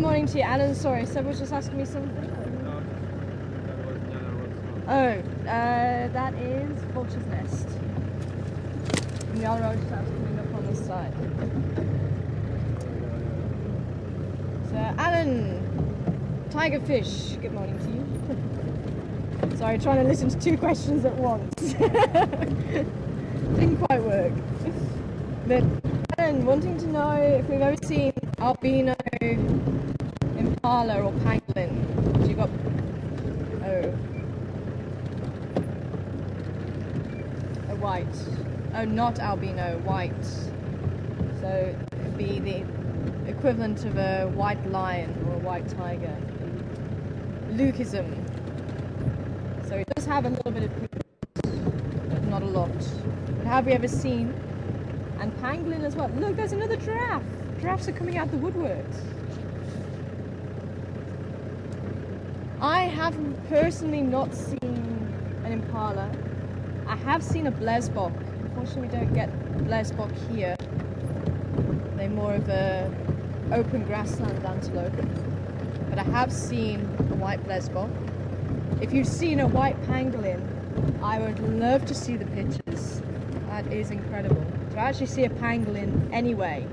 S4: Good morning to you, Alan. Sorry, Seb was just asking me something.
S3: No, that was Nyala Road.
S4: Oh, that is Vulture's Nest. And the other road is coming up on this side. So, Alan, Tigerfish, good morning to you. Sorry, trying to listen to two questions at once. Didn't quite work. But, Alan, wanting to know if we've ever seen albino impala or pangolin. You got... Oh. A white. Oh, not albino, white. So it would be the equivalent of a white lion or a white tiger. Leucism. So it does have a little bit of pigment, but not a lot. But have we ever seen? And pangolin as well. Look, there's another giraffe. Giraffes are coming out the woodworks. I have personally not seen an impala. I have seen a blesbok. Unfortunately, we don't get blesbok here. They're more of a open grassland antelope. But I have seen a white blesbok. If you've seen a white pangolin, I would love to see the pictures. That is incredible. To actually see a pangolin anyway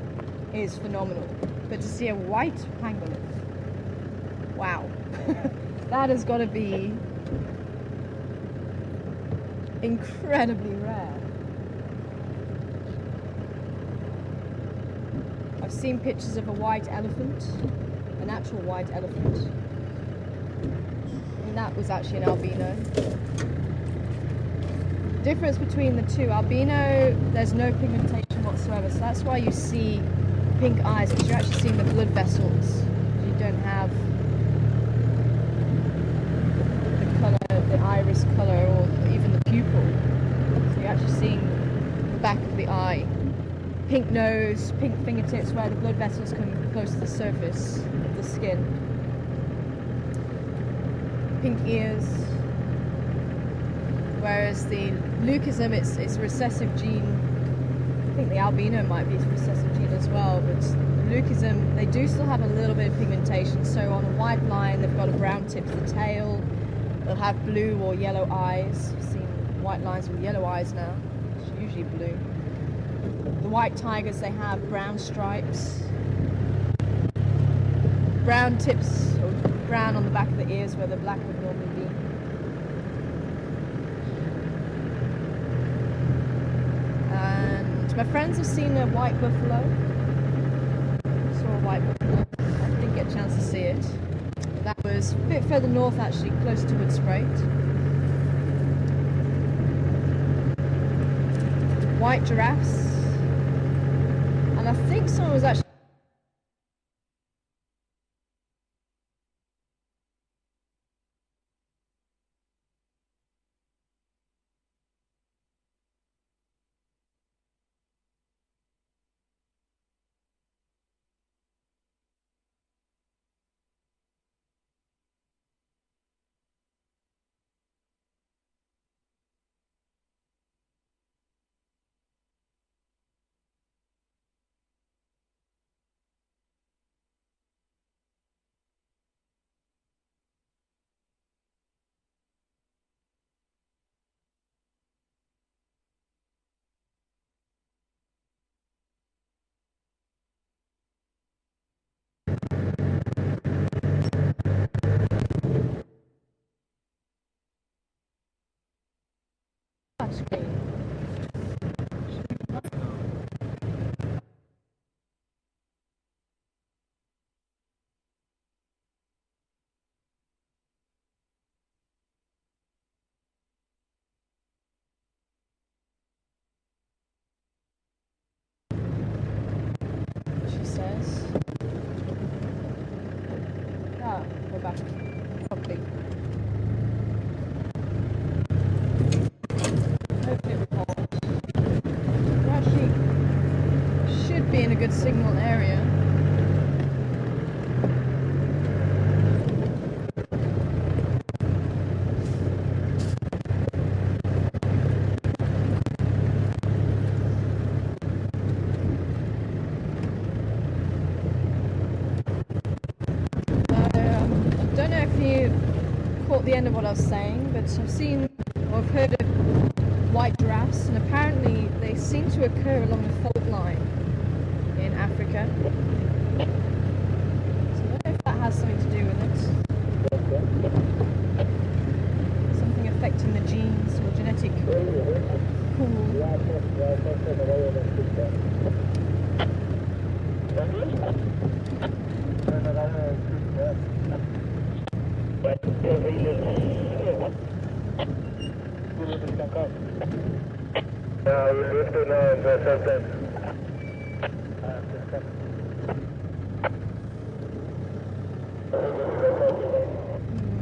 S4: is phenomenal. But to see a white pangolin, wow. That has got to be incredibly rare. I've seen pictures of a white elephant, an actual white elephant. And that was actually an albino. Difference between the two, albino, there's no pigmentation whatsoever, so that's why you see pink eyes, because you're actually seeing the blood vessels. You don't have the iris colour or even the pupil. So you're actually seeing the back of the eye. Pink nose, pink fingertips where the blood vessels come close to the surface of the skin. Pink ears. Whereas the leucism, it's a recessive gene. I think the albino might be a recessive gene as well, but the leucism, they do still have a little bit of pigmentation. So on a white lion, they've got a brown tip to the tail. They'll have blue or yellow eyes. I've seen white lions with yellow eyes now. It's usually blue. The white tigers, they have brown stripes. Brown tips, or brown on the back of the ears where the black would normally be. And my friends have seen a white buffalo. Saw a white buffalo. I didn't get a chance to see it. That was a bit further north actually, close to Woodspreight. White giraffes. And I think someone was actually... Screen. She says. Ah, we're back. Probably. Hopefully it records. We actually should be in a good signal area. the end of what I was saying, but I've seen or I've heard of white giraffes, and apparently they seem to occur along the fault line in Africa. So I don't know if that has something to do with it. Something affecting the genes or genetic pool.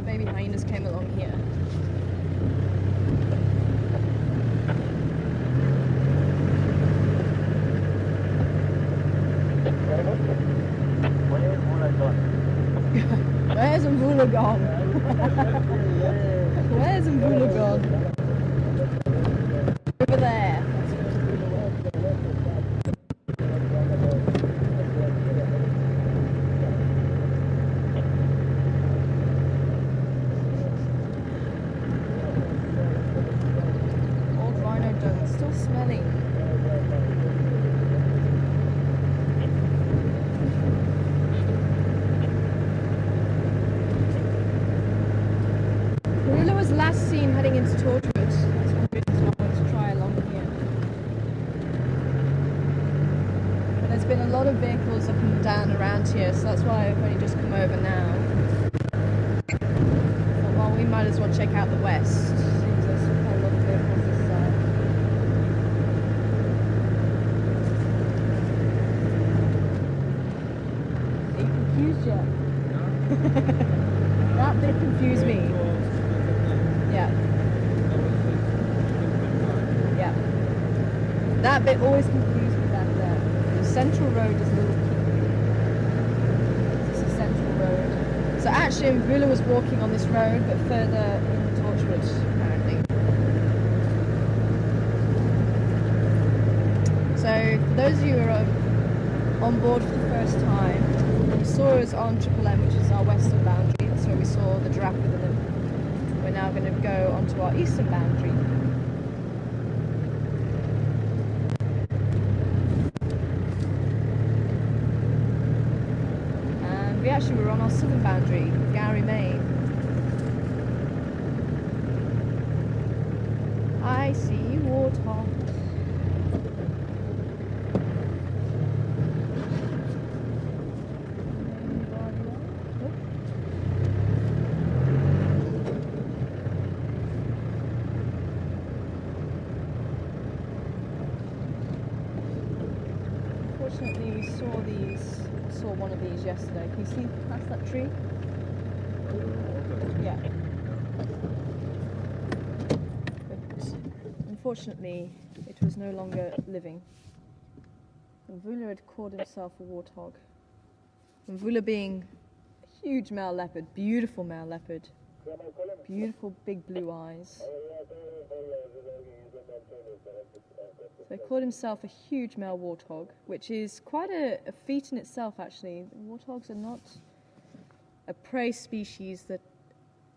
S4: Baby hyenas came along here. Where's Mvula gone? Where's Mvula gone? Over there. Old rhino dung, still smelling. Rula was last seen heading into Torchwood. That's one of the reasons why I wanted to try along here. But there's been a lot of vehicles up and down around here, so that's why I've only just come over now. But well, we might as well check out the west. Seems there's quite a lot of vehicles this side. Are you confused yet? That bit confused me. Yeah. Yeah. That bit always confused me back there. The central road is a little key. It's a central road. So actually Mvula was walking on this road, but further in Torchwood, apparently. So for those of you who are on board for the first time, you saw us on Triple M, which is our western boundary. That's where we saw the giraffe with them. We're now going to go onto our eastern boundary. And we actually were on our southern boundary, Gowrie, Maine. I see warthog. Fortunately, we saw one of these yesterday. Can you see past that tree? Yeah. But unfortunately, it was no longer living. Mvula had caught himself a warthog. Mvula being a huge male leopard, beautiful male leopard, beautiful big blue eyes. So he caught himself a huge male warthog, which is quite a feat in itself, actually. Warthogs are not a prey species that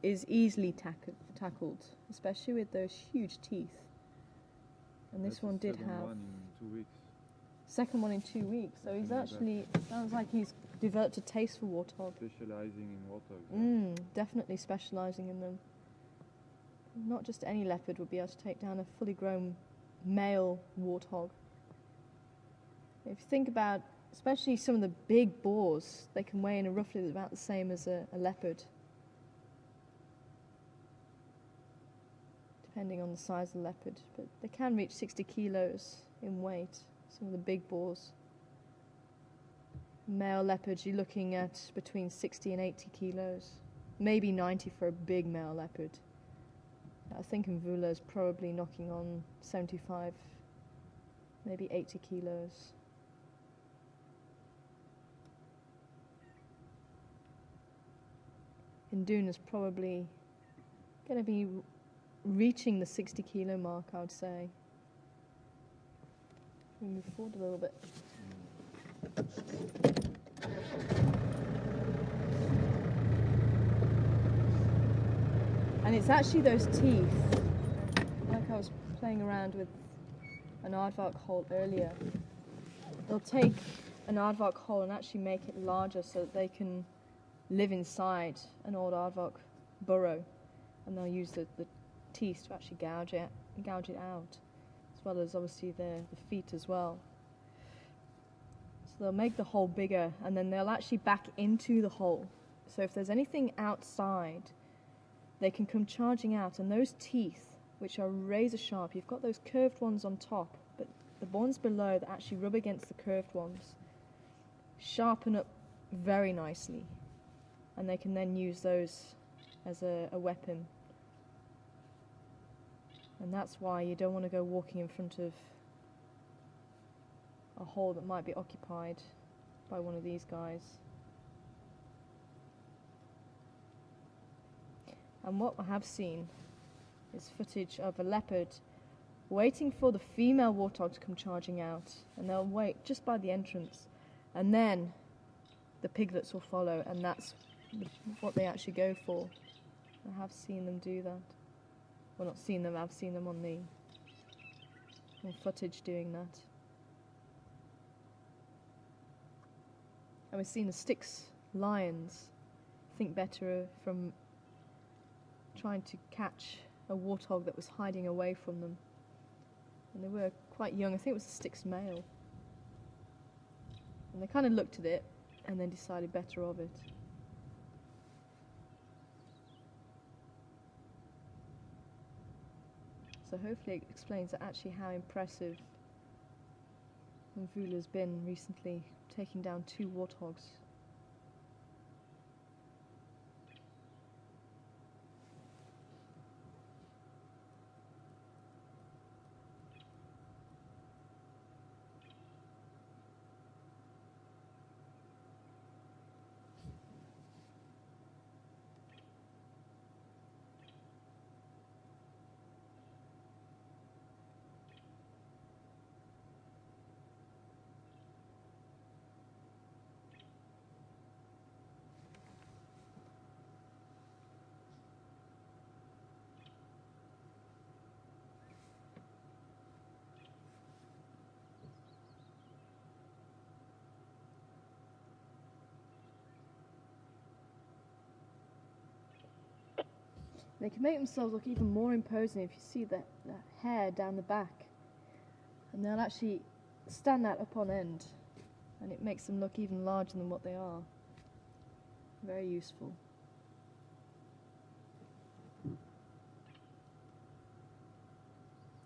S4: is easily tackled, especially with those huge teeth. And this one did have...
S3: one in 2 weeks.
S4: Second one in 2 weeks. So he's actually... sounds like he's developed a taste for warthog.
S3: Specializing in warthogs.
S4: Definitely specialising in them. Not just any leopard would be able to take down a fully grown male warthog. If you think about, especially some of the big boars, they can weigh in roughly about the same as a leopard, depending on the size of the leopard. But they can reach 60 kilos in weight, some of the big boars. Male leopards, you're looking at between 60 and 80 kilos, maybe 90 for a big male leopard. I think Mvula is probably knocking on 75, maybe 80 kilos. Induna's probably going to be reaching the 60 kilo mark, I would say. We move forward a little bit. And it's actually those teeth, like I was playing around with an aardvark hole earlier. They'll take an aardvark hole and actually make it larger so that they can live inside an old aardvark burrow, and they'll use the teeth to actually gouge it out, as well as obviously the feet as well. So they'll make the hole bigger, and then they'll actually back into the hole. So if there's anything outside, they can come charging out, and those teeth, which are razor sharp, you've got those curved ones on top, but the ones below that actually rub against the curved ones sharpen up very nicely, and they can then use those as a weapon. And that's why you don't want to go walking in front of a hole that might be occupied by one of these guys. And what I have seen is footage of a leopard waiting for the female warthog to come charging out, and they'll wait just by the entrance, and then the piglets will follow, and that's what they actually go for. I have seen them do that. Well, not seen them, I've seen them on footage doing that. And we've seen the Styx lions think better from trying to catch a warthog that was hiding away from them. And they were quite young, I think it was a Styx male. And they kind of looked at it and then decided better of it. So hopefully it explains actually how impressive Mvula's been recently, taking down 2 warthogs. They can make themselves look even more imposing if you see that hair down the back. And they'll actually stand that up on end, and it makes them look even larger than what they are. Very useful.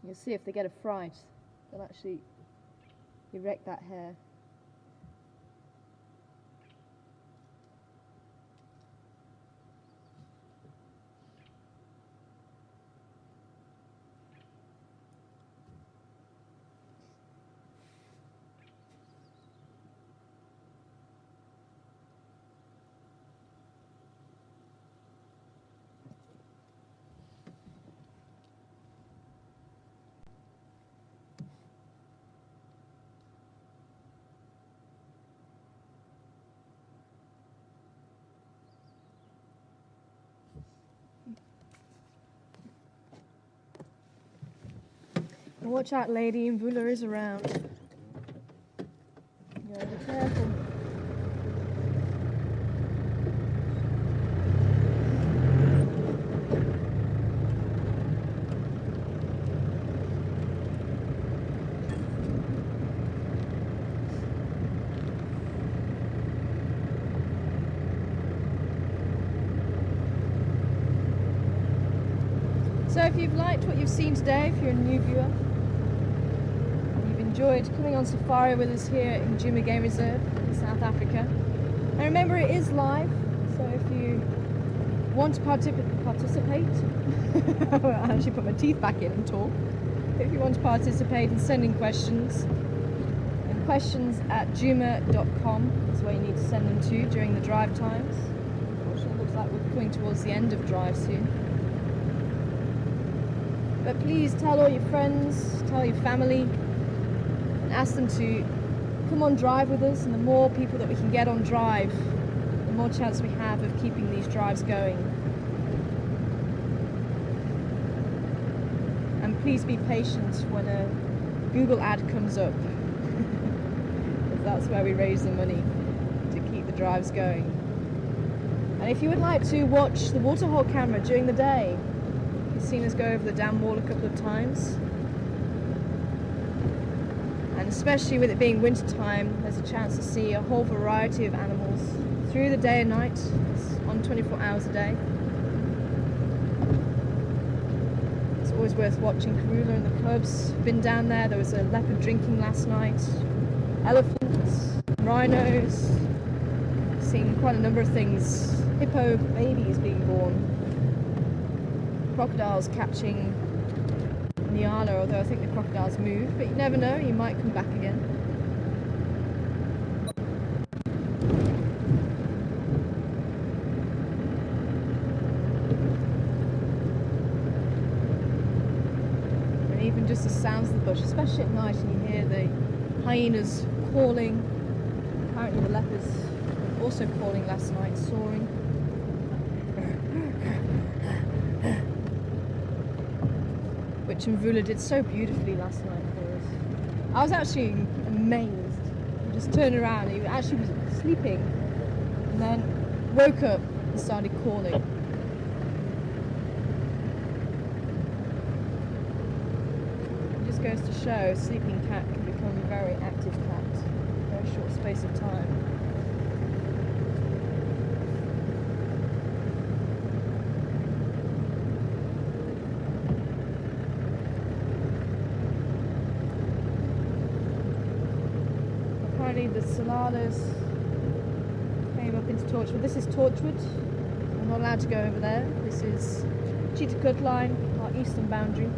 S4: You'll see if they get a fright, they'll actually erect that hair. Watch out, lady, Mvula is around. You gotta be careful. So if you've liked what you've seen today, if you're a new viewer, enjoyed coming on safari with us here in Djuma Game Reserve in South Africa. And remember, it is live, so if you want to participate, I actually put my teeth back in and talk. If you want to participate in sending questions, and questions@djuma.com is where you need to send them to during the drive times. Unfortunately, it looks like we're coming towards the end of drive soon. But please tell all your friends, tell your family, ask them to come on drive with us, and the more people that we can get on drive, the more chance we have of keeping these drives going. please be patient when a Google ad comes up. Because that's where we raise the money to keep the drives going. And if you would like to watch the waterhole camera during the day, you've seen us go over the dam wall a couple of times. And especially with it being winter time, there's a chance to see a whole variety of animals through the day and night. It's on 24 hours a day. It's always worth watching Karula and the cubs. Been down there, there was a leopard drinking last night. Elephants, rhinos, seen quite a number of things. Hippo babies being born. Crocodiles catching Nyala, although I think the crocodiles moved, but you never know, you might come back again. And even just the sounds of the bush, especially at night, and you hear the hyenas calling. Apparently the leopards were also calling last night, soaring. Which Mvula did so beautifully last night for us. I was actually amazed. You just turned around and he actually was sleeping and then woke up and started calling. It just goes to show a sleeping cat can become a very active cat in a very short space of time. The Saladas came up into Torchwood. This is Torchwood. I'm not allowed to go over there. This is Cheetah Line, our eastern boundary.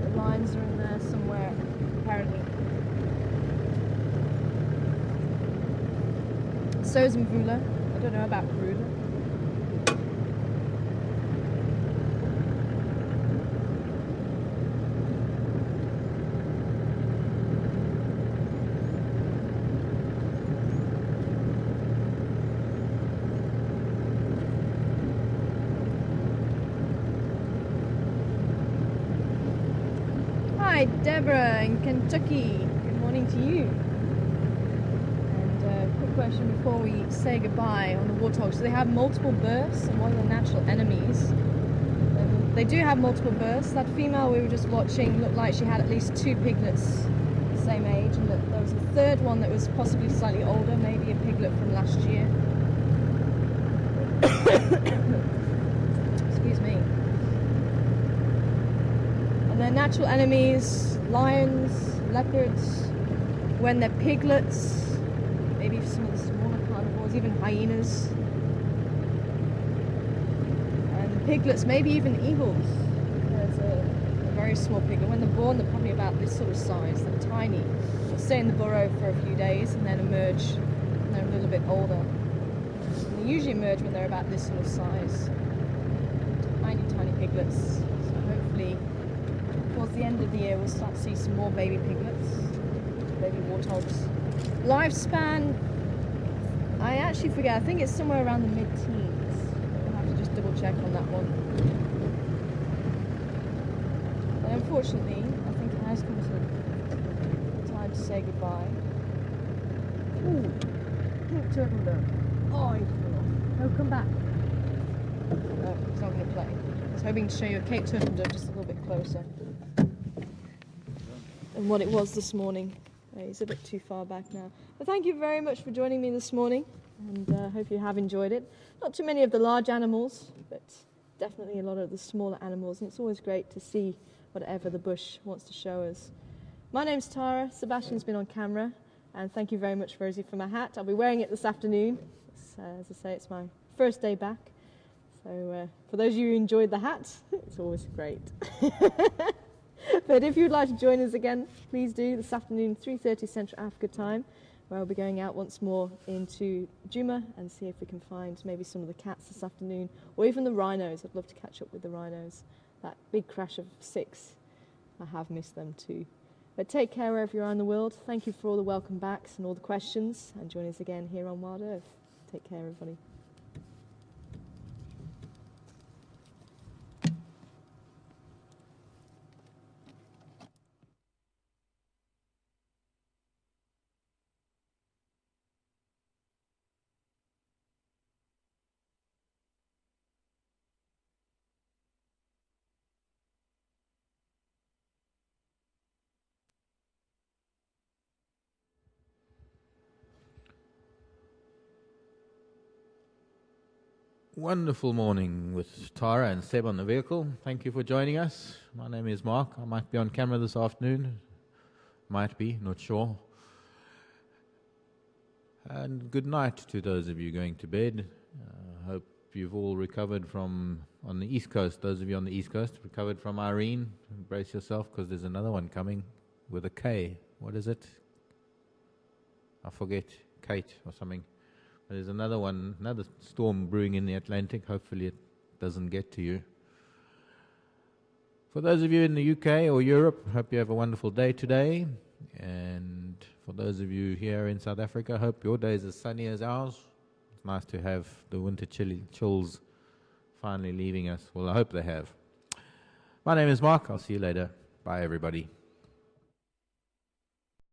S4: The lines are in there somewhere, apparently. So is Mvula. I don't know about Karula. Hi, Deborah in Kentucky. Good morning to you. And quick question before we say goodbye on the warthogs. So they have multiple births, and one of the natural enemies. They do have multiple births. That female we were just watching looked like she had at least 2 piglets the same age, and that there was a third one that was possibly slightly older, maybe a piglet from last year. Excuse me. Their natural enemies, lions, leopards, when they're piglets, maybe some of the smaller carnivores, even hyenas. And the piglets, maybe even eagles. There's a very small piglet. When they're born, they're probably about this sort of size. They're tiny. They'll stay in the burrow for a few days and then emerge when they're a little bit older. And they usually emerge when they're about this sort of size. Tiny, tiny piglets. So hopefully towards the end of the year we'll start to see some more baby piglets, baby warthogs. Lifespan, I actually forget, I think it's somewhere around the mid-teens. I'll have to just double check on that one. But unfortunately, I think it has come to time to say goodbye. Ooh, pink turtle dove. Oh, he flew off. No, come back. No, he's not going to play. I was hoping to show you a Cape turtle dove just a little bit closer than what it was this morning. He's a bit too far back now. But thank you very much for joining me this morning, and hope you have enjoyed it. Not too many of the large animals, but definitely a lot of the smaller animals, and it's always great to see whatever the bush wants to show us. My name's Tara, Sebastian's been on camera, and thank you very much, Rosie, for my hat. I'll be wearing it this afternoon. As I say, it's my first day back. So for those of you who enjoyed the hat, it's always great. But if you'd like to join us again, please do this afternoon, 3:30 Central Africa time, where I'll be going out once more into Djuma and see if we can find maybe some of the cats this afternoon, or even the rhinos. I'd love to catch up with the rhinos. That big crash of 6, I have missed them too. But take care wherever you are in the world. Thank you for all the welcome backs and all the questions, and join us again here on Wild Earth. Take care, everybody.
S5: wonderful morning with Tara and Seb on the vehicle. Thank you for joining us. My name is Mark. I might be on camera this afternoon. Might be, not sure. And good night to those of you going to bed. Hope you've all recovered from, on the East Coast, those of you on the East Coast, recovered from Irene. Brace yourself because there's another one coming with a K. What is it? I forget. Kate or something. But there's another one, another storm brewing in the Atlantic. Hopefully it doesn't get to you. For those of you in the UK or Europe, hope you have a wonderful day today. And for those of you here in South Africa, hope your day is as sunny as ours. It's nice to have the winter chills finally leaving us. Well, I hope they have. My name is Mark. I'll see you later. Bye, everybody.